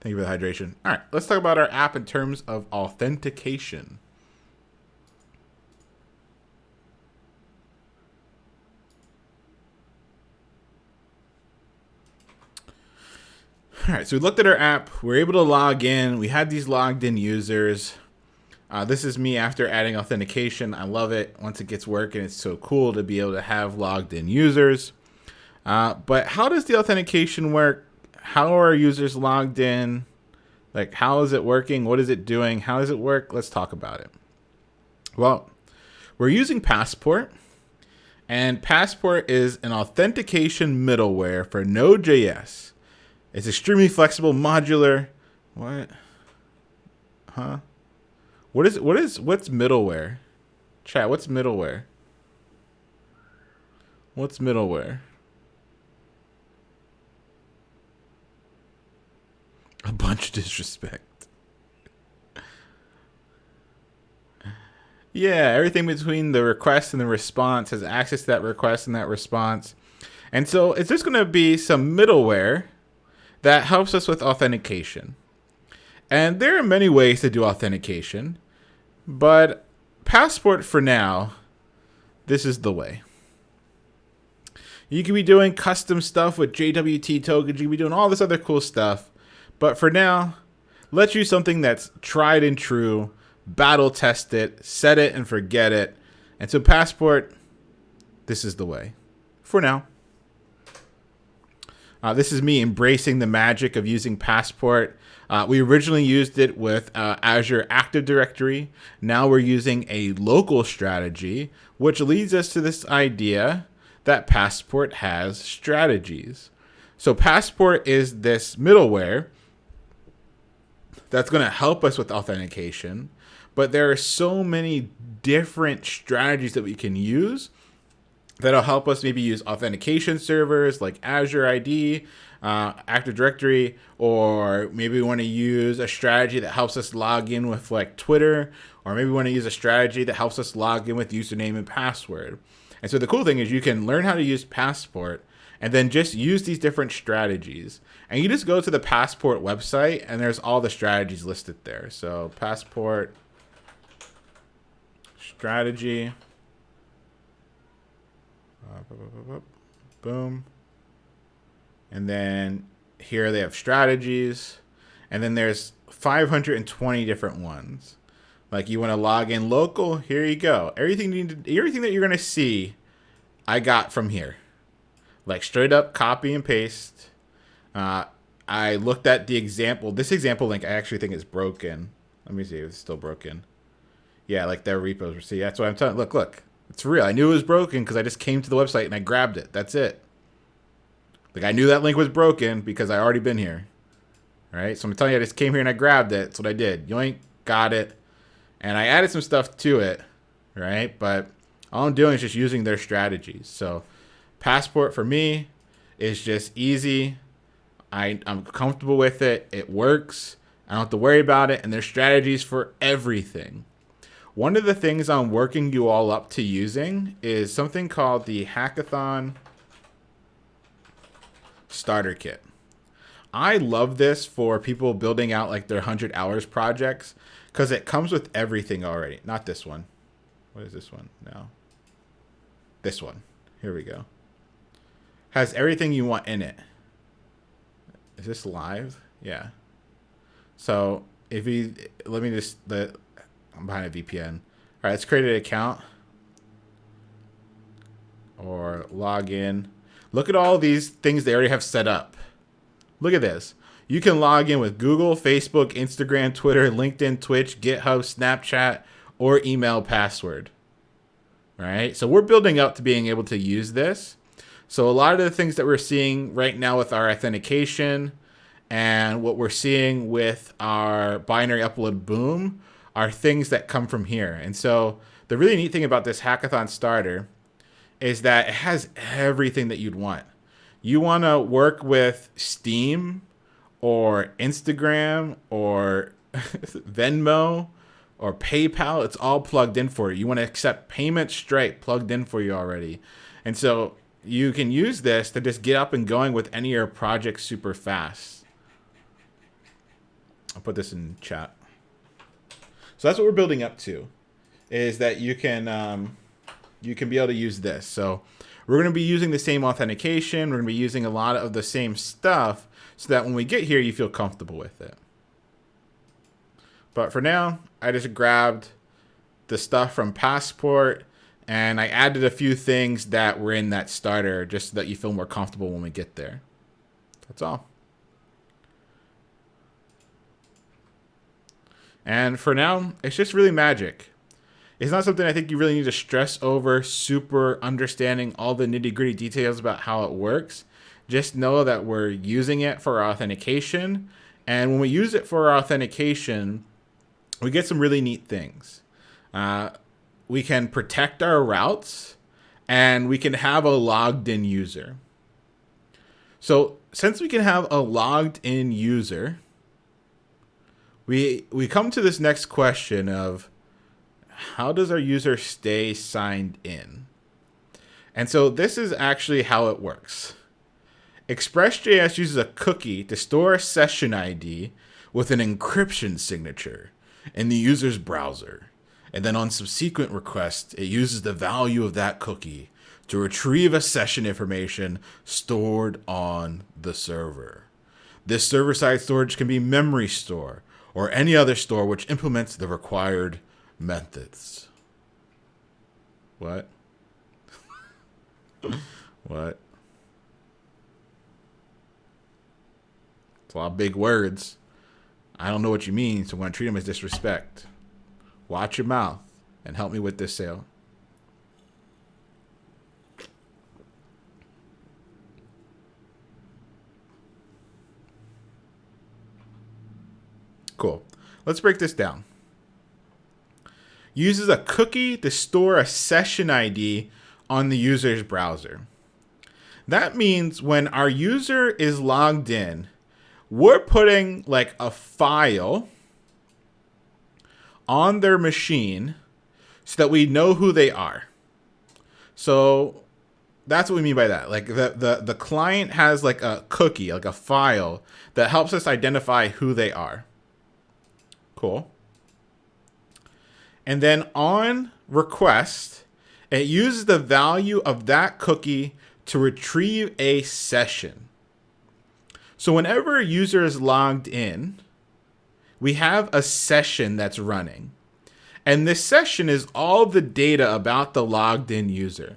Thank you for the hydration. All right, let's talk about our app in terms of authentication. All right, so we looked at our app. We were able to log in. We had these logged in users. This is me after adding authentication. I love it. Once it gets working, it's so cool to be able to have logged in users. But how does the authentication work? How are users logged in? Like, how is it working? What is it doing? How does it work? Let's talk about it. Well, we're using Passport. And Passport is an authentication middleware for Node.js. It's extremely flexible, modular. What? Huh? What's middleware? Chat, what's middleware? What's middleware? A bunch of disrespect. Yeah, everything between the request and the response has access to that request and that response. And so it's just going to be some middleware that helps us with authentication. And there are many ways to do authentication, but Passport for now, this is the way. You can be doing custom stuff with JWT tokens. You can be doing all this other cool stuff. But for now, let's use something that's tried and true, battle test it, set it and forget it. And so Passport, this is the way for now. This is me embracing the magic of using Passport. We originally used it with Azure Active Directory. Now we're using a local strategy, which leads us to this idea that Passport has strategies. So Passport is this middleware that's going to help us with authentication, but there are so many different strategies that we can use that'll help us maybe use authentication servers like Azure ID, Active Directory, or maybe we want to use a strategy that helps us log in with like Twitter, or maybe we want to use a strategy that helps us log in with username and password. And so the cool thing is you can learn how to use Passport and then just use these different strategies. And you just go to the Passport website and there's all the strategies listed there. So Passport strategy. Boom. And then here they have strategies. And then there's 520 different ones. Like you want to log in local, here you go. Everything that you're going to see, I got from here. Like straight up copy and paste. I looked at the example. This example link I actually think is broken. Let me see if it's still broken. Yeah, like their repos. See, that's what I'm telling. Look. It's real. I knew it was broken because I just came to the website and I grabbed it. That's it. Like I knew that link was broken because I already been here. All right. So I'm telling you, I just came here and I grabbed it. That's what I did. Yoink, got it. And I added some stuff to it. Right. But all I'm doing is just using their strategies. So Passport for me is just easy. I'm comfortable with it. It works. I don't have to worry about it. And there's strategies for everything. One of the things I'm working you all up to using is something called the Hackathon Starter Kit. I love this for people building out like their 100 hours projects because it comes with everything already. Not this one. What is this one? No. This one. Here we go. Has everything you want in it. Is this live? Yeah. So if you, let me just, I'm behind a VPN. All right, let's create an account or log in. Look at all these things they already have set up. Look at this. You can log in with Google, Facebook, Instagram, Twitter, LinkedIn, Twitch, GitHub, Snapchat, or email password. All right, so we're building up to being able to use this. So a lot of the things that we're seeing right now with our authentication and what we're seeing with our binary upload boom are things that come from here. And so the really neat thing about this Hackathon starter is that it has everything that you'd want. You want to work with Steam or Instagram or Venmo or PayPal. It's all plugged in for you. You want to accept payment straight, plugged in for you already. And so you can use this to just get up and going with any of your projects super fast. I'll put this in chat. So that's what we're building up to, is that you can be able to use this. So we're going to be using the same authentication. We're going to be using a lot of the same stuff so that when we get here, you feel comfortable with it. But for now, I just grabbed the stuff from Passport and I added a few things that were in that starter just so that you feel more comfortable when we get there. That's all. And for now, it's just really magic. It's not something I think you really need to stress over, super understanding all the nitty-gritty details about how it works. Just know that we're using it for our authentication. And when we use it for our authentication, we get some really neat things. We can protect our routes, and we can have a logged-in user. So since we can have a logged-in user, we come to this next question of how does our user stay signed in? And so this is actually how it works. Express.js uses a cookie to store a session ID with an encryption signature in the user's browser. And then on subsequent requests, it uses the value of that cookie to retrieve a session information stored on the server. This server-side storage can be memory store or any other store which implements the required methods. What? What? It's a lot of big words. I don't know what you mean, so I'm going to treat them as disrespect. Watch your mouth and help me with this sale. Cool. Let's break this down. Uses a cookie to store a session ID on the user's browser. That means when our user is logged in, we're putting like a file on their machine so that we know who they are. So that's what we mean by that. Like the client has like a cookie, like a file that helps us identify who they are. Cool. And then on request, it uses the value of that cookie to retrieve a session. So whenever a user is logged in, we have a session that's running. And this session is all the data about the logged in user.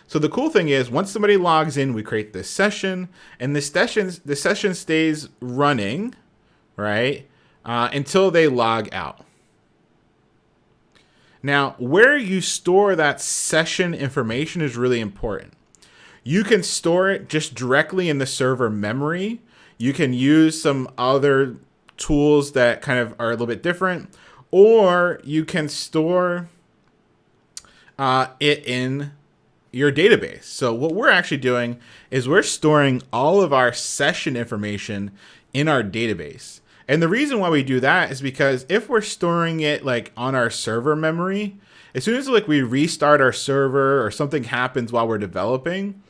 So the cool thing is once somebody logs in, we create this session, and the session stays running, right? Until they log out. Now, where you store that session information is really important. You can store it just directly in the server memory. You can use some other tools that kind of are a little bit different, or you can store it in your database. So what we're actually doing is we're storing all of our session information in our database. And the reason why we do that is because if we're storing it like on our server memory, as soon as like we restart our server or something happens while we're developing,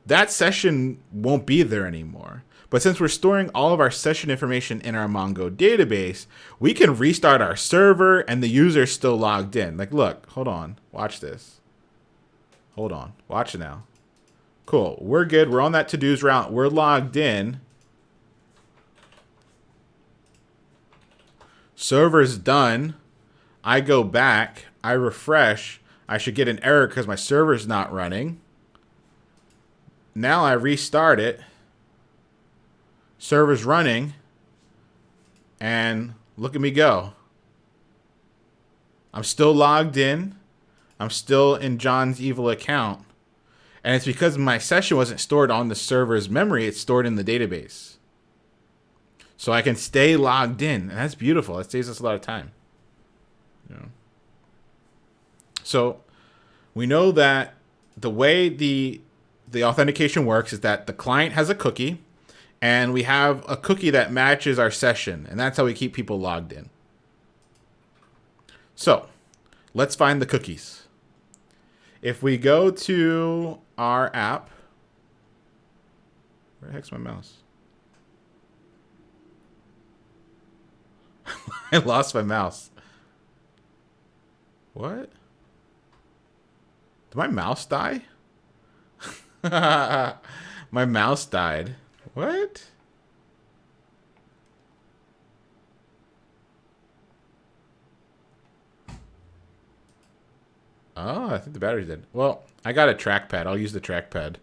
that session won't be there anymore. But since we're storing all of our session information in our Mongo database, we can restart our server and the user is still logged in. Like, look, hold on, watch this. Hold on, watch it now. Cool, we're good. We're on that to-dos route. We're logged in. Server's done. I go back, I refresh. I should get an error because my server's not running. Now I restart it. Server's running. And look at me go. I'm still logged in. I'm still in John's evil account. And it's because my session wasn't stored on the server's memory. It's stored in the database. So I can stay logged in. And that's beautiful. That saves us a lot of time. You know? So we know that the way the authentication works is that the client has a cookie and we have a cookie that matches our session. And that's how we keep people logged in. So let's find the cookies. If we go to our app, where the heck's my mouse? I lost my mouse. What? Did my mouse die? My mouse died. What? Oh, I think the battery's dead. Well, I got a trackpad. I'll use the trackpad.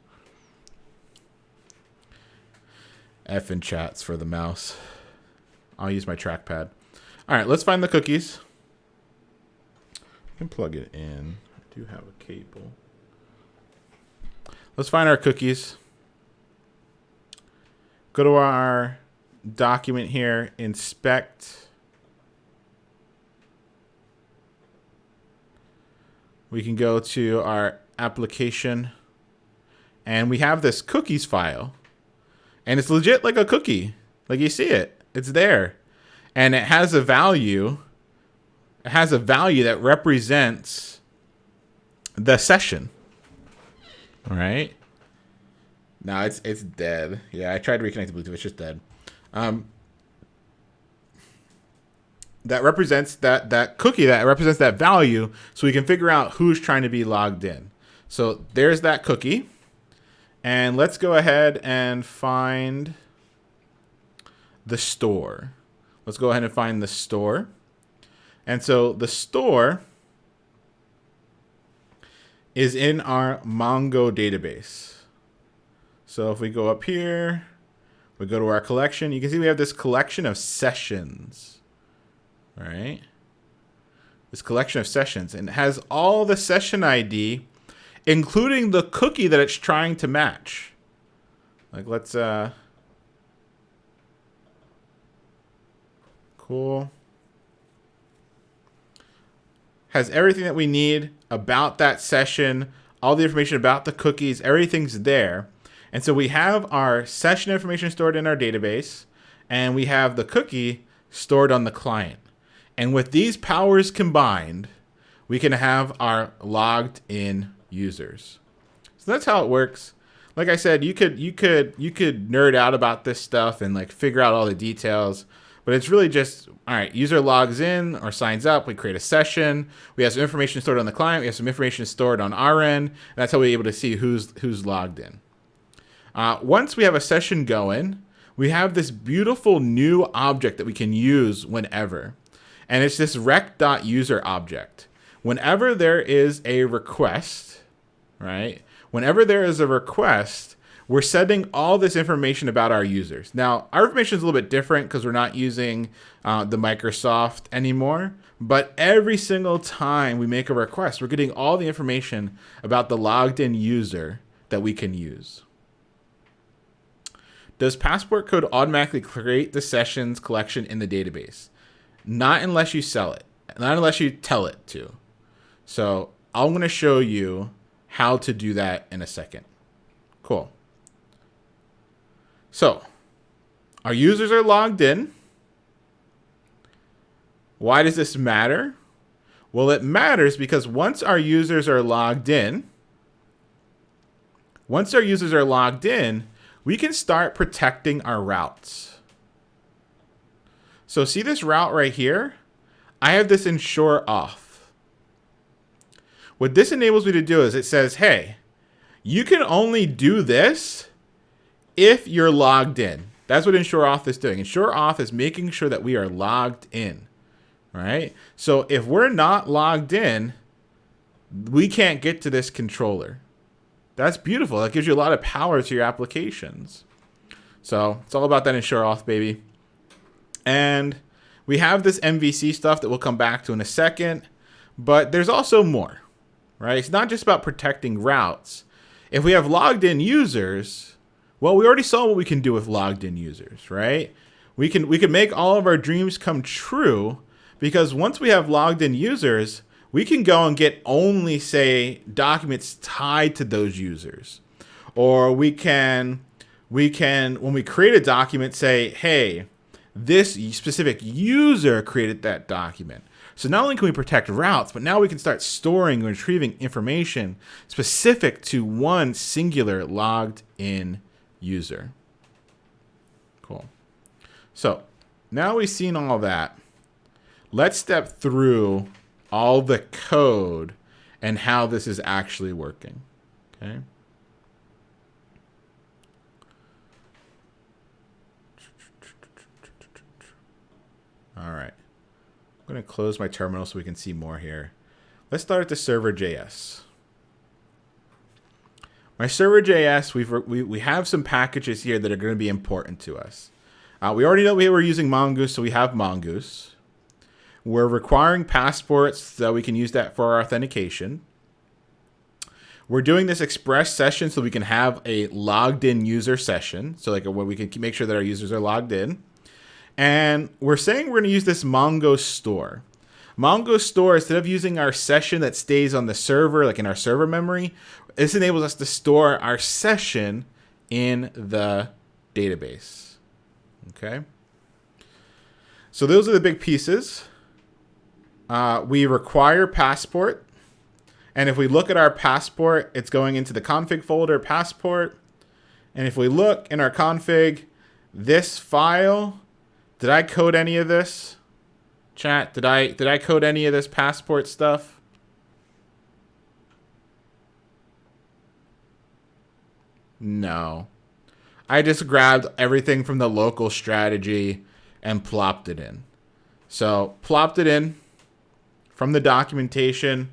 F in chats for the mouse. I'll use my trackpad. All right, let's find the cookies. I can plug it in. I do have a cable. Let's find our cookies. Go to our document here, inspect. We can go to our application and we have this cookies file and it's legit like a cookie. Like you see it, it's there and it has a value. It has a value that represents the session. All right. No, it's dead. Yeah, I tried to reconnect the Bluetooth. It's just dead. That represents that cookie that represents that value, so we can figure out who's trying to be logged in. So there's that cookie, and let's go ahead and find the store. Let's go ahead and find the store. And so the store is in our Mongo database. So if we go up here, We go to our collection. You can see we have this collection of sessions. All right. This collection of sessions, and it has all the session ID, including the cookie that it's trying to match. Like, let's cool. Has everything that we need about that session, all the information about the cookies, everything's there. And so we have our session information stored in our database, and we have the cookie stored on the client. And with these powers combined, we can have our logged in users. So that's how it works. Like I said, you could nerd out about this stuff and like figure out all the details, but it's really just, all right, user logs in or signs up, we create a session, we have some information stored on the client, we have some information stored on our end, and that's how we're able to see who's logged in. Once we have a session going, we have this beautiful new object that we can use whenever. And it's this rec.user object. Whenever there is a request, right? Whenever there is a request, we're sending all this information about our users. Now, our information is a little bit different because we're not using the Microsoft anymore. But every single time we make a request, we're getting all the information about the logged in user that we can use. Does Passport Code automatically create the sessions collection in the database? Not unless you sell it. Not unless you tell it to. So I'm going to show you how to do that in a second. Cool. So our users are logged in. Why does this matter? Well, it matters because once our users are logged in, we can start protecting our routes. So see this route right here? I have this ensure auth. What this enables me to do is it says, hey, you can only do this if you're logged in. That's what ensure auth is doing. Ensure auth is making sure that we are logged in, right? So if we're not logged in, we can't get to this controller. That's beautiful. That gives you a lot of power to your applications. So it's all about that ensure auth, baby. And we have this MVC stuff that we'll come back to in a second, but there's also more, right? It's not just about protecting routes. If we have logged in users, well, we already saw what we can do with logged in users, right? We can make all of our dreams come true because once we have logged in users, we can go and get only, say, documents tied to those users. Or we can, when we create a document, say, hey, this specific user created that document. So not only can we protect routes, but now we can start storing and retrieving information specific to one singular logged in user. Cool. So now we've seen all that. Let's step through all the code and how this is actually working. Okay. All right. I'm going to close my terminal so we can see more here. Let's start at the server.js. My server.js, we have some packages here that are going to be important to us. We already know we were using Mongoose, so we have Mongoose. We're requiring passports so we can use that for our authentication. We're doing this express session so we can have a logged in user session. So like where we can make sure that our users are logged in. And we're saying we're going to use this Mongoose store. Mongoose store, instead of using our session that stays on the server, like in our server memory, this enables us to store our session in the database. Okay. So those are the big pieces. We require passport. And if we look at our passport, it's going into the config folder, passport. And if we look in our config, this file, did I code any of this? Chat, did I code any of this passport stuff? No. I just grabbed everything from the local strategy and plopped it in. So plopped it in from the documentation,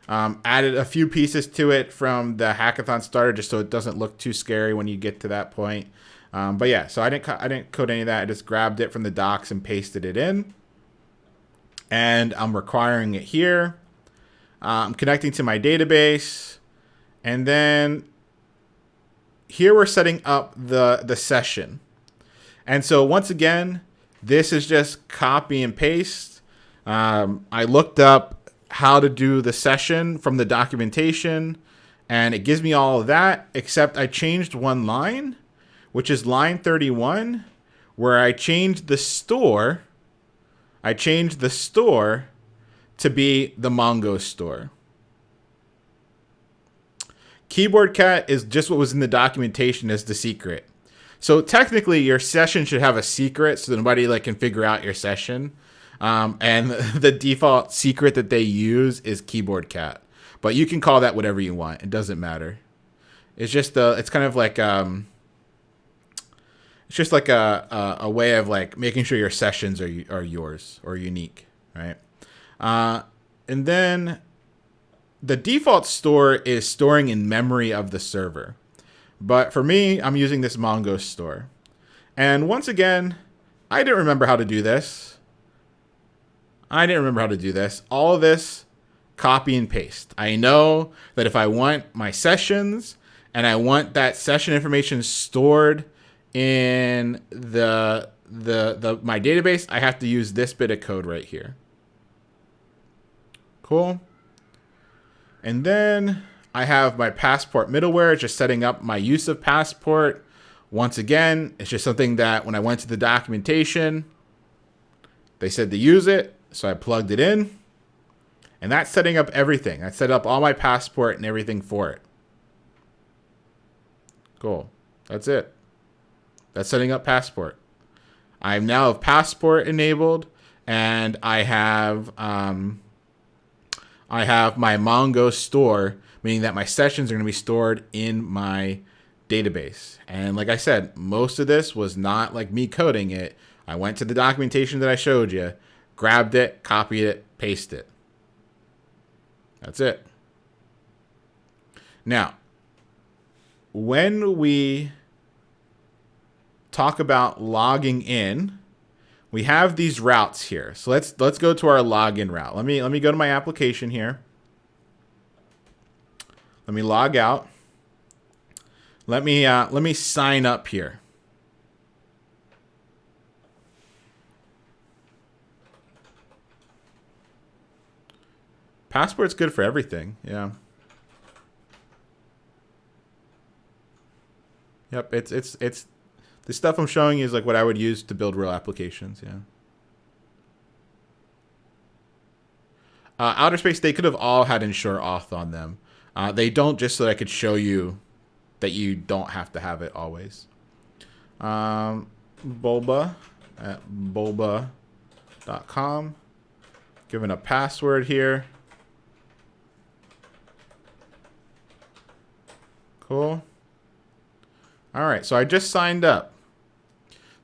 added a few pieces to it from the hackathon starter just so it doesn't look too scary when you get to that point. But yeah, so I didn't code any of that. I just grabbed it from the docs and pasted it in. And I'm requiring it here. I'm connecting to my database. And then here we're setting up the session. And so once again, this is just copy and paste. I looked up how to do the session from the documentation, and it gives me all of that, except I changed one line, which is line 31, where I changed the store. I changed the store to be the Mongoose store. Keyboard cat is just what was in the documentation as the secret. So technically, your session should have a secret so that nobody can figure out your session. And the default secret that they use is keyboard cat. But you can call that whatever you want. It doesn't matter. It's just it's kind of like it's just like a way of making sure your sessions are yours or unique, right? And then the default store is storing in memory of the server. But for me, I'm using this Mongoose store. And once again, I didn't remember how to do this. All of this, copy and paste. I know that if I want my sessions and I want that session information stored in my database, I have to use this bit of code right here. Cool. And then I have my Passport middleware, just setting up my use of Passport. Once again, it's just something that when I went to the documentation, they said to use it. So I plugged it in. And that's setting up everything. I set up all my Passport and everything for it. Cool. That's it. That's setting up Passport. I now have Passport enabled, and I have my Mongoose store, meaning that my sessions are going to be stored in my database. And like I said, most of this was not like me coding it. I went to the documentation that I showed you, grabbed it, copied it, pasted it. That's it. Now, when we talk about logging in, we have these routes here. So let's go to our login route. Let me go to my application here. Let me log out. Let me sign up here. Passport's good for everything. Yeah. Yep, it's the stuff I'm showing you is like what I would use to build real applications. Yeah. Outer Space, they could have all had ensure auth on them. They don't, just so that I could show you that you don't have to have it always. Bulba at bulba.com. Given a password here. Cool. All right, so I just signed up.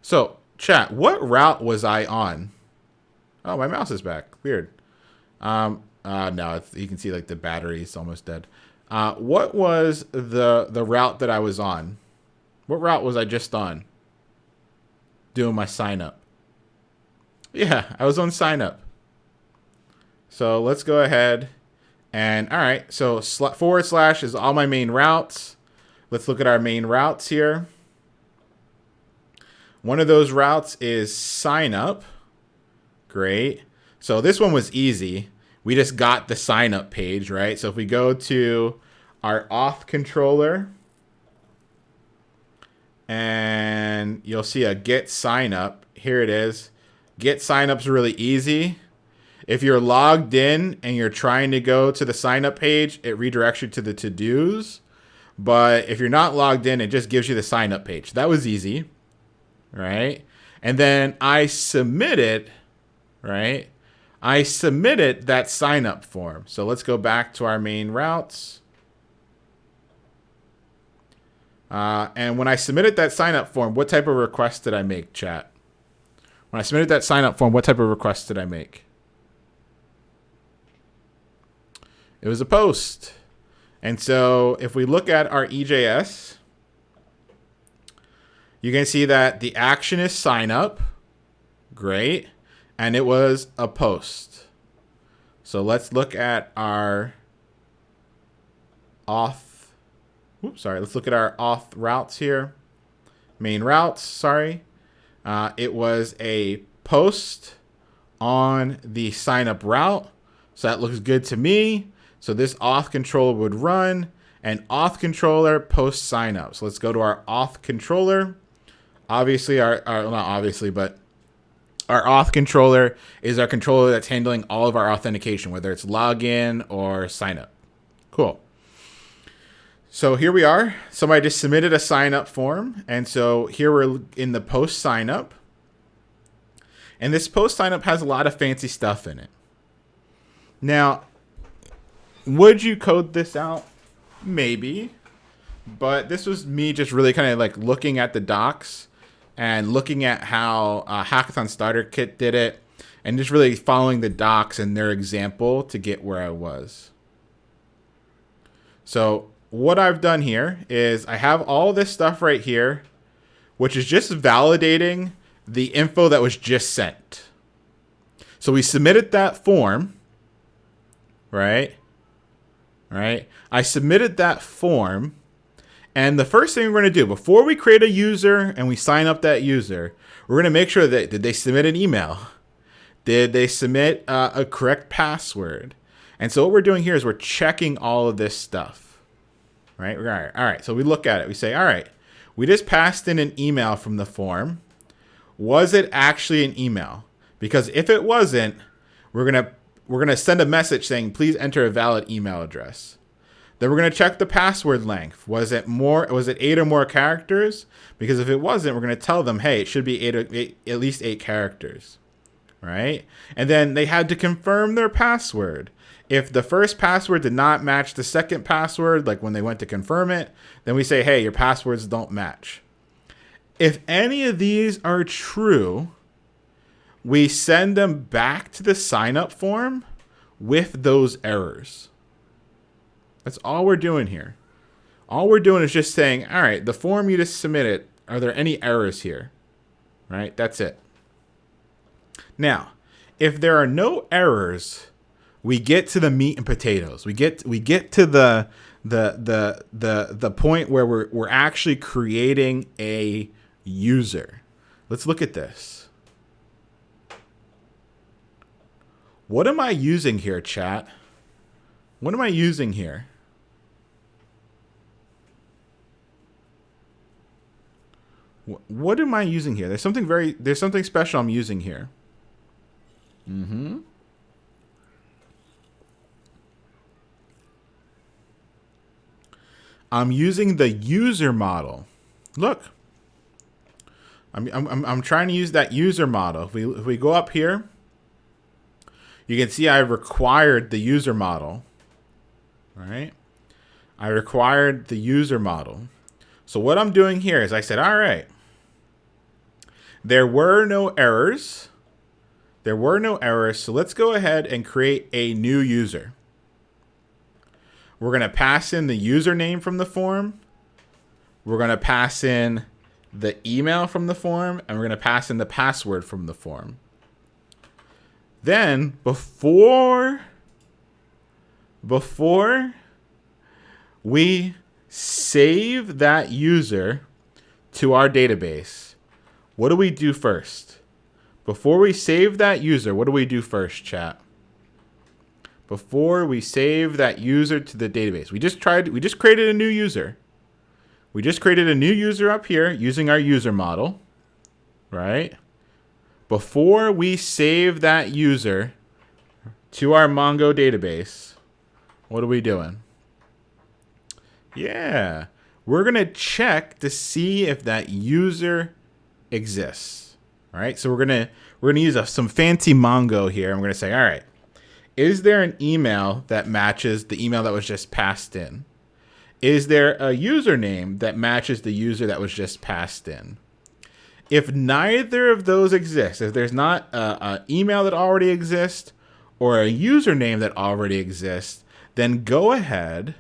So, chat, what route was I on? Oh, my mouse is back. Weird. No, you can see like the battery's almost dead. What was the route that I was on? What route was I just on? Doing my sign up. Yeah, I was on sign up. So let's go ahead and all right. So / is all my main routes. Let's look at our main routes here. One of those routes is sign up. Great. So this one was easy. We just got the sign up page, right? So if we go to our auth controller and you'll see a get sign up. Here it is. Get sign up's really easy. If you're logged in and you're trying to go to the sign up page, it redirects you to the to-dos. But if you're not logged in, it just gives you the sign up page. That was easy, right? And then I submitted, right? I submitted that sign up form. So let's go back to our main routes. And when I submitted that sign up form, what type of request did I make, chat? When I submitted that sign up form, what type of request did I make? It was a post. And so if we look at our EJS, You can see that the action is sign up. Great. And it was a post. So let's look at our auth. Oops, sorry. Let's look at our auth routes here. Main routes, sorry. It was a post on the sign up route. So that looks good to me. So this auth controller would run and auth controller post sign up. So let's go to our auth controller. Obviously, not obviously, but our auth controller is our controller that's handling all of our authentication, whether it's login or sign up. Cool. So here we are. Somebody just submitted a sign up form. And so here we're in the post sign up. And this post sign up has a lot of fancy stuff in it. Now, would you code this out? Maybe. But this was me just really kind of like looking at the docs and looking at how Hackathon Starter Kit did it and just really following the docs and their example to get where I was. So what I've done here is I have all this stuff right here, which is just validating the info that was just sent. So we submitted that form, right? Right? I submitted that form, and the first thing we're going to do before we create a user and we sign up that user, we're going to make sure that did they submit an email? Did they submit a correct password? And so what we're doing here is we're checking all of this stuff. Right? All right. So we look at it. We say, all right, we just passed in an email from the form. Was it actually an email? Because if it wasn't, we're gonna send a message saying, please enter a valid email address. Then we're gonna check the password length. Was it 8 or more characters? Because if it wasn't, we're gonna tell them, hey, it should be at least 8 characters. Right? And then they had to confirm their password. If the first password did not match the second password, like when they went to confirm it, then we say, hey, your passwords don't match. If any of these are true, we send them back to the sign-up form with those errors. That's all we're doing here. All we're doing is just saying, all right, the form you just submitted, are there any errors here? Right? That's it. Now, if there are no errors, we get to the meat and potatoes. We get to the point where we're actually creating a user. Let's look at this. What am I using here, chat? What am I using here? What am I using here? There's something special I'm using here. I'm using the user model. Look, I'm trying to use that user model. If we go up here, you can see I required the user model. All right, I required the user model. So what I'm doing here is I said, all right, there were no errors. There were no errors. So let's go ahead and create a new user. We're going to pass in the username from the form. We're going to pass in the email from the form, and we're going to pass in the password from the form. Then, before we save that user to our database, what do we do first? Before we save that user, what do we do first, chat? Before we save that user to the database, we just created a new user. We just created a new user up here using our user model, right? Before we save that user to our Mongo database, what are we doing? Yeah, we're going to check to see if that user exists, right? So we're going to use some fancy Mongo here. And we're going to say, all right, is there an email that matches the email that was just passed in? Is there a username that matches the user that was just passed in? If neither of those exists, if there's not an email that already exists or a username that already exists, then go ahead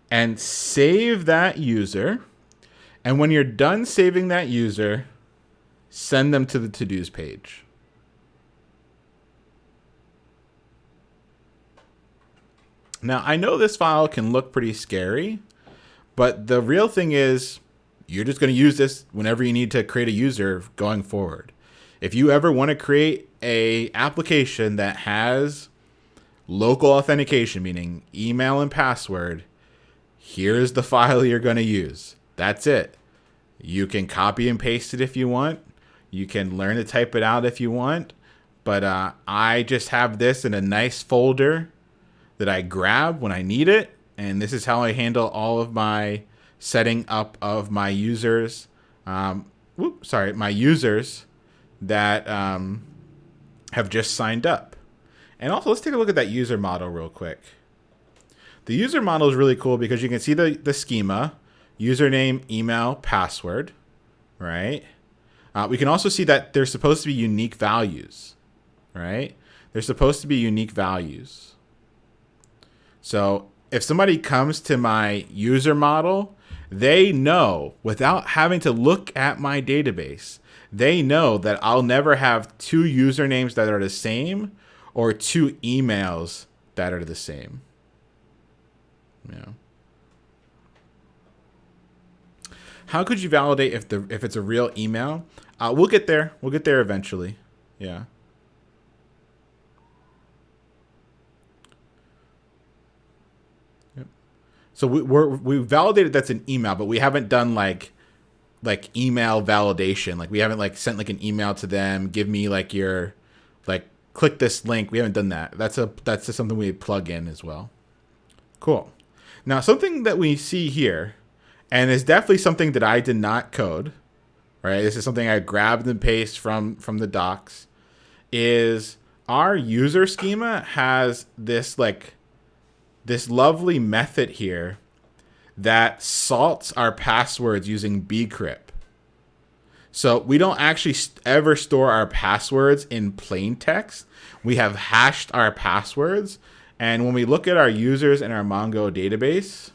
and save that user And when you're done saving that user, send them to the to-dos page. Now, I know this file can look pretty scary, but the real thing is you're just going to use this whenever you need to create a user going forward. If you ever want to create a application that has local authentication, meaning email and password, here's the file you're going to use. That's it. You can copy and paste it if you want. You can learn to type it out if you want. But I just have this in a nice folder that I grab when I need it. And this is how I handle all of my setting up of my users. My users that have just signed up. And also, let's take a look at that user model real quick. The user model is really cool because you can see the schema, username, email, password, right? We can also see that there's supposed to be unique values, right? There's supposed to be unique values. So if somebody comes to my user model, they know, without having to look at my database, they know that I'll never have two usernames that are the same or two emails that are the same. Yeah. How could you validate if it's a real email? We'll get there. We'll get there eventually. Yeah. Yep. So we validated that's an email, but we haven't done like email validation. Like we haven't like sent like an email to them. Give me like your click this link. We haven't done that. That's just something we plug in as well. Cool. Now something that we see here, and is definitely something that I did not code, right? This is something I grabbed and pasted from the docs, is our user schema has this lovely method here that salts our passwords using bcrypt. So we don't actually ever store our passwords in plain text. We have hashed our passwords. And when we look at our users in our Mongo database,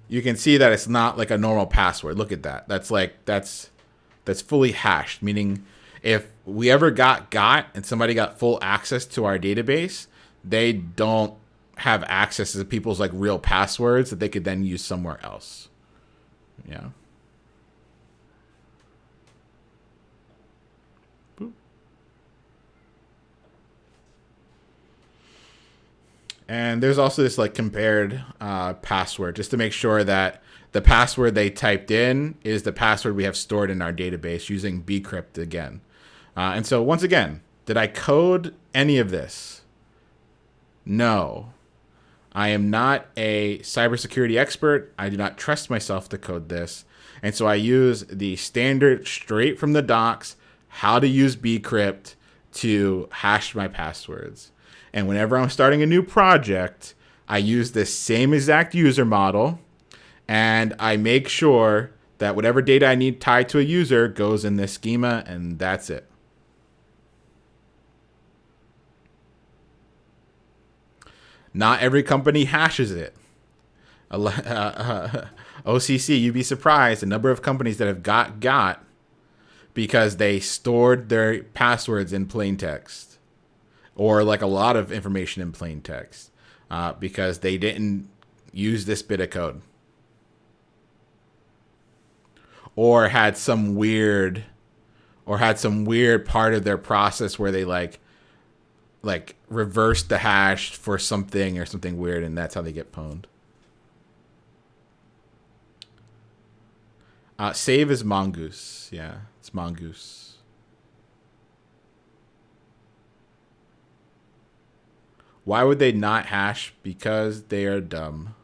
you can see that it's not like a normal password. Look at that. That's fully hashed, meaning if we ever got and somebody got full access to our database, they don't have access to people's like real passwords that they could then use somewhere else. Yeah. Boop. And there's also this like compared password just to make sure that the password they typed in is the password we have stored in our database using bcrypt again. And so once again, did I code any of this? No. I am not a cybersecurity expert. I do not trust myself to code this. And so I use the standard straight from the docs, how to use bcrypt to hash my passwords. And whenever I'm starting a new project, I use this same exact user model, and I make sure that whatever data I need tied to a user goes in this schema, and that's it. Not every company hashes it. OCC, you'd be surprised the number of companies that have got because they stored their passwords in plain text, or like a lot of information in plain text, because they didn't use this bit of code, or had some weird part of their process where they like reverse the hash for something or something weird, and that's how they get pwned. Save is Mongoose. Yeah, it's Mongoose. Why would they not hash? Because they are dumb.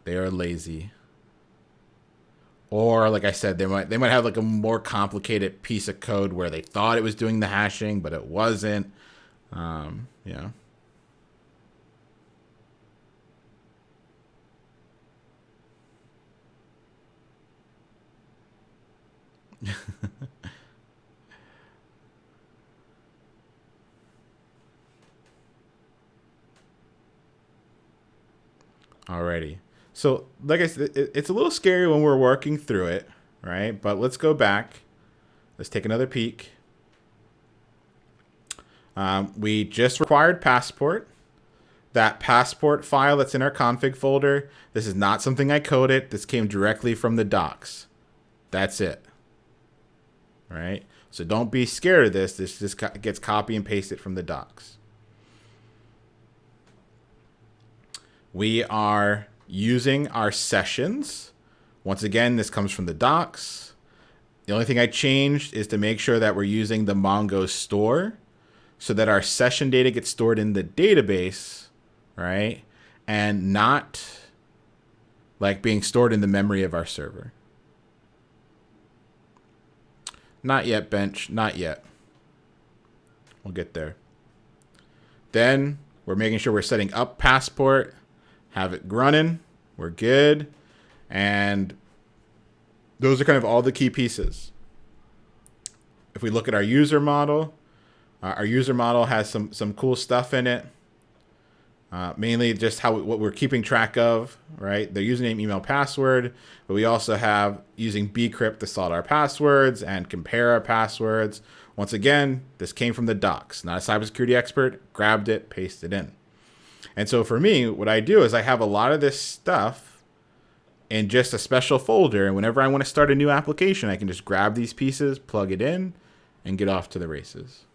They are lazy. Or like I said, they might have like a more complicated piece of code where they thought it was doing the hashing, but it wasn't. Yeah. Alrighty. So like I said, it's a little scary when we're working through it, right? But let's go back. Let's take another peek. We just required passport. That passport file that's in our config folder, this is not something I coded. This came directly from the docs. That's it. All right? So don't be scared of this. This just gets copy and pasted from the docs. We are using our sessions. Once again, this comes from the docs. The only thing I changed is to make sure that we're using the Mongoose store so that our session data gets stored in the database, right? And not like being stored in the memory of our server. Not yet, bench. Not yet. We'll get there. Then we're making sure we're setting up passport, have it running. We're good. And those are kind of all the key pieces. If we look at our user model has some cool stuff in it. Mainly just what we're keeping track of, right? Their username, email, password. But we also have using bcrypt to sort our passwords and compare our passwords. Once again, this came from the docs. Not a cybersecurity expert. Grabbed it, pasted it in. And so for me, what I do is I have a lot of this stuff in just a special folder. And whenever I want to start a new application, I can just grab these pieces, plug it in, and get off to the races.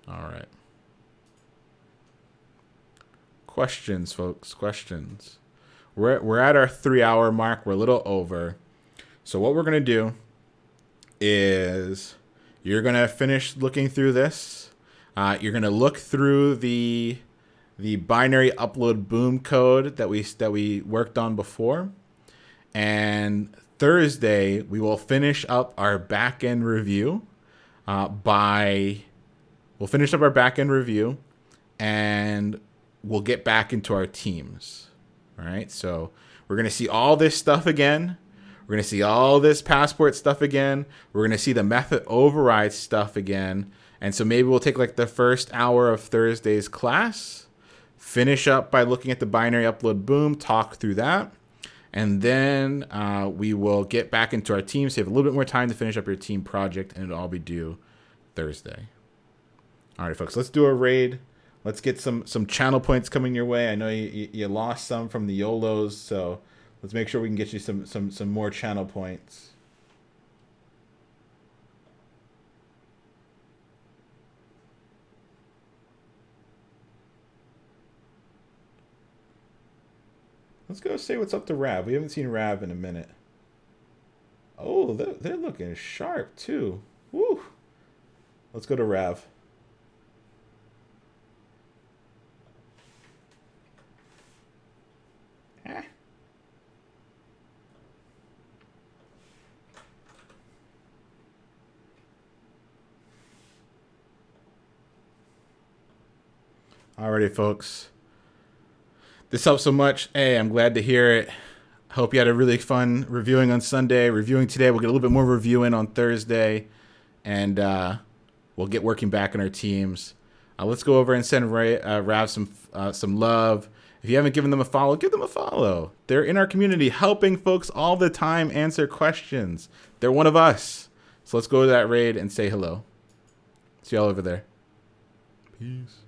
All right. Questions, folks. Questions. We're at our 3-hour mark. We're a little over. So what we're going to do is you're going to finish looking through this. You're going to look through the binary upload boom code that we worked on before. And Thursday, we will finish up our backend review and we'll get back into our teams. All right. So we're going to see all this stuff again. We're going to see all this passport stuff again. We're going to see the method override stuff again. And so maybe we'll take like the first hour of Thursday's class, finish up by looking at the binary upload boom, talk through that. And then we will get back into our team. So you have a little bit more time to finish up your team project, and it'll all be due Thursday. All right, folks, let's do a raid. Let's get some channel points coming your way. I know you lost some from the YOLOs, so let's make sure we can get you some more channel points. Let's go say what's up to Rav. We haven't seen Rav in a minute. Oh, they're looking sharp too. Woo! Let's go to Rav. Alrighty, folks. This helps so much. Hey, I'm glad to hear it. Hope you had a really fun reviewing on Sunday. Reviewing today. We'll get a little bit more reviewing on Thursday. And we'll get working back on our teams. Let's go over and send Rav some love. If you haven't given them a follow, give them a follow. They're in our community helping folks all the time answer questions. They're one of us. So let's go to that raid and say hello. See y'all over there. Peace.